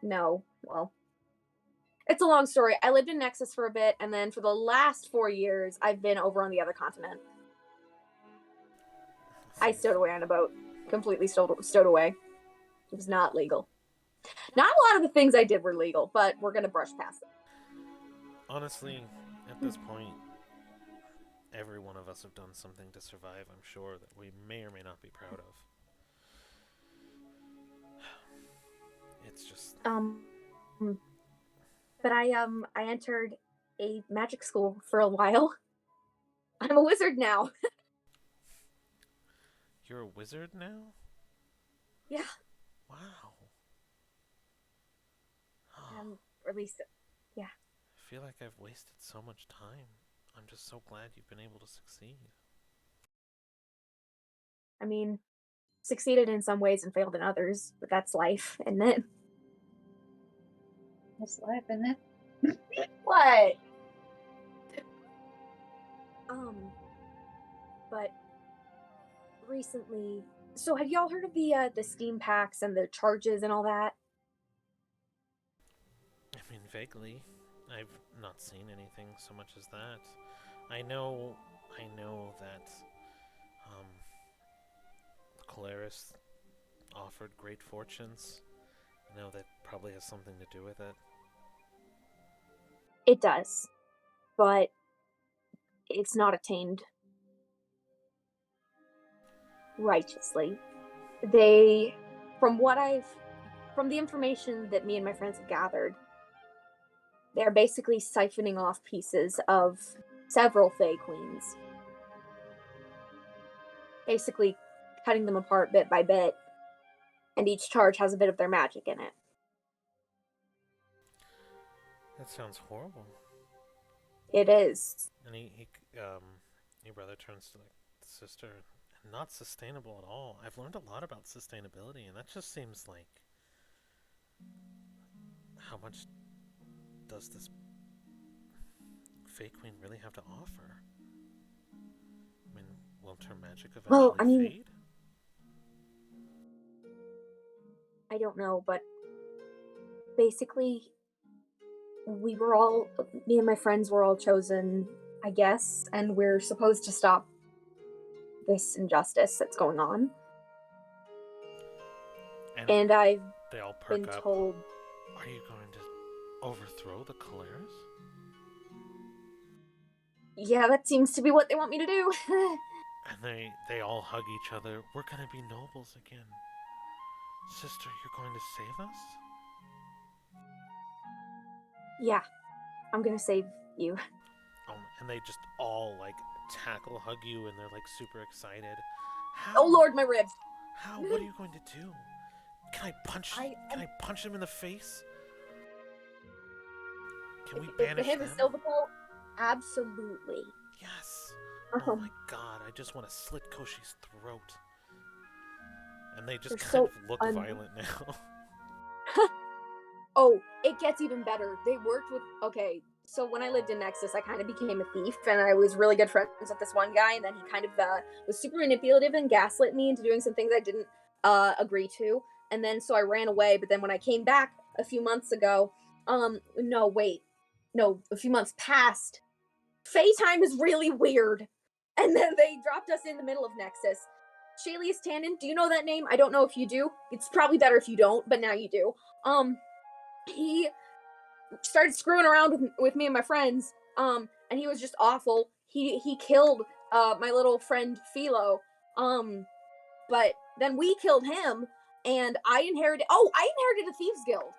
it's a long story. I lived in Nexus for a bit, and then for the last 4 years, I've been over on the other continent. I stowed away on a boat, completely stowed away. It was not legal. Not a lot of the things I did were legal, but we're gonna brush past them.
Honestly, at this point, every one of us have done something to survive, I'm sure, that we may or may not be proud of. It's just...
But I entered a magic school for a while. I'm a wizard now.
You're a wizard now?
Yeah.
Wow.
Or at least, yeah.
I feel like I've wasted so much time. I'm just so glad you've been able to succeed.
I mean, succeeded in some ways and failed in others, but that's life, isn't it?
That's life, isn't it?
What? But recently, so have y'all heard of the Steam packs and the charges and all that?
I mean, vaguely. I've not seen anything so much as that. I know that, Colaris offered great fortunes. I know that probably has something to do with it.
It does, but it's not attained righteously. From the information that me and my friends have gathered, they're basically siphoning off pieces of several Fae Queens. Basically cutting them apart bit by bit, and each charge has a bit of their magic in it.
That sounds horrible.
It is.
And your brother turns to like the sister, and not sustainable at all. I've learned a lot about sustainability, and that just seems like, how much does this Fae Queen really have to offer? I mean, won't her magic eventually fade?
I don't know, but basically, me and my friends were all chosen, I guess, and we're supposed to stop this injustice that's going on. And I've
they all perk
been
up.
told...
Are you going to overthrow the Colaris?
Yeah, that seems to be what they want me to do.
And they all hug each other. We're gonna be nobles again. Sister, you're going to save us?
Yeah, I'm gonna save you.
And they just all like hug you, and they're like super excited. How?
Oh Lord, my ribs!
How? What are you going to do? Can I punch him in the face? Can we banish
him
them?
is Silverbolt? Absolutely.
Yes. Oh my god, I just want to slit Koshi's throat. And they just
They're
kind
so
of look violent now.
Oh, it gets even better. They worked with okay. So when I lived in Nexus, I kind of became a thief, and I was really good friends with this one guy, and then he kind of was super manipulative and gaslit me into doing some things I didn't agree to, and then so I ran away. But then when I came back a few months ago, no, wait, no, a few months passed. Fae time is really weird, and then they dropped us in the middle of Nexus. Shaylius Tannen, do you know that name? I don't know if you do. It's probably better if you don't, but now you do. He started screwing around with me and my friends, and he was just awful. He killed my little friend Philo, but then we killed him, and I inherited a thieves guild.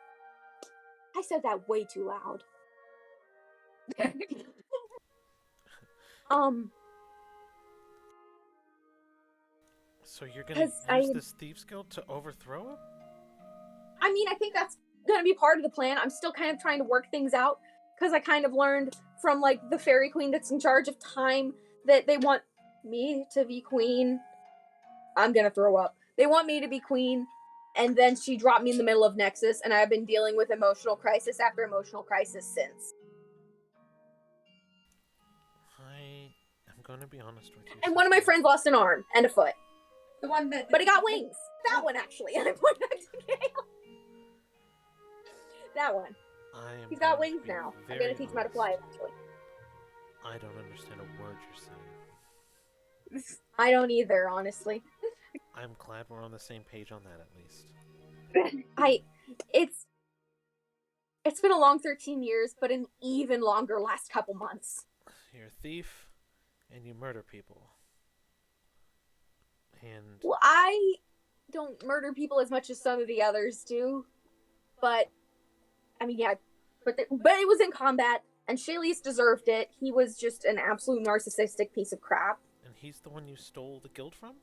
I said that way too loud.
So you're gonna
'Cause
use this thieves guild to overthrow him?
I mean, I think that's gonna be part of the plan. I'm still kind of trying to work things out because I kind of learned from like the fairy queen that's in charge of time that they want me to be queen. I'm gonna throw up. They want me to be queen, and then she dropped me in the middle of Nexus, and I've been dealing with emotional crisis after emotional crisis since.
I am gonna be honest with you.
And one of my
sister.
friends lost an arm and a foot,
The one that.
but he got wings. That one actually. And I point back to Gale. That one.
I am
He's got
going to
wings
be
now. I'm
very
gonna teach him how to fly
honest.
eventually.
I don't understand a word you're saying.
I don't either, honestly.
I'm glad we're on the same page on that at least.
It's been a long 13 years, but an even longer last couple months.
You're a thief, and you murder people. And
Well, I don't murder people as much as some of the others do, but I mean, yeah, but it was in combat, and Shaylius deserved it. He was just an absolute narcissistic piece of crap.
and he's the one you stole the guild from?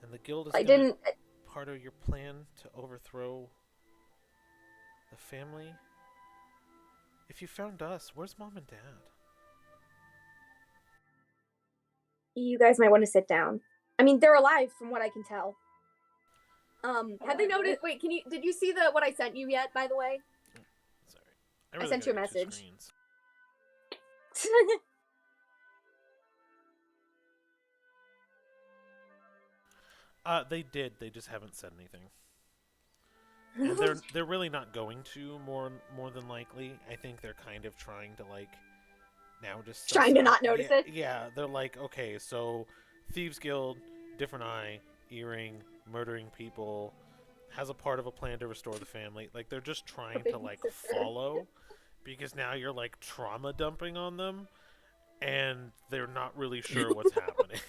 And the guild is
I
gonna
didn't.
be part of your plan to overthrow the family? If you found us, where's mom and dad?
You guys might want to sit down. I mean, they're alive from what I can tell. Have they noticed? Wait, did you see what I sent you yet? By the way,
Sorry.
I sent you a
gotta get two
message.
screens. They did. They just haven't said anything. And they're really not going to. More than likely, I think they're kind of trying to like now just
Trying to not notice it?
Yeah, they're like, okay, so Thieves Guild, different eye, earring, murdering people, has a part of a plan to restore the family. Like they're just trying to like follow, because now you're like trauma dumping on them, and they're not really sure what's happening.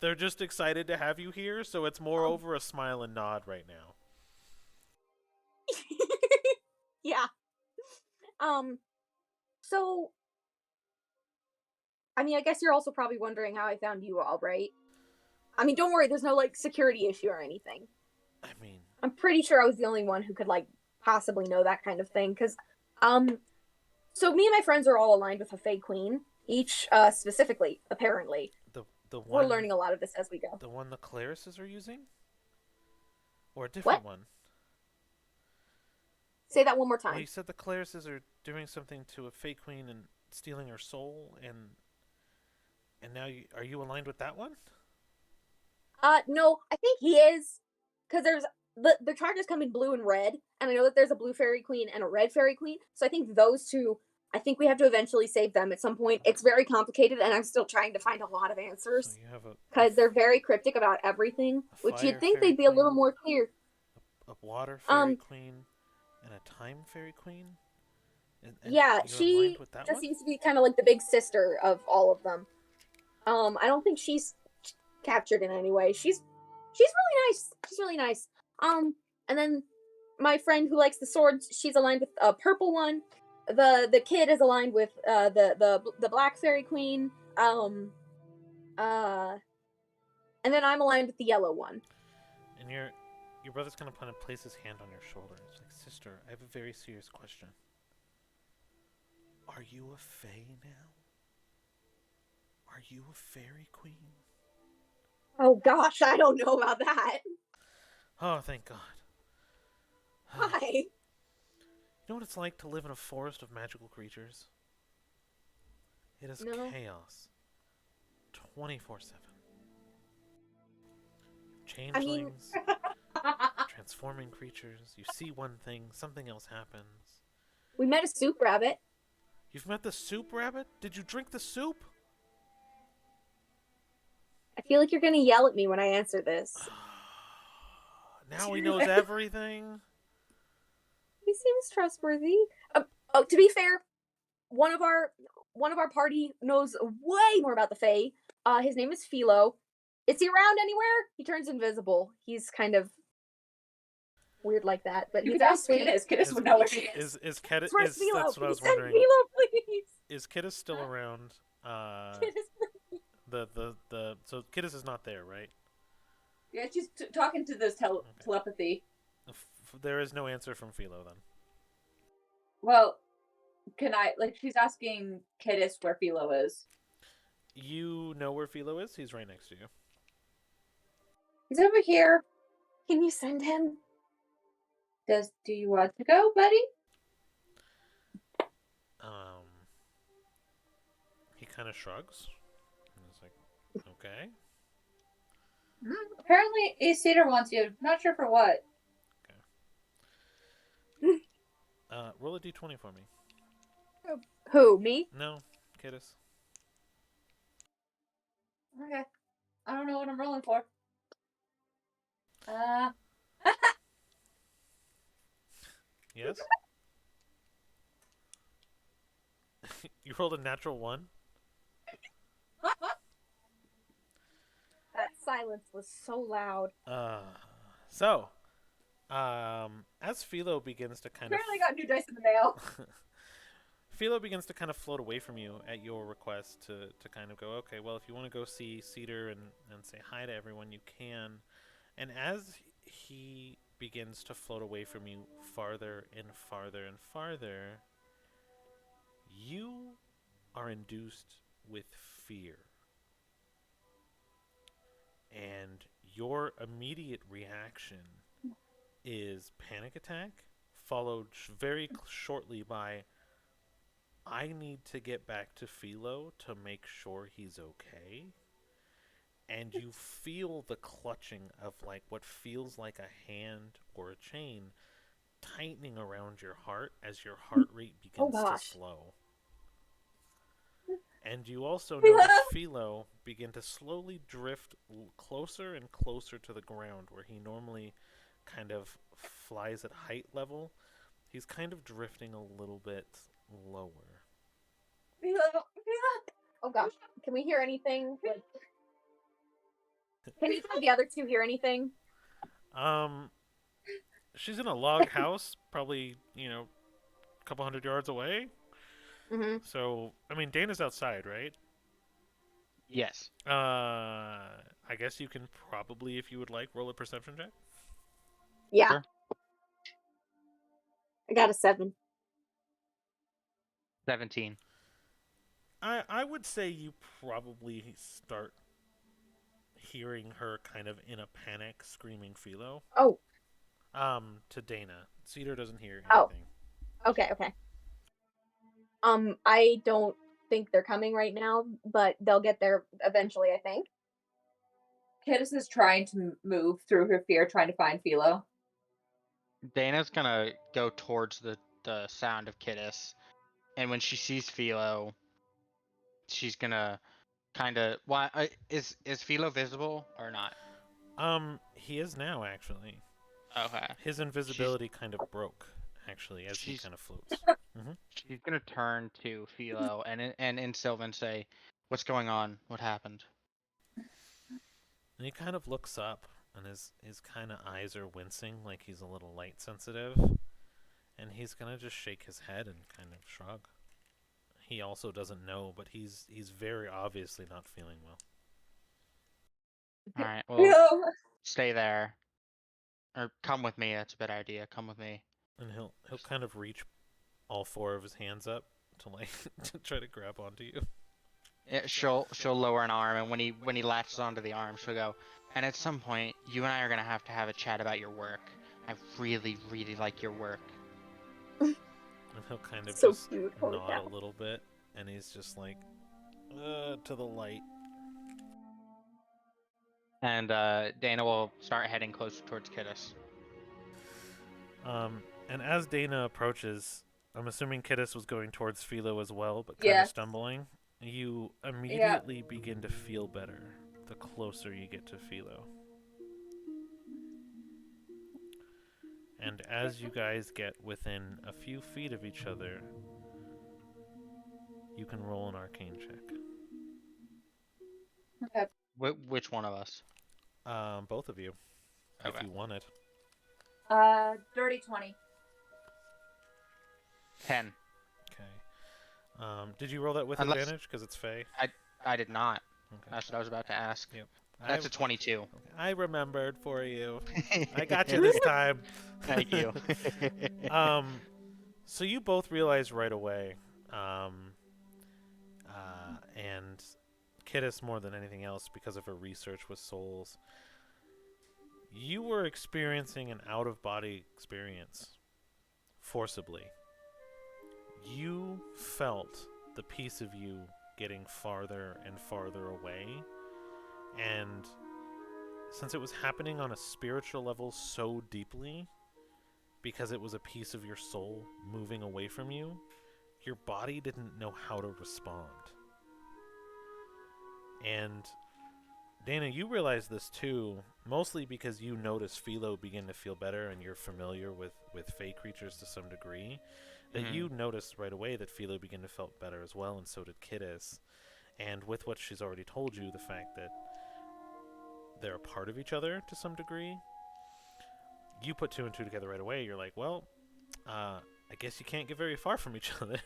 They're just excited to have you here, so it's more over a smile and nod right now.
Yeah. So, I mean, I guess you're also probably wondering how I found you all, right? I mean, don't worry, there's no, like, security issue or anything.
I mean,
I'm pretty sure I was the only one who could, like, possibly know that kind of thing, because, so me and my friends are all aligned with a Fae Queen, each, specifically, apparently.
the one
We're learning a lot of this as we go.
the one the Clarices are using, or a different one.
Say that one more time.
Well, you said the Clarices are doing something to a Fae Queen and stealing her soul, and now are you aligned with that one?
No, I think he is, because there's the characters come in blue and red, and I know that there's a blue fairy queen and a red fairy queen, so I think those two, I think we have to eventually save them at some point. It's very complicated, and I'm still trying to find a lot of answers,
So you have
because they're very cryptic about everything, which you'd think they'd be a little more clear.
a water fairy queen, and a time fairy queen. And
Yeah,
you're
she
aligned with that
just
one?
seems to be kind of like the big sister of all of them. I don't think she's captured in any way. She's really nice. She's really nice. And then my friend who likes the swords, she's aligned with a purple one. The kid is aligned with the black fairy queen. And then I'm aligned with the yellow one.
And your brother's gonna kind of place his hand on your shoulder. It's like, sister, I have a very serious question. Are you a Fae now? Are you a fairy queen?
Oh gosh, I don't know about that.
Oh, thank God.
Why?
You know what it's like to live in a forest of magical creatures? It is
No.
chaos. 24/7.
I mean,
Changelings, transforming creatures. You see one thing, something else happens.
we met a soup rabbit.
You've met the soup rabbit? Did you drink the soup?
I feel like you're gonna yell at me when I answer this.
Now he knows everything.
He seems trustworthy. Oh, to be fair, one of our party knows way more about the Fae. His name is Philo. Is he around anywhere? He turns invisible. He's kind of weird like that, but
You
he's
could ask
actually.
Kittis. Kittis would know where she is.
Where's Philo?
That's what I was
Send
wondering.
Philo, please.
Is Kittis still around?
Kittis,
So Kittis is not there, right?
Yeah, she's talking to this telepathy.
There is no answer from Philo then.
Well, can I, like, she's asking Kittis where Philo is.
You know where Philo is? He's right next to you.
He's over here.
Can you send him?
Do you want to go, buddy?
He kind of shrugs. And he's like, okay.
Apparently, Cedar wants you. Not sure for what.
Roll a d20 for me.
Who? Me?
No, Kittis.
Okay. I don't know what I'm rolling for.
Yes? You rolled a natural 1?
That silence was so loud.
As Philo begins to kind
Apparently got new dice in the mail.
Philo begins to kind of float away from you at your request to kind of go, okay, well, if you want to go see Cedar and say hi to everyone, you can. And as he begins to float away from you farther and farther and farther, you are induced with fear. And your immediate reaction is panic attack, followed very shortly by, I need to get back to Philo to make sure he's okay. And you feel the clutching of like what feels like a hand or a chain tightening around your heart as your heart rate begins to slow. And you also notice Philo begin to slowly drift closer and closer to the ground where he normally kind of flies at height level. He's kind of drifting a little bit lower.
Oh gosh, can we hear anything? Can you tell the other two hear anything?
She's in a log house, probably, a couple 100 yards away.
Mm-hmm.
So, I mean, Dana's outside, right?
Yes.
I guess you can probably, if you would like, roll a perception check.
Yeah.
Sure.
I got a 7.
17.
I would say you probably start hearing her kind of in a panic screaming Philo.
Oh.
To Dana. Cedar doesn't hear anything.
Okay. I don't think they're coming right now, but they'll get there eventually, I think.
Kittis is trying to move through her fear, trying to find Philo.
Dana's gonna go towards the sound of Kittis, and when she sees Philo, she's gonna kind of. Why is Philo visible or not?
He is now, actually.
Okay.
His invisibility kind of broke, actually, as he kind of floats.
She's gonna turn to Philo and in Sylvan say, "What's going on? What happened?"
And he kind of looks up, and his kind of eyes are wincing, like he's a little light sensitive. And he's gonna just shake his head and kind of shrug. He also doesn't know, but he's very obviously not feeling well.
All right. Well, stay there, or come with me. That's a bad idea. Come with me.
And he'll kind of reach all 4 of his hands up to like to try to grab onto you.
She'll lower an arm, and when he latches onto the arm, she'll go. And at some point, you and I are gonna have a chat about your work. I really, really like your work.
And he'll kind of
So
just
cute. Holy
nod
cow.
a little bit, and he's just like, to the light.
And Dana will start heading closer towards Kittis.
And as Dana approaches, I'm assuming Kittis was going towards Philo as well, but kind of
Yes.
stumbling. You immediately begin to feel better the closer you get to Philo. And as you guys get within a few feet of each other, you can roll an arcane check.
Okay.
Which one of us?
Both of you, if
Okay.
you want it.
Dirty 20.
10.
Okay. Did you roll that with
Unless-
advantage because it's Fey?
I did not.
Okay.
That's what I was about to ask.
Yep.
That's a 22.
I remembered for you. I got you this time.
Thank you.
So you both realize right away, and Kittis more than anything else because of her research with souls, you were experiencing an out-of-body experience, forcibly. You felt the piece of you getting farther and farther away, and since it was happening on a spiritual level so deeply, because it was a piece of your soul moving away from you, your body didn't know how to respond. And Dana, you realize this too, mostly because you notice Philo begin to feel better and you're familiar with fey creatures to some degree, that you noticed right away that Philo began to feel better as well, and so did Kittis. And with what she's already told you, the fact that they're a part of each other to some degree, you put two and two together right away. You're like, well, I guess you can't get very far from each other.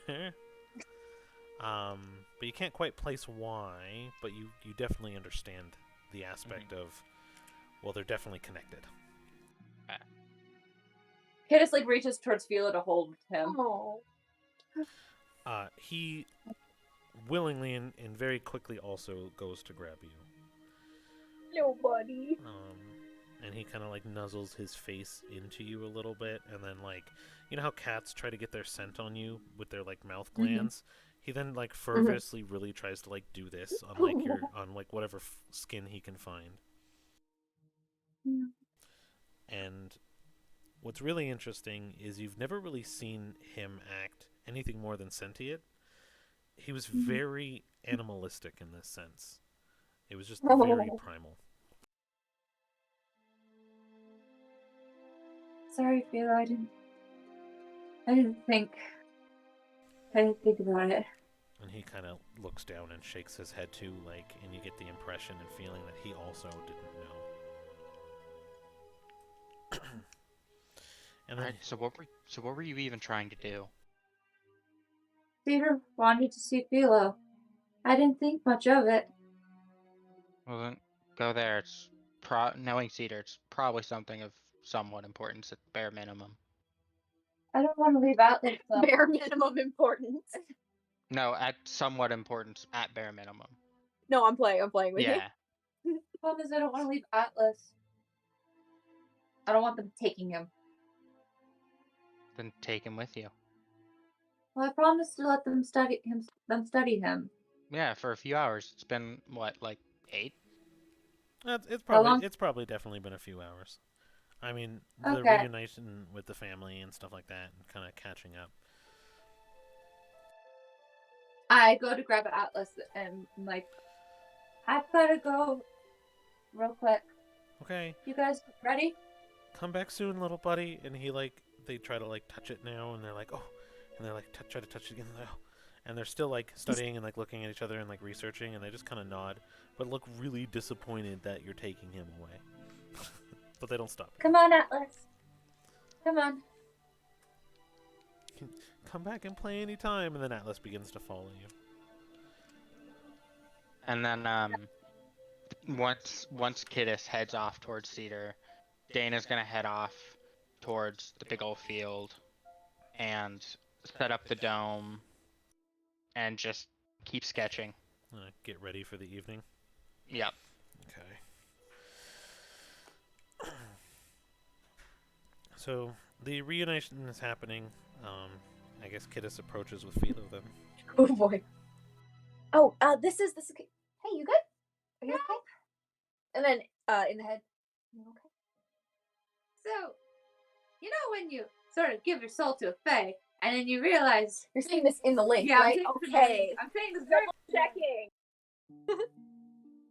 But you can't quite place why, but you definitely understand the aspect of, well, they're definitely connected.
Kittis like reaches towards Philo to hold him.
Oh.
He willingly and very quickly also goes to grab you.
No, buddy.
And he kind of like nuzzles his face into you a little bit, and then like, you know how cats try to get their scent on you with their like mouth glands? He then like fervently really tries to like do this on like your on like whatever skin he can find. And what's really interesting is you've never really seen him act anything more than sentient. He was very animalistic in this sense. It was just very primal.
Sorry, Philo, I didn't think about it.
And he kind of looks down and shakes his head too, like, and you get the impression and feeling that he also didn't know. And then,
Alright, so what were you even trying to do?
Cedar wanted to see Philo. I didn't think much of it.
Well then, go there. It's knowing Cedar, it's probably something of somewhat importance at bare minimum.
I don't want to leave Atlas.
Bare minimum importance.
No, at somewhat importance at bare minimum.
No, I'm playing with you.
Yeah.
The problem is I don't want to leave Atlas. I don't want them taking him.
Then take him with you.
Well, I promised to let them study him.
Yeah, for a few hours. It's been what, like 8?
it's probably definitely been a few hours. I mean, the
Okay.
reunition with the family and stuff like that, and kind of catching up.
I go to grab Atlas and I'm like, I've gotta go real quick.
Okay,
You guys ready?
come back soon, little buddy. And he like, they try to like touch it now, and they're like, oh, and they're like try to touch it again, and they're, oh. And they're still like studying and like looking at each other and like researching, and they just kind of nod, but look really disappointed that you're taking him away. But they don't stop.
Come on, Atlas. Come on.
Come back and play anytime. And then Atlas begins to follow you.
And then once Kittis heads off towards Cedar, Dana's gonna head off towards the big old field and set up the dome and just keep sketching.
Get ready for the evening.
Yep.
Okay. So the reunition is happening. I guess Kittis approaches with Philo then.
Oh boy. Oh, this is. Hey, you good? Are you okay? And then, in the head. You okay?
So, you know when you sort of give your soul to a fae, and then you realize,
You're saying this in the link,
yeah,
right? Okay.
I'm saying this very,
Checking.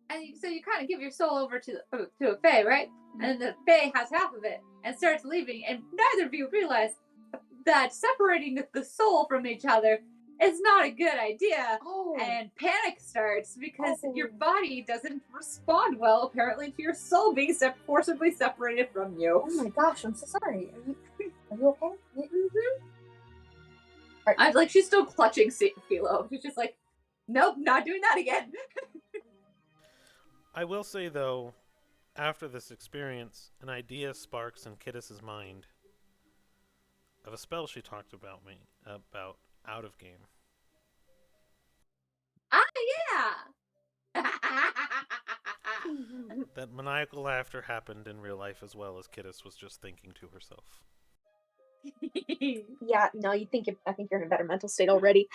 and so you kind of give your soul over to a fae, right? And then the fae has half of it and starts leaving, and neither of you realize that separating the soul from each other is not a good idea.
Oh.
And panic starts because your
Oh.
body doesn't respond well, apparently, to your soul being forcibly separated from you.
Oh my gosh, I'm so sorry. Are you okay?
I'm like, she's still clutching Philo. She's just like, nope, not doing that again.
I will say though, after this experience, an idea sparks in Kittis's mind of a spell she talked about out of game.
Yeah.
That maniacal laughter happened in real life as well as Kittis was just thinking to herself.
Yeah, no, I think you're in a better mental state already.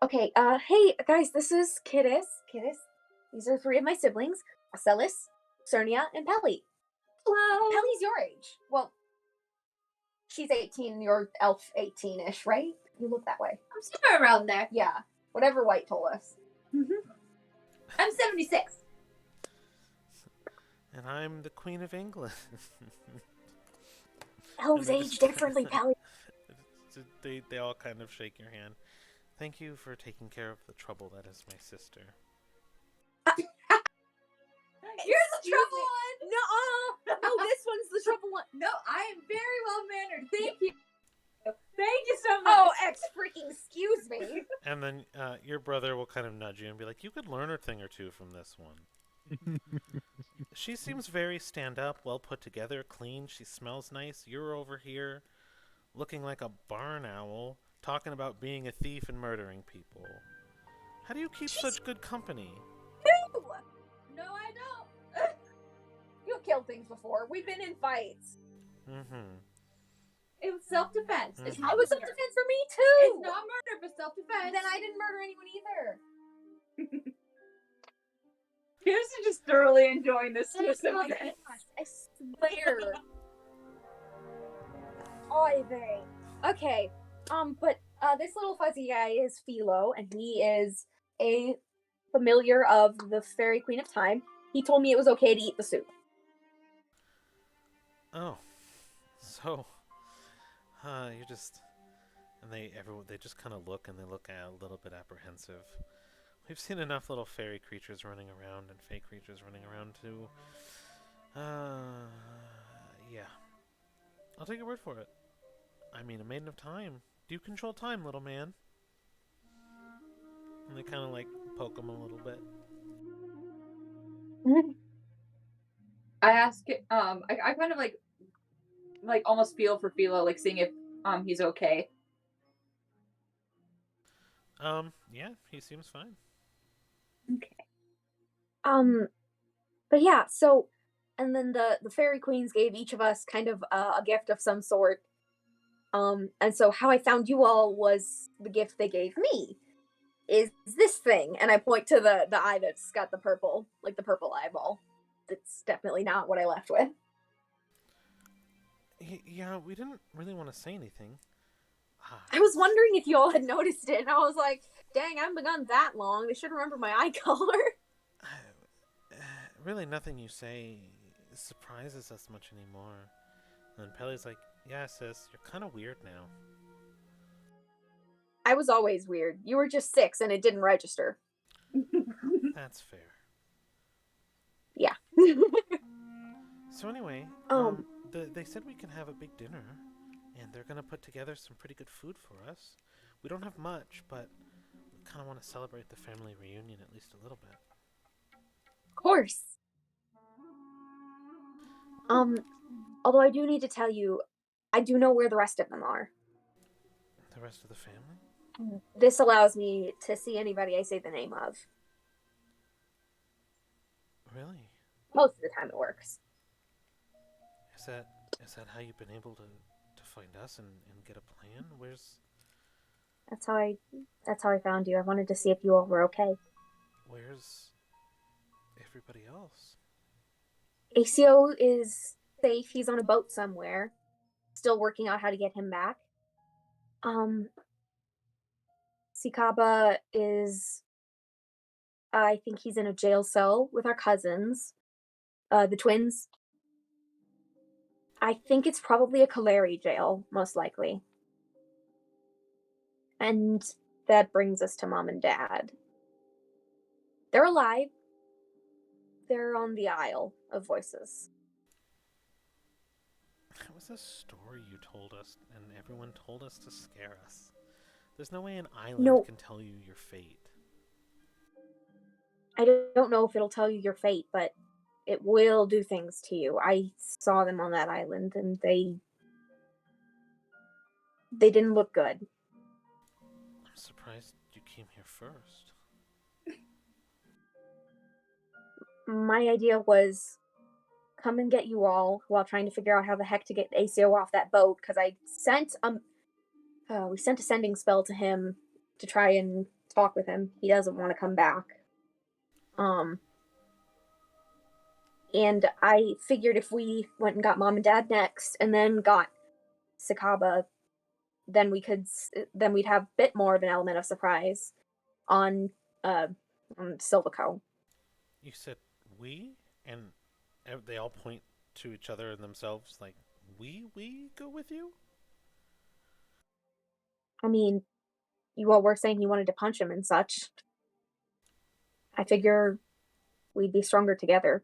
Okay, hey guys, this is Kittis. These are 3 of my siblings: Acelis, Cernia, and Pelly.
Hello.
Pelly's your age. Well, she's 18, you're elf 18-ish, right? You look that way.
I'm somewhere around there.
Yeah, whatever White told us.
I'm 76.
And I'm the Queen of England.
Elves
And they
age
just-
differently, Pelly.
They all kind of shake your hand. Thank you for taking care of the trouble that is my sister.
You're the trouble one.
No, this one's the trouble one.
No, I am very well mannered. Thank you. Thank you so much.
Oh, excuse me.
And then your brother will kind of nudge you and be like, you could learn a thing or two from this one. She seems very stand-up, well put together, clean. She smells nice. You're over here looking like a barn owl, talking about being a thief and murdering people. How do you keep such good company?
No, I don't.
You've killed things before. We've been in fights.
Mm-hmm.
It was self-defense.
Mhm.
It's
It
not
was
murder.
self-defense for me too.
It's not murder, but self-defense.
Then I didn't murder anyone either.
Kirsten's just thoroughly enjoying this.
Oh my gosh, I swear. Oy vey. Okay. But this little fuzzy guy is Philo, and he is a familiar of the Fairy Queen of Time. He told me it was okay to eat the soup.
Oh. So, you just... And they just kind of look, and they look a little bit apprehensive. We've seen enough little fairy creatures running around and fey creatures running around too. Yeah. I'll take your word for it. I mean, a maiden of time. Do you control time, little man? And they kind of like poke him a little bit.
I ask it, I kind of like almost feel for Philo, like seeing if he's okay.
Yeah, he seems fine.
Okay. But yeah, so, and then the fairy queens gave each of us kind of a gift of some sort. And so how I found you all was the gift they gave me. Is this thing, and I point to the eye that's got the purple eyeball. It's definitely not what I left with.
Yeah, we didn't really want to say anything.
I was wondering if you all had noticed it, and I was like, dang, I haven't been gone that long. They should remember my eye color.
Really, nothing you say surprises us much anymore. And Pelly's like, yeah, sis, you're kind of weird now.
I was always weird. You were just 6, and it didn't register.
That's fair.
Yeah.
So anyway, they said we can have a big dinner, and they're gonna put together some pretty good food for us. We don't have much, but we kind of want to celebrate the family reunion at least a little bit.
Of course. Although I do need to tell you, I do know where the rest of them are.
The rest of the family?
This allows me to see anybody I say the name of.
Really?
Most of the time it works.
Is that how you've been able to find us and get a plan?
That's how I found you. I wanted to see if you all were okay.
Where's everybody else?
ACO is safe. He's on a boat somewhere. Still working out how to get him back. Sikaba is, I think he's in a jail cell with our cousins, the twins. I think it's probably a Kaleri jail, most likely. And that brings us to mom and dad. They're alive. They're on the Isle of Voices.
That was a story you told us, and everyone told us to scare us. There's no way an island
No.
can tell you your fate.
I don't know if it'll tell you your fate, but it will do things to you. I saw them on that island, and they didn't look good.
I'm surprised you came here first.
My idea was come and get you all while trying to figure out how the heck to get ACO off that boat, because I sent we sent a sending spell to him to try and talk with him. He doesn't want to come back. And I figured if we went and got mom and dad next, and then got Sakaba, then we'd have a bit more of an element of surprise on Silvico.
You said we, and they all point to each other and themselves like, we go with you?
I mean, you all were saying you wanted to punch him and such. I figure we'd be stronger together.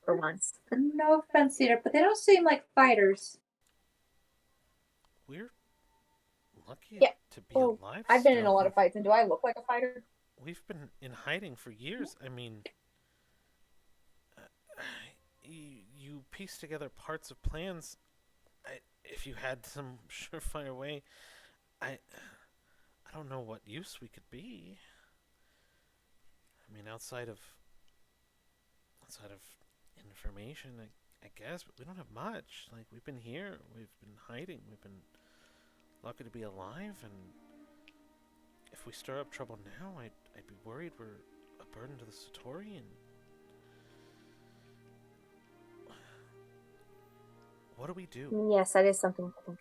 For once.
No offense, Cedar, but they don't seem like fighters.
We're lucky
Yeah.
to be
Well,
alive.
I've been in
still.
a lot of fights, and do I look like a fighter?
We've been in hiding for years. I mean, you piece together parts of plans. If you had some surefire way, I don't know what use we could be. I mean, outside of information, I guess, but we don't have much. Like, we've been here, we've been hiding, we've been lucky to be alive, and if we stir up trouble now, I'd be worried we're a burden to the Satorian. What do we do?
Yes, that is something to think.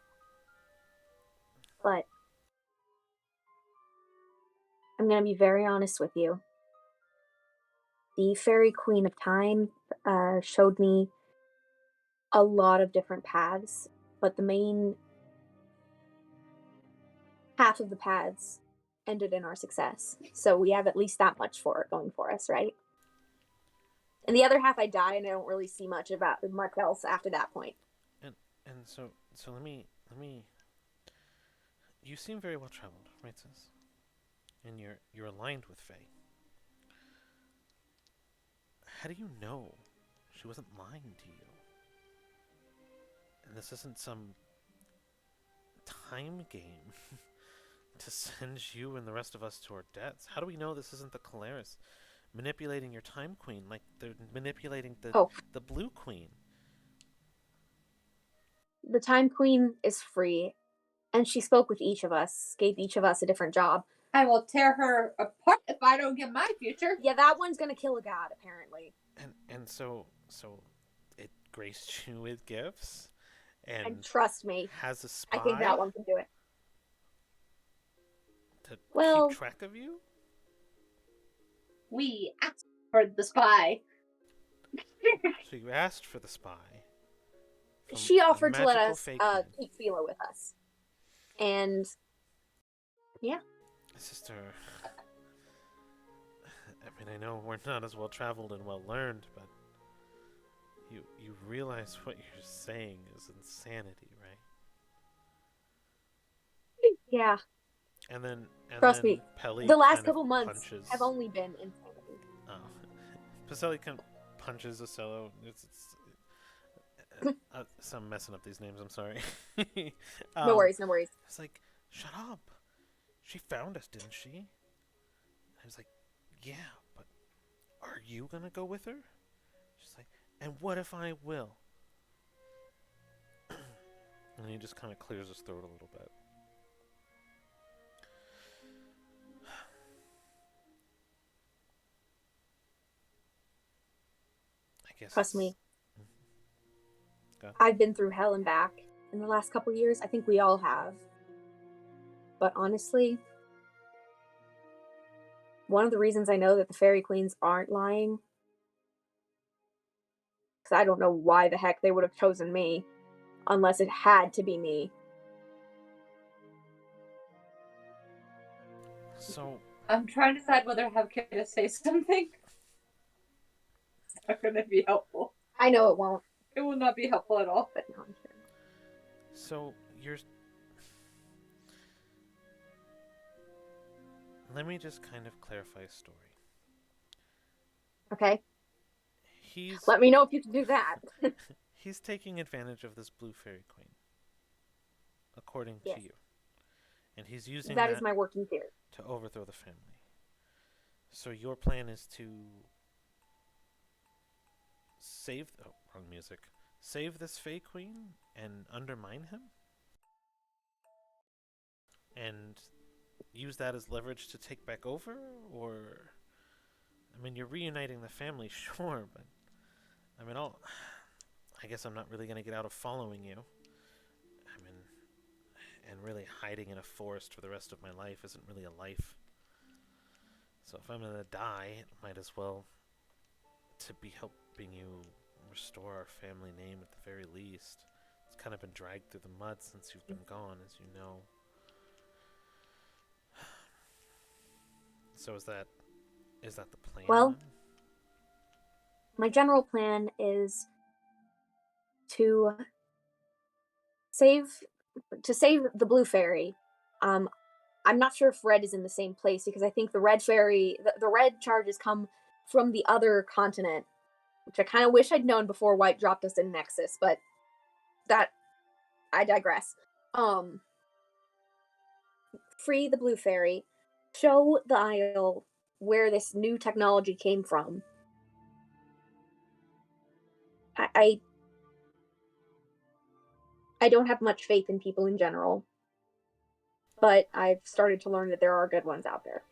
But I'm going to be very honest with you. The Fairy Queen of Time showed me a lot of different paths, but the main half of the paths ended in our success. So we have at least that much for it going for us, right? And the other half I die, and I don't really see much else after that point.
And so let me. You seem very well traveled, right, sis? And you're aligned with Faye. How do you know she wasn't lying to you? And this isn't some time game to send you and the rest of us to our deaths. How do we know this isn't the Caleris manipulating your time queen like they're manipulating the blue queen?
The Time Queen is free, and she spoke with each of us, gave each of us a different job.
I will tear her apart if I don't get my future.
Yeah, that one's gonna kill a god, apparently.
And so it graced you with gifts
And trust me,
has a spy
I think that one can do it.
to
Well,
keep track of you?
We asked for the spy.
So you asked for the spy.
She offered to let us
Fake queen.
keep Philo with us. And yeah.
Sister, I mean, I know we're not as well traveled and well learned, but you realize what you're saying is insanity, right?
Yeah.
And then
Trust me,
Pelly
the last
kind
couple
of
months
punches.
have only been insanity.
Pacelli kind of punches Ocello. So I'm messing up these names. I'm sorry.
No worries, no worries.
It's like, shut up. She found us, didn't she? I was like, yeah, but are you gonna go with her? She's like, and what if I will? And he just kind of clears his throat a little bit. I guess.
Trust me.
Go.
I've been through hell and back in the last couple years. I think we all have. But honestly, one of the reasons I know that the fairy queens aren't lying, because I don't know why the heck they would have chosen me, unless it had to be me.
So
I'm trying to decide whether to have Kira say something. It's not going to be helpful.
I know it won't,
It will not be helpful at all.
but no, I'm kidding.
So you're. Let me just kind of clarify a story.
Okay?
He's
Let me know if you can do that.
he's taking advantage of this blue fairy queen, according
Yes.
to you, and he's using
That is my working theory.
to overthrow the family. So your plan is to save. Oh, wrong music. Save this fey queen and undermine him, and use that as leverage to take back over, or I mean, you're reuniting the family, sure, but I mean, I guess I'm not really gonna get out of following you. I mean, and really hiding in a forest for the rest of my life isn't really a life. So if I'm gonna die, it might as well to be helping you restore our family name at the very least. It's kind of been dragged through the mud since you've been gone, as you know. So is that the plan?
Well,
then?
My general plan is to save the blue fairy. I'm not sure if red is in the same place because I think the red fairy, the red charges come from the other continent, which I kind of wish I'd known before White dropped us in Nexus, but that I digress. Free the blue fairy, show the Isle where this new technology came from. I don't have much faith in people in general, but I've started to learn that there are good ones out there.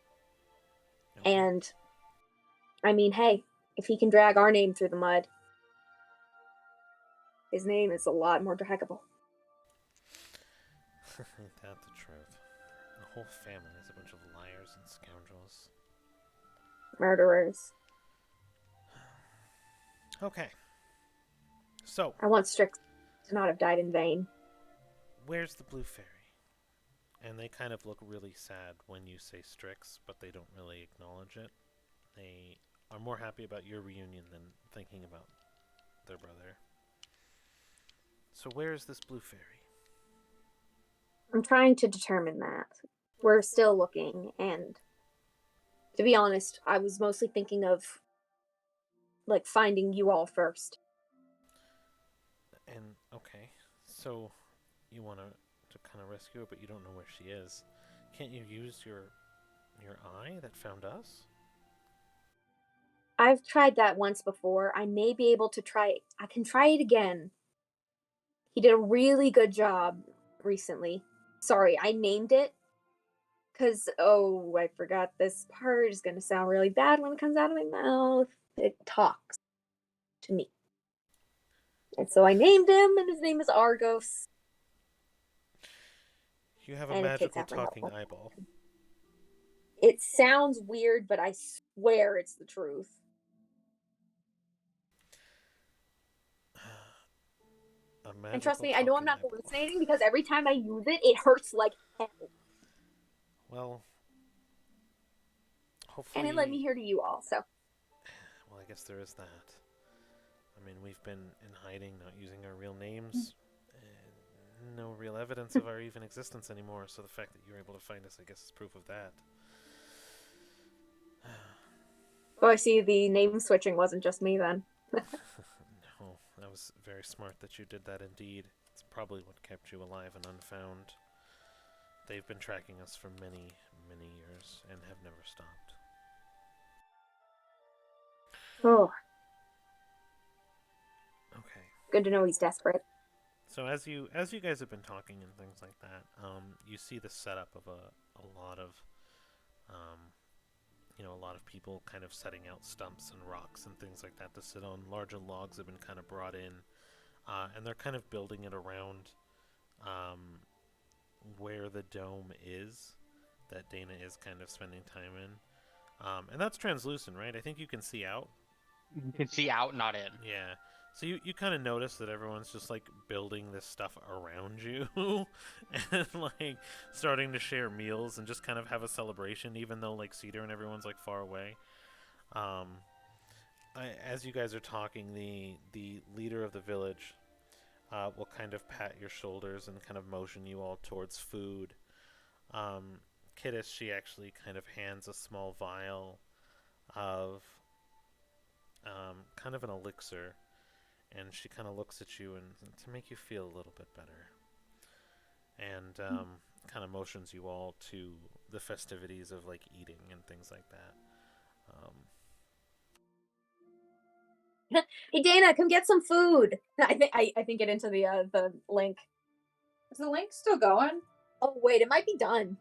Okay.
And I mean, hey, if he can drag our name through the mud, his name is a lot more draggable.
Ain't that the truth? The whole family is a bunch of liars and scoundrels.
Murderers.
Okay. So,
I want Strix to not have died in vain.
where's the blue fairy? And they kind of look really sad when you say Strix, but they don't really acknowledge it. They are more happy about your reunion than thinking about their brother. So where is this blue fairy?
I'm trying to determine that. We're still looking, and to be honest, I was mostly thinking of like finding you all first.
And okay, so you want to kind of rescue her, but you don't know where she is. Can't you use your eye that found us?
I've tried that once before. I may be able to try. I can try it again. He did a really good job recently. Sorry, I named it because, oh, I forgot this part is going to sound really bad when it comes out of my mouth. It talks to me. And so I named him, and his name is Argos.
You have a
And it takes
magical
out my
talking
helpful.
eyeball.
It sounds weird, but I swear it's the truth. And trust me, I know I'm not hallucinating because every time I use it, it hurts like hell.
Well, hopefully.
And it led me here to you all, so.
Well, I guess there is that. I mean, we've been in hiding, not using our real names. No real evidence of our even existence anymore, so the fact that you're able to find us, I guess, is proof of that.
Oh, I see the name switching wasn't just me then.
No, that was very smart that you did that indeed. It's probably what kept you alive and unfound. They've been tracking us for many, many years and have never stopped.
Oh,
Okay.
good to know he's desperate.
So as you guys have been talking and things like that, you see the setup of a lot of a lot of people kind of setting out stumps and rocks and things like that to sit on. Larger logs have been kind of brought in, and they're kind of building it around where the dome is that Dana is kind of spending time in. And that's translucent, right? I think you can see out.
You can see out, not in.
Yeah. So you kind of notice that everyone's just like building this stuff around you and like starting to share meals and just kind of have a celebration, even though like Cedar and everyone's like far away. As you guys are talking, the leader of the village will kind of pat your shoulders and kind of motion you all towards food. Kiddish, she actually kind of hands a small vial of kind of an elixir, and she kind of looks at you and to make you feel a little bit better, and kind of motions you all to the festivities of like eating and things like that.
Hey Dana, come get some food. I think it into the link.
Is the link still going?
Oh wait, it might be done.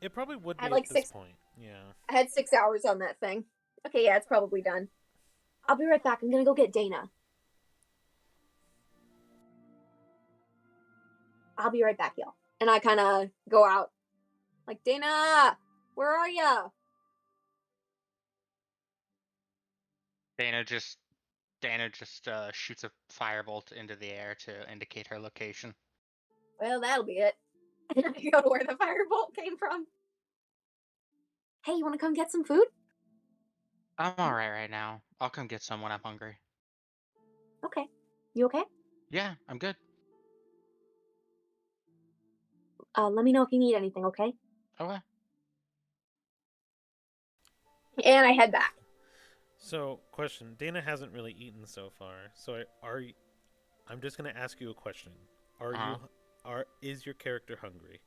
It probably would be
At like
at this
6
point. Yeah.
I had 6 hours on that thing. Okay, yeah, it's probably done. I'll be right back. I'm gonna go get Dana. I'll be right back, y'all. And I kind of go out, like, Dana, where are ya?
Dana just shoots a firebolt into the air to indicate her location.
Well, that'll be it. And I go to where the firebolt came from. Hey, you want to come get some food?
I'm alright right now. I'll come get some when I'm hungry.
Okay. You okay?
Yeah, I'm good.
Let me know if you need anything, okay?
Okay.
And I head back.
So, question: Dana hasn't really eaten so far. So, I'm just gonna ask you a question. Is your character hungry?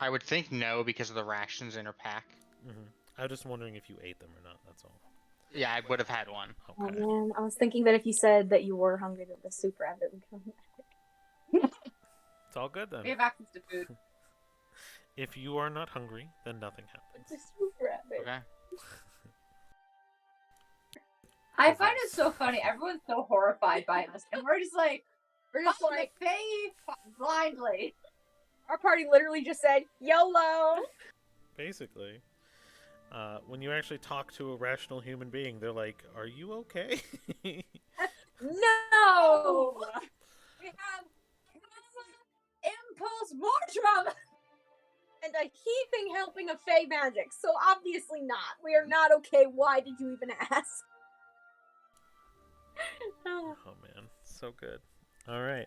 I would think no because of the rations in her pack.
I was just wondering if you ate them or not. That's all.
Yeah, I would have had one.
Oh
Okay.
man, I was thinking that if you said that you were hungry, that the soup rabbit would come.
It's all good then.
We have access to food.
If you are not hungry, then nothing happens.
The soup rabbit.
Okay.
I find it so funny. Everyone's so horrified by us, and we're just like faith blindly.
Our party literally just said YOLO.
Basically, when you actually talk to a rational human being, they're like, "Are you okay?"
No.
We have impulse mortrum.
And a heaping helping of fey magic, so obviously not. We are not okay. Why did you even ask?
Oh man, so good. All right.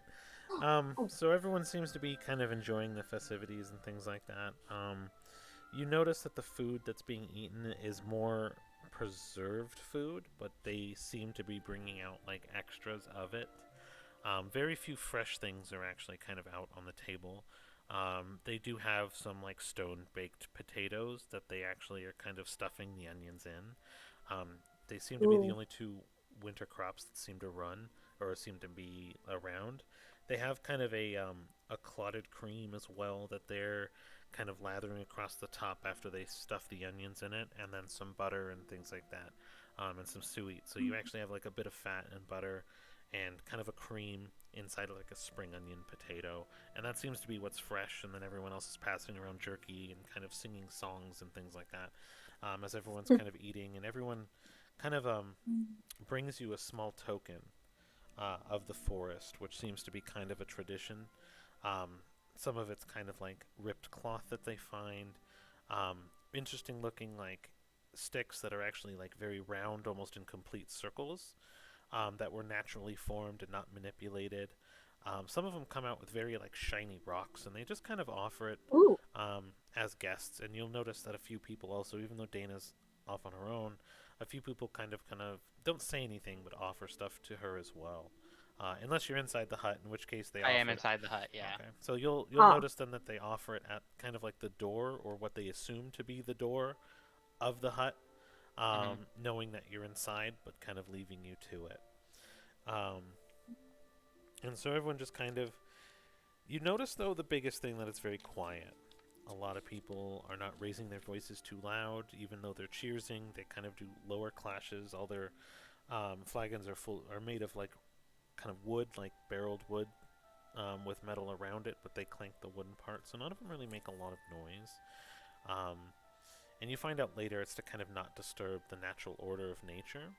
So everyone seems to be kind of enjoying the festivities and things like that. You notice that the food that's being eaten is more preserved food, but they seem to be bringing out like extras of it. Very few fresh things are actually kind of out on the table. They do have some like stone baked potatoes that they actually are kind of stuffing the onions in. They seem to be the only two winter crops that seem to run or seem to be around. They have kind of a clotted cream as well that they're kind of lathering across the top after they stuff the onions in it, and then some butter and things like that, and some suet. So you actually have like a bit of fat and butter and kind of a cream inside of like a spring onion potato, and that seems to be what's fresh. And then everyone else is passing around jerky and kind of singing songs and things like that, as everyone's kind of eating, and everyone kind of brings you a small token of the forest, which seems to be kind of a tradition. Some of it's kind of like ripped cloth that they find, interesting looking like sticks that are actually like very round, almost in complete circles, that were naturally formed and not manipulated. Some of them come out with very like shiny rocks, and they just kind of offer it as guests. And you'll notice that a few people also, even though Dana's off on her own, a few people kind of don't say anything but offer stuff to her as well. Unless you're inside the hut, in which case they
I
offer
am
it.
inside the hut. Yeah.
Okay, so you'll
Huh.
notice then that they offer it at kind of like the door, or what they assume to be the door of the hut, knowing that you're inside, but kind of leaving you to it. And so everyone just kind of. You notice, though, the biggest thing, that it's very quiet. A lot of people are not raising their voices too loud, even though they're cheersing. They kind of do lower clashes. All their flagons are made of like kind of wood, like barreled wood, with metal around it, but they clank the wooden part, so none of them really make a lot of noise. And you find out later it's to kind of not disturb the natural order of nature.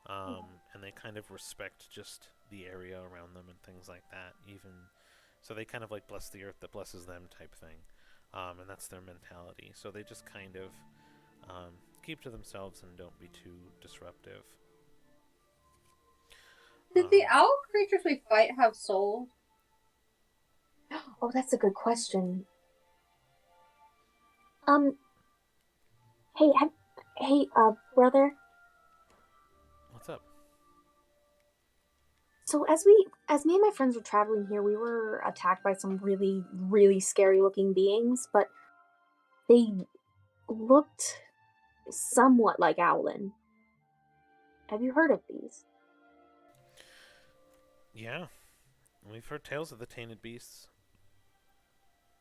And they kind of respect just the area around them and things like that. Even so, they kind of like bless the earth that blesses them type thing, and that's their mentality. So they just kind of keep to themselves and don't be too disruptive.
Did the owl creatures we fight have souls?
Oh, that's a good question. Hey, brother.
What's up?
So as me and my friends were traveling here, we were attacked by some really, really scary looking beings, but they looked somewhat like Owlin. Have you heard of these?
Yeah, we've heard tales of the tainted beasts.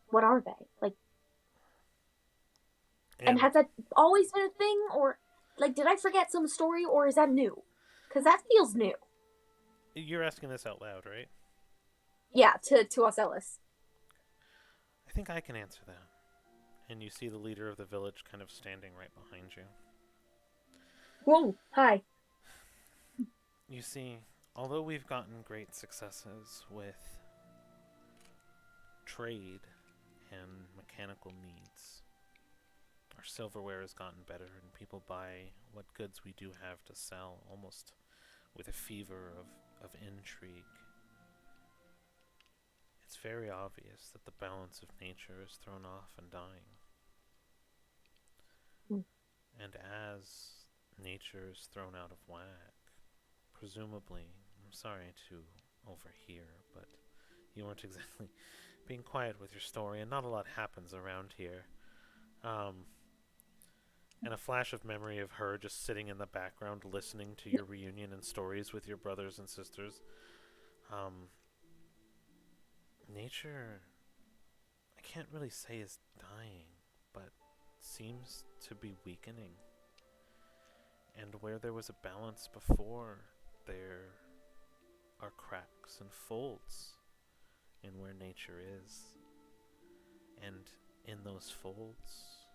What are they? Like, and has that always been a thing, or like, did I forget some story, or is that new? Because that feels new.
You're asking this out loud, right?
Yeah, to us, Ellis.
I think I can answer that. And you see the leader of the village kind of standing right behind you.
Whoa, hi.
You see, although we've gotten great successes with trade and mechanical needs, our silverware has gotten better and people buy what goods we do have to sell almost with a fever of intrigue. It's very obvious that the balance of nature is thrown off and dying. And as nature is thrown out of whack, presumably, I'm sorry to overhear, but you weren't exactly being quiet with your story, and not a lot happens around here. And a flash of memory of her just sitting in the background listening to your reunion and stories with your brothers and sisters. Nature, I can't really say is dying, but seems to be weakening. And where there was a balance before, there are cracks and folds in where nature is. And in those folds,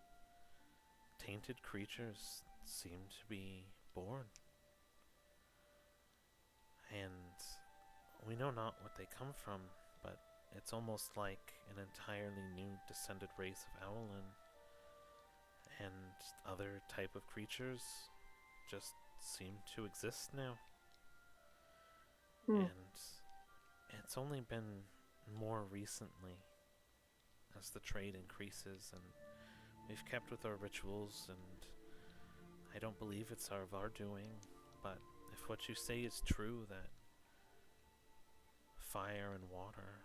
tainted creatures seem to be born. And we know not what they come from, but it's almost like an entirely new descended race of Owlin and other type of creatures just seem to exist now. And it's only been more recently as the trade increases, and we've kept with our rituals, and I don't believe it's of our doing, but if what you say is true, that fire and water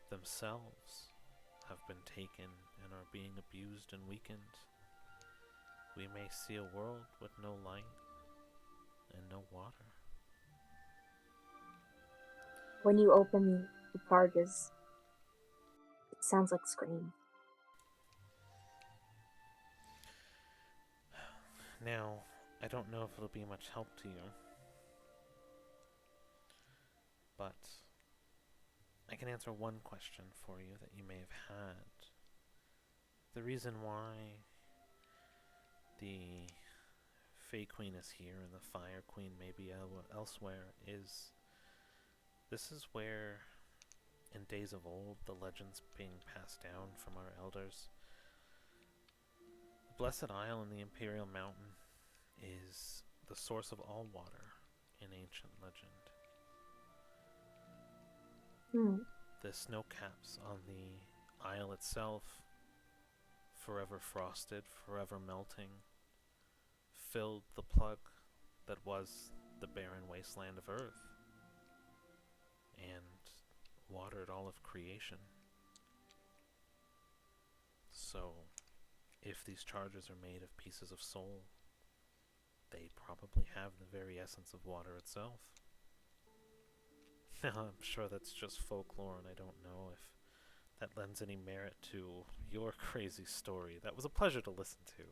themselves have been taken and are being abused and weakened, we may see a world with no light and no water.
When you open the barges, it sounds like screams.
Now, I don't know if it'll be much help to you, but I can answer one question for you that you may have had. The reason why the Fey Queen is here and the Fire Queen may be elsewhere is this is where, in days of old, the legends being passed down from our elders, the Blessed Isle in the Imperial Mountain is the source of all water in ancient legend. The snow caps on the isle itself, forever frosted, forever melting, filled the plug that was the barren wasteland of Earth and watered all of creation. So, if these charges are made of pieces of soul, they probably have the very essence of water itself. Now, I'm sure that's just folklore, and I don't know if that lends any merit to your crazy story. That was a pleasure to listen to.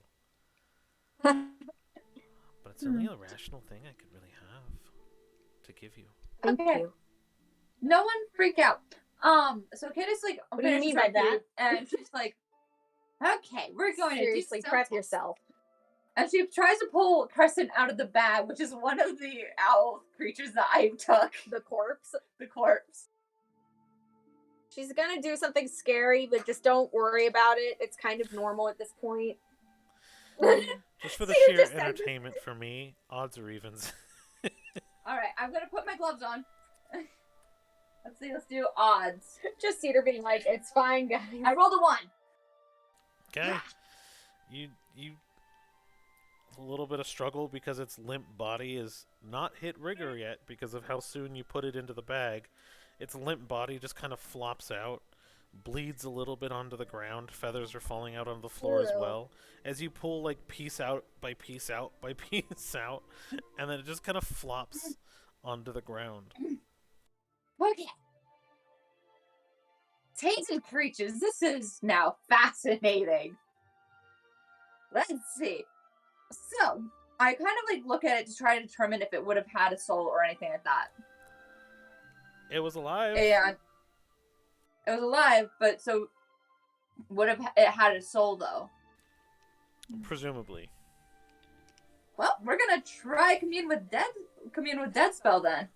But it's the only rational thing I could really have to give you.
Thank
Okay.
you.
No one freak out. So Kid is like,
What do you
finishes
mean
her
by that?
food, and she's like, okay, we're going
Seriously,
to do
prep
something.
yourself.
And she tries to pull Crescent out of the bag, which is one of the owl creatures that I took.
The corpse.
The corpse.
She's gonna do something scary, but just don't worry about it. It's kind of normal at this point.
Just for the
So you
sheer
just said-
entertainment for me, odds or evens.
Alright, I'm gonna put my gloves on. Let's see, let's do odds.
Just Cedar being like, it's fine, guys.
I rolled a 1.
Okay. You a little bit of struggle because its limp body is not hit rigor yet because of how soon you put it into the bag. Its limp body just kind of flops out, bleeds a little bit onto the ground. Feathers are falling out on the floor as well. As you pull like piece out by piece out by piece out, and then it just kind of flops onto the ground.
Okay. Tainted creatures, this is now fascinating. Let's see. So, I kind of like look at it to try to determine if it would have had a soul or anything like that.
It was alive.
And it was alive, but so would have it had a soul though?
Presumably.
Well, we're gonna try commune with dead spell then.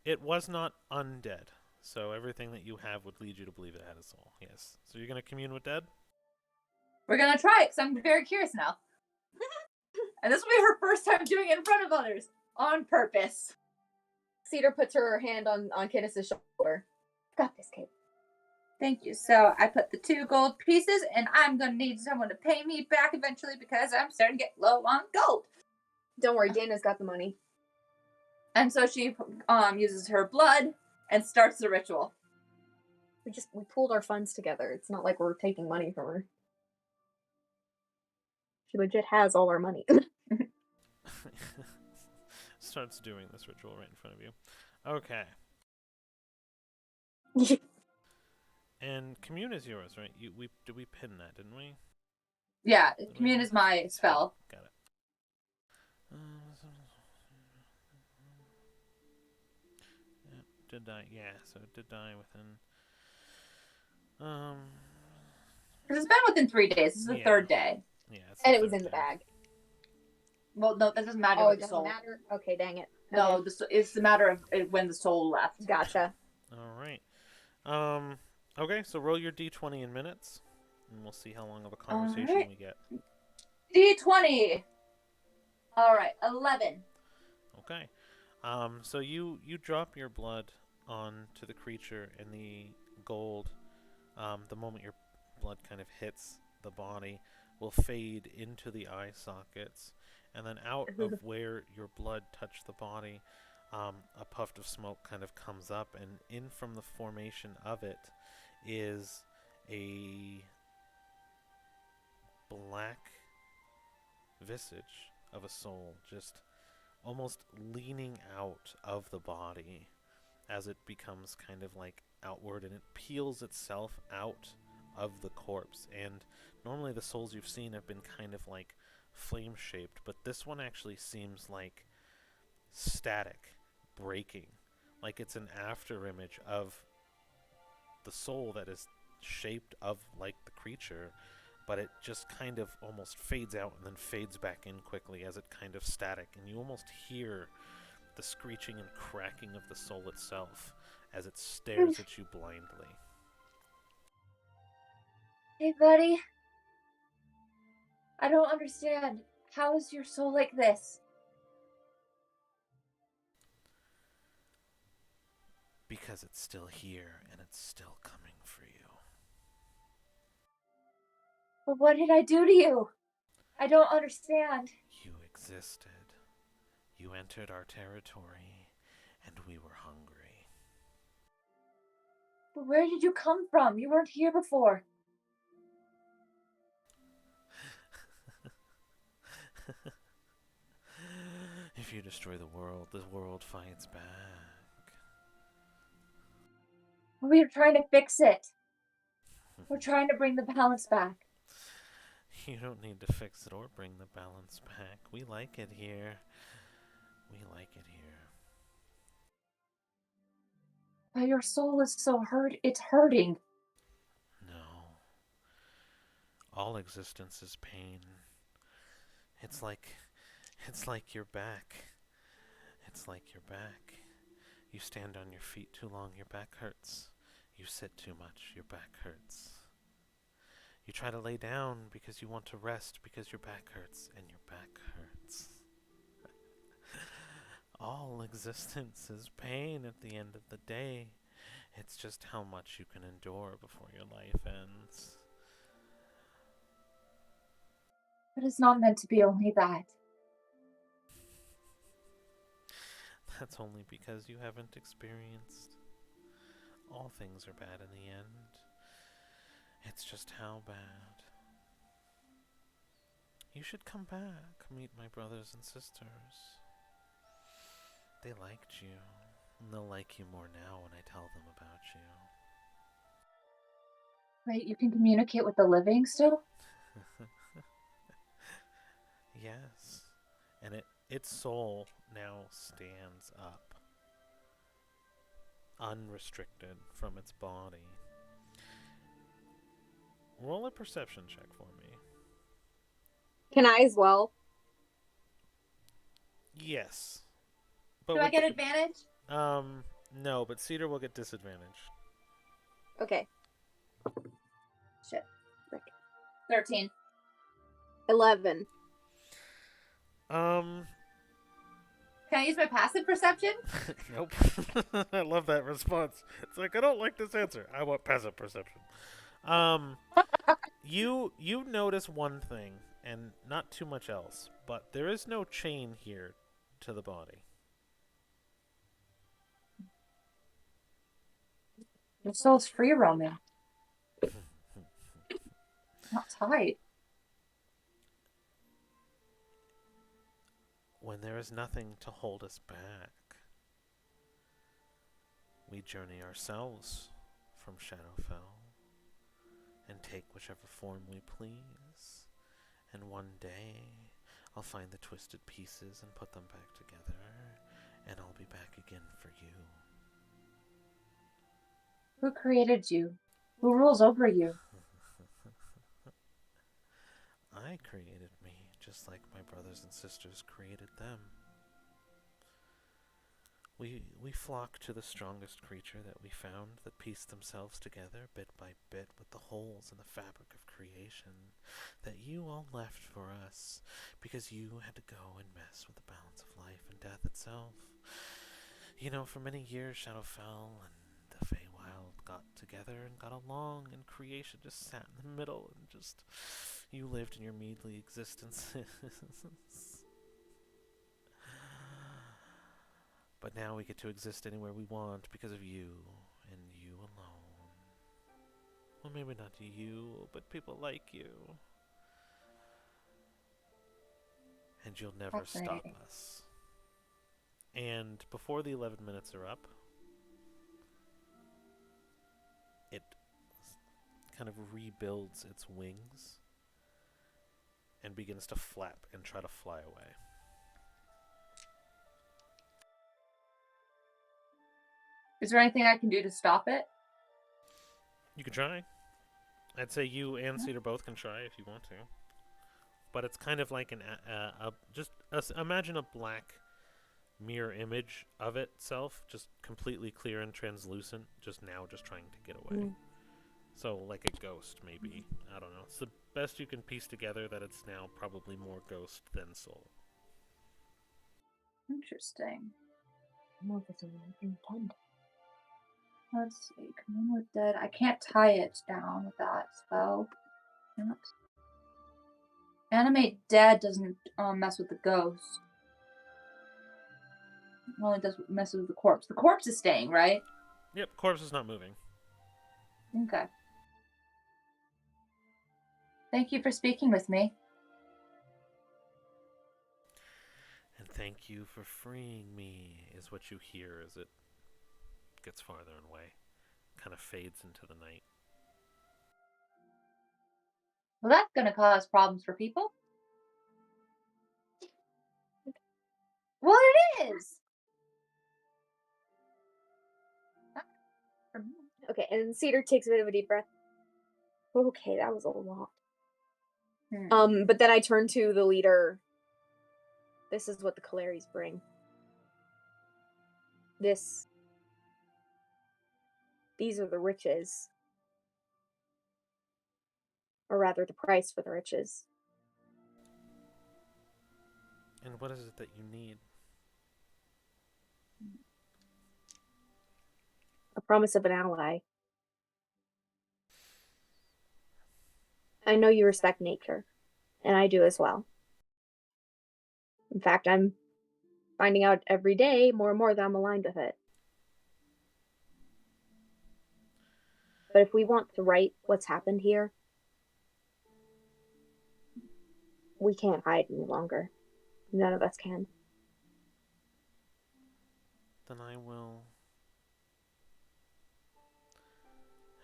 It was not undead, so everything that you have would lead you to believe it had a soul. Yes. So you're going to commune with dead?
We're gonna try it because I'm very curious now. And this will be her first time doing it in front of others on purpose.
Cedar puts her hand on Kenneth's shoulder. Got this, kid.
Thank you. So I put the 2 gold pieces, and I'm gonna need someone to pay me back eventually because I'm starting to get low on gold.
Don't worry, Dana's got the money.
And so she uses her blood and starts the ritual.
We pooled our funds together. It's not like we're taking money from her. She legit has all our money.
Starts doing this ritual right in front of you. Okay. And commune is yours, right? Did we pin that, didn't we?
Yeah, commune is my spell.
Got it. Did die? Yeah, so it did die within.
Because it's been within 3 days. This is the
Yeah.
3rd day.
Yeah, it's
And
the
it was
third
in the
day.
bag.
Well, no, that doesn't matter
Oh,
with
it
the
doesn't
soul.
matter? Okay, dang it.
No,
Okay.
it's the matter of when the soul left.
Gotcha.
All right. Okay, so roll your d20 in minutes, and we'll see how long of a conversation
Alright.
we get.
D20. All right, 11.
Okay. So you drop your blood onto the creature, and the gold, the moment your blood kind of hits the body, will fade into the eye sockets, and then out of where your blood touched the body, a puff of smoke kind of comes up, and in from the formation of it is a black visage of a soul, just almost leaning out of the body as it becomes kind of like outward, and it peels itself out of the corpse. And normally the souls you've seen have been kind of like flame shaped, but this one actually seems like static, breaking, like it's an after image of the soul that is shaped of like the creature, but it just kind of almost fades out and then fades back in quickly as it kind of static, and you almost hear the screeching and cracking of the soul itself as it stares at you blindly.
Hey, buddy. I don't understand. How is your soul like this?
Because it's still here and it's still coming for you.
Well, what did I do to you? I don't understand.
You existed. You entered our territory, and we were hungry.
But where did you come from? You weren't here before.
If you destroy the world fights back.
We're trying to fix it. We're trying to bring the balance back.
You don't need to fix it or bring the balance back. We like it here. We like it here.
But your soul is so hurt. It's hurting.
No. All existence is pain. It's like you're back. It's like you're back. You stand on your feet too long, your back hurts. You sit too much, your back hurts. You try to lay down because you want to rest because your back hurts and your back hurts. All existence is pain at the end of the day. It's just how much you can endure before your life ends.
But it's not meant to be only that.
That's only because you haven't experienced. All things are bad in the end. It's just how bad. You should come back, meet my brothers and sisters. They liked you, and they'll like you more now when I tell them about you.
Wait, you can communicate with the living still?
Yes, and its soul now stands up, unrestricted from its body. Roll a perception check for me.
Can I as well?
Yes. But
Do I get advantage?
No, but Cedar will get disadvantage.
Okay.
Shit. Frick. 13.
11.
Can I use my passive perception?
Nope. I love that response. It's like, I don't like this answer. I want passive perception. You notice one thing, and not too much else, but there is no chain here to the body.
Your soul's free roaming. Not tied.
When there is nothing to hold us back, we journey ourselves from Shadowfell and take whichever form we please. And one day, I'll find the twisted pieces and put them back together, and I'll be back again for you.
Who created you? Who rules over you?
I created me, just like my brothers and sisters created them. We flock to the strongest creature that we found that pieced themselves together bit by bit with the holes in the fabric of creation that you all left for us because you had to go and mess with the balance of life and death itself. You know, for many years Shadowfell and the Feywild got together and got along, and creation just sat in the middle and just... You lived in your meadly existences. But now we get to exist anywhere we want because of you, and you alone. Well, maybe not you, but people like you. And you'll never stop us. And before the 11 minutes are up, it kind of rebuilds its wings and begins to flap and try to fly away.
Is there anything I can do to stop it?
You can try. I'd say you and Cedar both can try if you want to. But it's kind of like imagine a black mirror image of itself, just completely clear and translucent, just trying to get away. So like a ghost, maybe. I don't know. It's the best you can piece together that it's now probably more ghost than soul.
Interesting. More of intent. Let's see. Commune with dead. I can't tie it down with that spell. Can't. Animate dead doesn't mess with the ghost. It only does mess with the corpse. The corpse is staying, right?
Yep, corpse is not moving.
Okay. Thank you for speaking with me.
And thank you for freeing me, is what you hear as it gets farther away. Kind of fades into the night.
Well, that's going to cause problems for people. Well, it is.
Okay, and Cedar takes a bit of a deep breath. Okay, that was a lot. But then I turn to the leader. This is what the Caleres bring. These are the riches. Or rather, the price for the riches.
And what is it that you need?
A promise of an ally. I know you respect nature, and I do as well. In fact, I'm finding out every day more and more that I'm aligned with it. But if we want to right what's happened here, we can't hide any longer. None of us can.
Then I will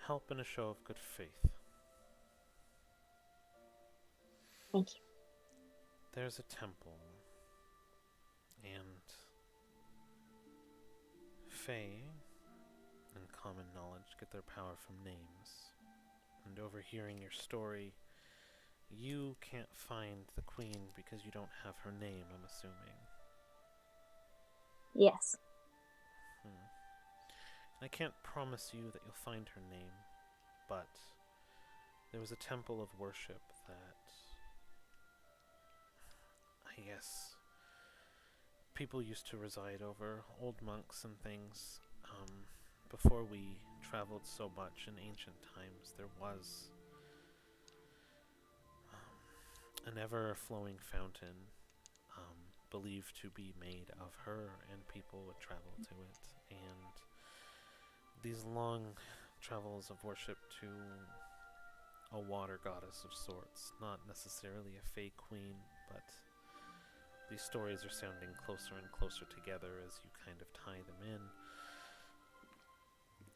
help in a show of good faith.
Thank you.
There's a temple, and Fae, in common knowledge, get their power from names. And overhearing your story, you can't find the queen because you don't have her name, I'm assuming.
Yes.
I can't promise you that you'll find her name, but there was a temple of worship that, I guess, people used to reside over, old monks and things. Before we traveled so much in ancient times, there was an ever-flowing fountain believed to be made of her, and people would travel to it. And these long travels of worship to a water goddess of sorts, not necessarily a fey queen, but these stories are sounding closer and closer together as you kind of tie them in.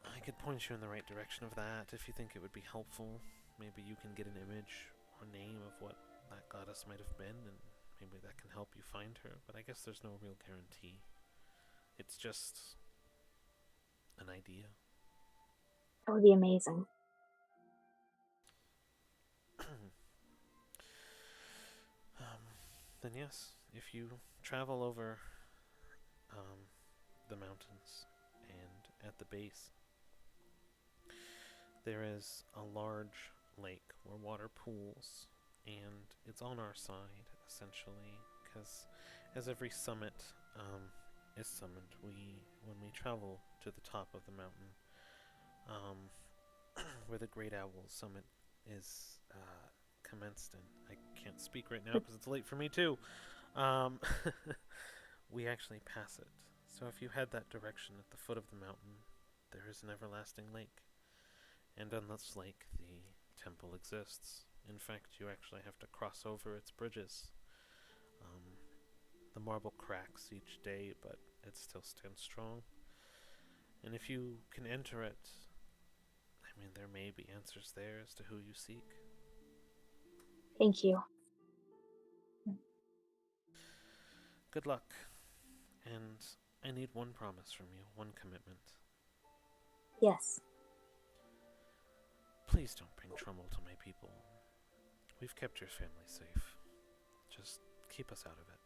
I could point you in the right direction of that if you think it would be helpful. Maybe you can get an image or name of what that goddess might have been, and maybe that can help you find her, but I guess there's no real guarantee. It's just an idea.
That would be amazing.
Then yes, if you travel over the mountains and at the base, there is a large lake where water pools, and it's on our side, essentially, because as every summit is summoned, when we travel to the top of the mountain, where the Great Owl Summit is commenced, and I can't speak right now because it's late for me too, we actually pass it. So if you head that direction at the foot of the mountain, there is an everlasting lake. And on this lake, the temple exists. In fact, you actually have to cross over its bridges. The marble cracks each day, but it still stands strong. And if you can enter it, I mean, there may be answers there as to who you seek.
Thank you.
Good luck. And I need one promise from you, one commitment.
Yes.
Please don't bring trouble to my people. We've kept your family safe. Just keep us out of it.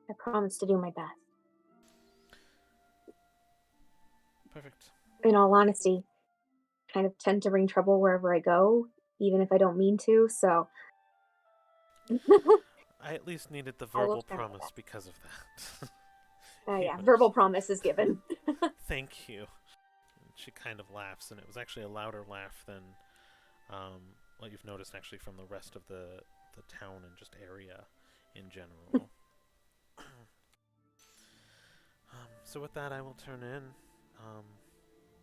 I promise to do my best.
Perfect.
In all honesty, I kind of tend to bring trouble wherever I go, even if I don't mean to, so...
I at least needed the
I will
verbal
try my
promise
best.
because of that.
Yeah, verbal promise is given.
Thank you. She kind of laughs, and it was actually a louder laugh than what you've noticed actually from the rest of the town and just area in general. So with that, I will turn in.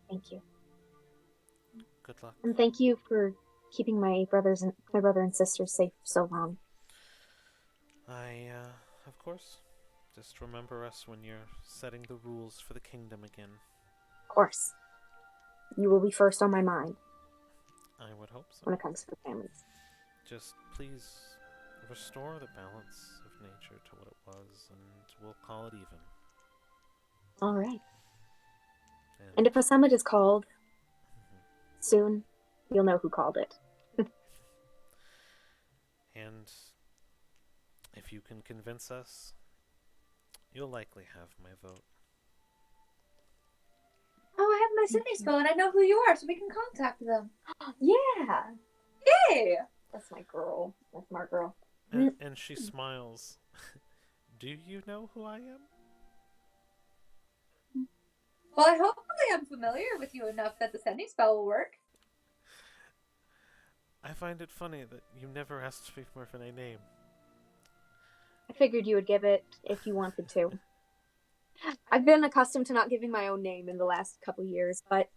Thank you.
Good luck.
And thank you for keeping my brother and sister safe so long.
Of course, just remember us when you're setting the rules for the kingdom again.
Of course. You will be first on my mind
I would hope so.
when it comes to families.
Just please restore the balance of nature to what it was, and we'll call it even.
All right. And if a summit is called soon, you'll know who called it.
And if you can convince us, you'll likely have my vote.
Oh, I have my Sydney spell and I know who you are, so we can contact them.
Yeah.
Yay!
That's my girl. That's my girl.
And she smiles. Do you know who I am?
Well, hopefully I'm familiar with you enough that the sending spell will work.
I find it funny that you never asked me for my name.
I figured you would give it if you wanted to.
I've been accustomed to not giving my own name in the last couple years, but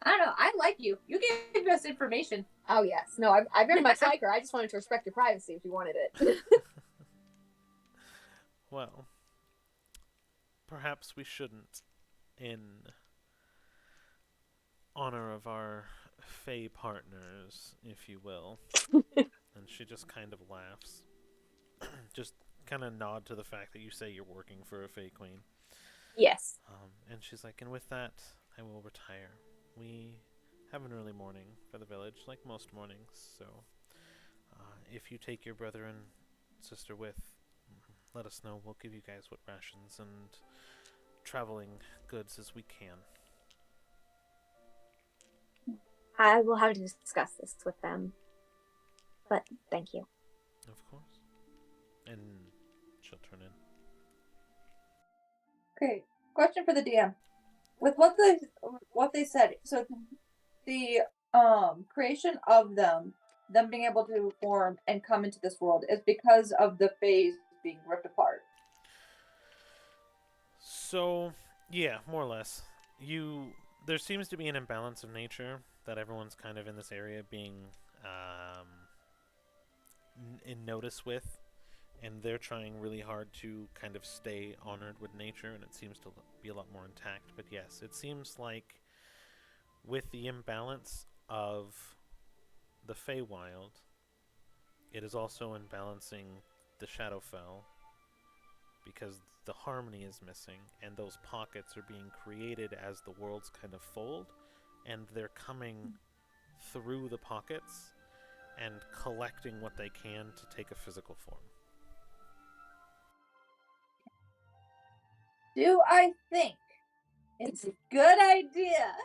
I don't know. I like you. You gave us information.
oh yes, no, I very much like her. I just wanted to respect your privacy if you wanted it.
Well, perhaps we shouldn't, in honor of our Fey partners, if you will. And she just kind of laughs. Just kind of nod to the fact that you say you're working for a Fey Queen.
Yes.
And she's like, and with that, I will retire. We have an early morning for the village, like most mornings, so if you take your brother and sister with, let us know. We'll give you guys what rations and traveling goods as we can.
I will have to discuss this with them. But thank you.
Of course. And she'll turn in.
Okay. Question for the DM. With what they said, so the creation of them being able to form and come into this world is because of the phase being ripped apart.
So, yeah, more or less. There seems to be an imbalance of nature that everyone's kind of in this area being in notice with, and they're trying really hard to kind of stay honored with nature, and it seems to be a lot more intact. But yes, it seems like with the imbalance of the Feywild, it is also imbalancing the Shadowfell, because the harmony is missing, and those pockets are being created as the worlds kind of fold, and they're coming through the pockets and collecting what they can to take a physical form.
Do I think it's a good idea?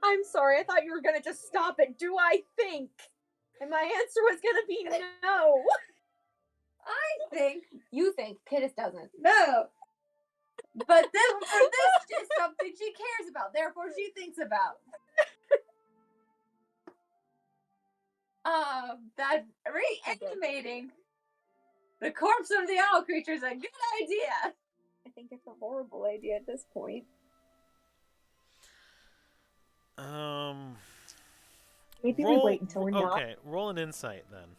I'm sorry. I thought you were gonna just stop it. Do I think? And my answer was gonna be no.
I think
You think Kittis doesn't.
no. But this for this is something she cares about, therefore she thinks about. That reanimating the corpse of the owl creature is a good idea.
I think it's a horrible idea at this point.
Maybe we wait until we're not.
Okay, roll an insight then.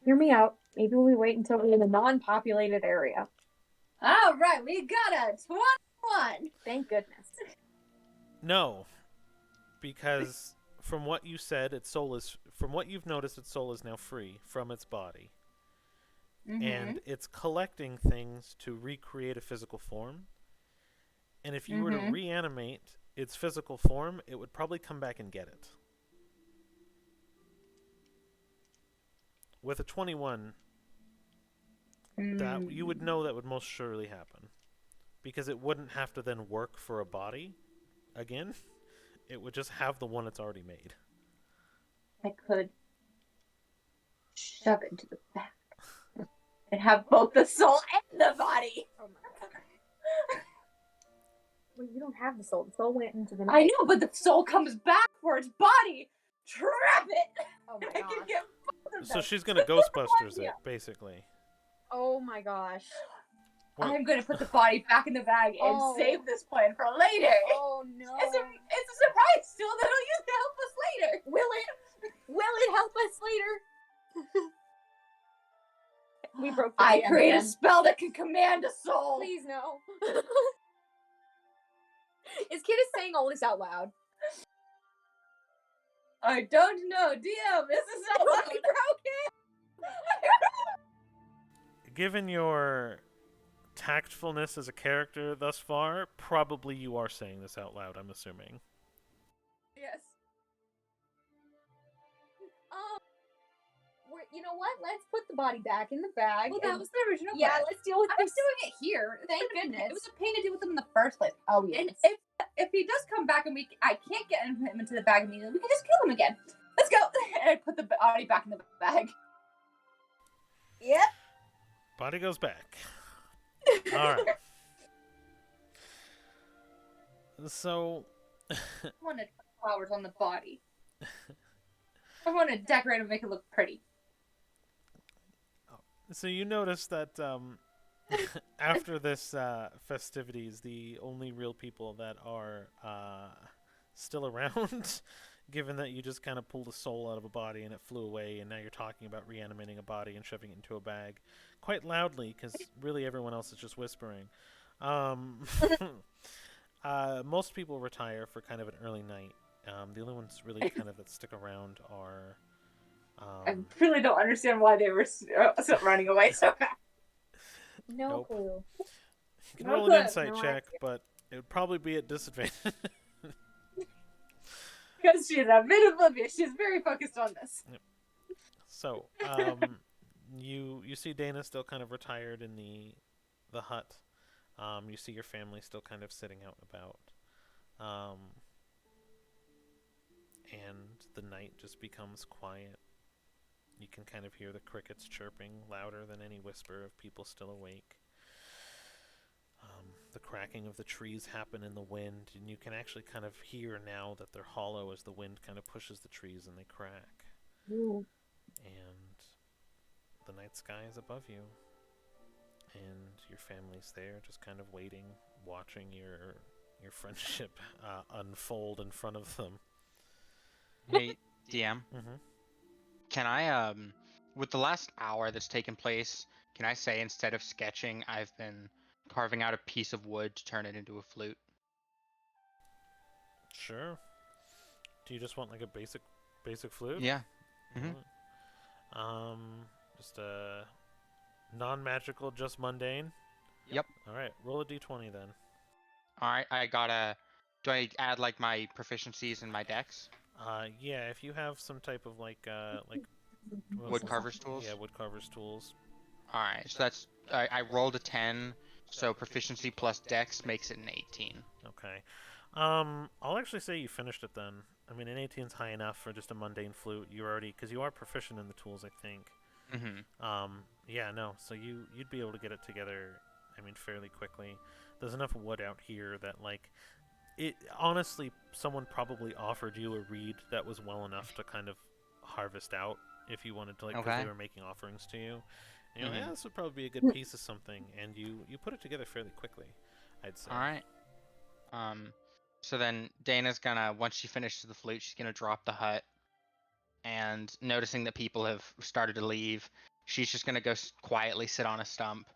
Hear me out. Maybe we wait until we're in a non-populated area.
All right, we got a 21.
Thank goodness.
No, because from what you said, from what you've noticed, its soul is now free from its body, and it's collecting things to recreate a physical form. And if you were to reanimate its physical form, it would probably come back and get it. With a 21, that you would know that would most surely happen, because it wouldn't have to then work for a body again. It would just have the one it's already made.
I could shove it into the back and have both the soul and the body.
Oh my god.
Well, you don't have the soul. The soul went into the night.
I know, but the soul comes back for its body. Trap it!
Oh my
I can
gosh.
get both of
So
them.
she's gonna Ghostbusters
Yeah.
it, basically.
Oh my gosh.
Wait,
I'm gonna put the body back in the bag and
Oh.
save this plan for later.
Oh no.
It's a surprise still that'll use to help us later.
Will it help us later? We broke the
I
DM
create a
again.
spell that can command a soul.
Please no. Is Kid is saying all this out loud?
I don't know, DM. This is so
We
loud.
broke it.
given your tactfulness as a character thus far, probably you are saying this out loud, I'm assuming.
Yes.
You know what? Let's put the body back in the bag.
Well, that
and-
was the original
yeah.
plan.
Let's deal with
I
this.
was doing it here.
Thank
It
goodness.
was a pain to deal with them in the first place.
Oh yes.
And if he does come back and I can't get him into the bag immediately, we can just kill him again. Let's go. And I put the body back in the bag.
Yep.
Body goes back. Alright. So,
I wanted flowers on the body. I want to decorate and make it look pretty.
so you notice that after this festivities, the only real people that are still around, given that you just kind of pulled a soul out of a body and it flew away, and now you're talking about reanimating a body and shoving it into a bag quite loudly, because really everyone else is just whispering. Most people retire for kind of an early night. The only ones really kind of that stick around are...
I really don't understand why they were running away so fast.
No
Nope.
clue.
You can
No
roll
clue,
an insight
no
check, but it would probably be at disadvantage.
Because she's a bit oblivious. She's very focused on this.
So, you see Dana still kind of retired in the hut. You see your family still kind of sitting out and about. And the night just becomes quiet. You can kind of hear the crickets chirping louder than any whisper of people still awake. The cracking of the trees happen in the wind, and you can actually kind of hear now that they're hollow as the wind kind of pushes the trees and they crack.
Ooh.
And the night sky is above you, and your family's there just kind of waiting, watching your friendship unfold in front of them.
Hey, DM,
Mm-hmm.
can I, with the last hour that's taken place, can I say instead of sketching, I've been carving out a piece of wood to turn it into a flute?
Sure. Do you just want like a basic flute?
Yeah. Mhm.
Alright. Just a non-magical, just mundane.
Yep.
All right, roll a d20 then.
Alright, I gotta... Do I add, like, my proficiencies in my dex?
Yeah, if you have some type of like what was it?
Woodcarver's tools?
Yeah, woodcarver's tools.
Alright, so that's... I rolled a 10, so proficiency plus dex makes it an 18.
Okay. I'll actually say you finished it then. I mean, an 18's high enough for just a mundane flute. You already, because you are proficient in the tools, I think.
Mm-hmm.
Yeah, no. So you'd be able to get it together. I mean, fairly quickly. There's enough wood out here that like, it honestly, someone probably offered you a reed that was well enough to kind of harvest out if you wanted to, like, because
Okay.
they were making offerings to you. And you're like,
Mhm.
yeah, this would probably be a good piece of something, and you put it together fairly quickly, I'd say.
Alright. So then Dana's gonna, once she finishes the flute, she's gonna drop the hut. And noticing that people have started to leave, she's just gonna go quietly sit on a stump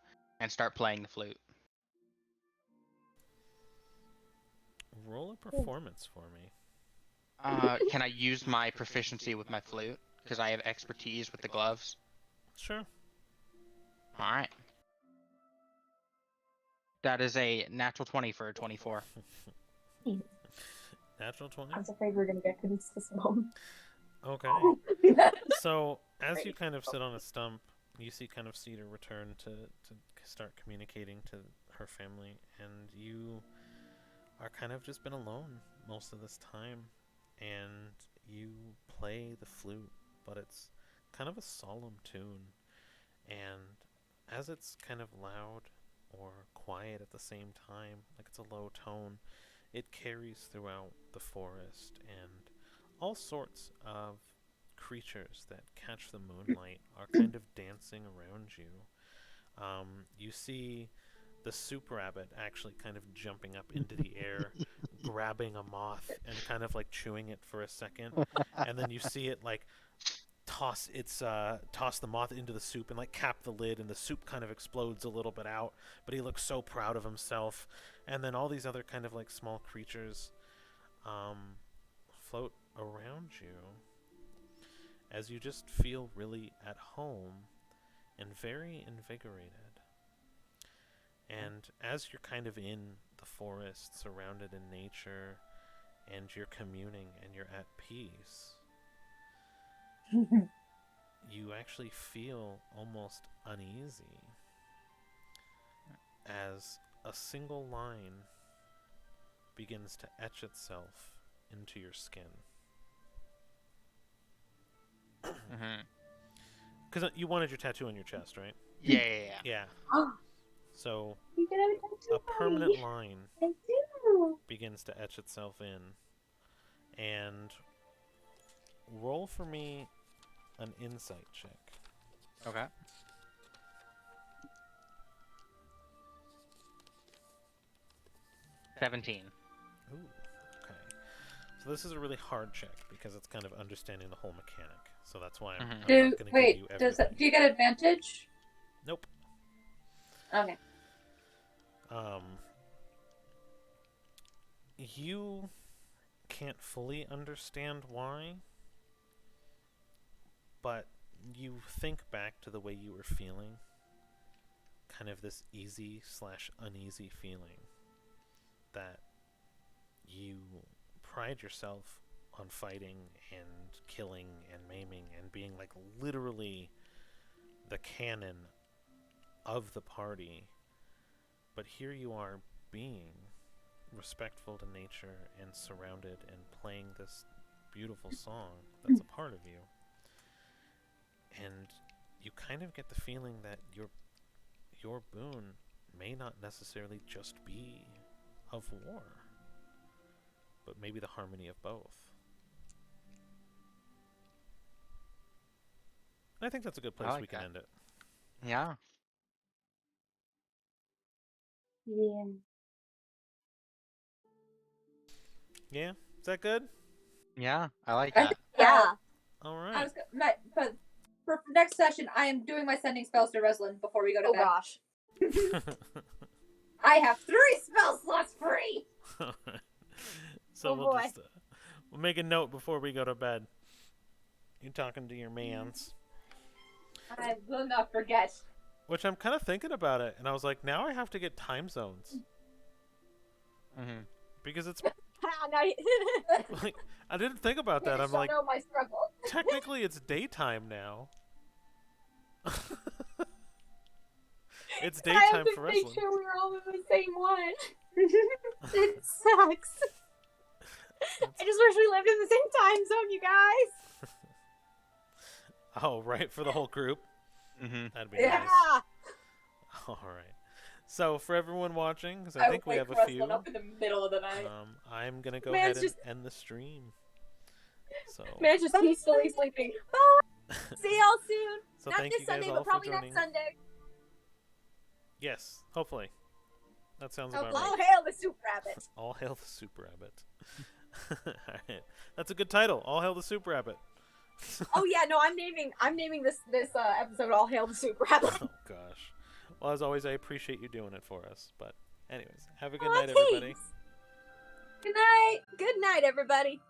and start playing the flute.
Roll a performance for me.
Can I use my proficiency with my flute? Because I have expertise with the gloves.
Sure.
Alright. That is a natural 20 for a 24.
Natural 20?
I was afraid we were going to get Caduceus.
Okay. So, as you kind of sit on a stump, you see kind of Cedar return to start communicating to her family, and you are kind of just been alone most of this time, and you play the flute, but it's kind of a solemn tune, and as it's kind of loud, or quiet at the same time, like it's a low tone. It carries throughout the forest, and all sorts of creatures that catch the moonlight are kind of dancing around you. You see the soup rabbit actually kind of jumping up into the air, grabbing a moth and kind of like chewing it for a second, and then you see it like toss the moth into the soup and like cap the lid, and the soup kind of explodes a little bit out, but he looks so proud of himself. And then all these other kind of like small creatures float around you as you just feel really at home and very invigorated. And as you're kind of in the forest, surrounded in nature, and you're communing and you're at peace, you actually feel almost uneasy as a single line begins to etch itself into your skin. Because you wanted your tattoo on your chest, right?
Yeah.
Yeah. So
You can have a tattoo
a
for
permanent
me.
line
I do.
begins to etch itself in. And roll for me an insight check.
Okay. $17.
Ooh, okay. So this is a really hard check because it's kind of understanding the whole mechanic. So that's why I'm not going to give you everything.
Do you get advantage?
Nope.
Okay.
You can't fully understand why, but you think back to the way you were feeling, kind of this easy/uneasy feeling that you pride yourself on fighting and killing and maiming and being like literally the cannon of the party. But here you are being respectful to nature and surrounded and playing this beautiful song that's a part of you. And you kind of get the feeling that your boon may not necessarily just be of war, but maybe the harmony of both. And I think that's a good place
like
we can
that.
end it.
Yeah.
Yeah.
Yeah? Is that good?
Yeah, I like
I
that.
think
Yeah.
All
I
right.
was, but for next session, I am doing my sending spells to Reslin before we go to
Oh
bed.
gosh.
I have 3 spell slots free.
So
Oh,
we'll
boy.
just we'll make a note before we go to bed. You talking to your mans.
I will not forget.
Which I'm kind of thinking about it, and I was like, now I have to get time zones. Because it's like, I didn't think about that. I'm like,
know my struggle.
technically it's daytime now. It's
I have
daytime
to
for
make
wrestling.
sure we're all in the same one.
It sucks. I just wish we lived in the same time zone, you guys.
Oh, right, for the whole group? That'd be
Yeah.
nice. All right. So for everyone watching, because I think we have a few,
up in the middle of the night.
I'm going to go
Man's
ahead and end the stream. So,
Man's just peacefully sleeping. Bye. See y'all soon.
so
Not
thank
this
you guys
Sunday,
all
but
for
probably
joining.
next Sunday.
Yes, hopefully. That sounds
Oh,
about
all
right.
hail the soup rabbit.
All hail the Soup Rabbit. Alright. That's a good title. All hail the Soup Rabbit.
Oh yeah, no, I'm naming this episode "All Hail the Soup Rabbit."
Oh gosh. Well, as always, I appreciate you doing it for us. But anyways, have a good
Aw,
night, everybody.
thanks.
Good night.
Good night, everybody.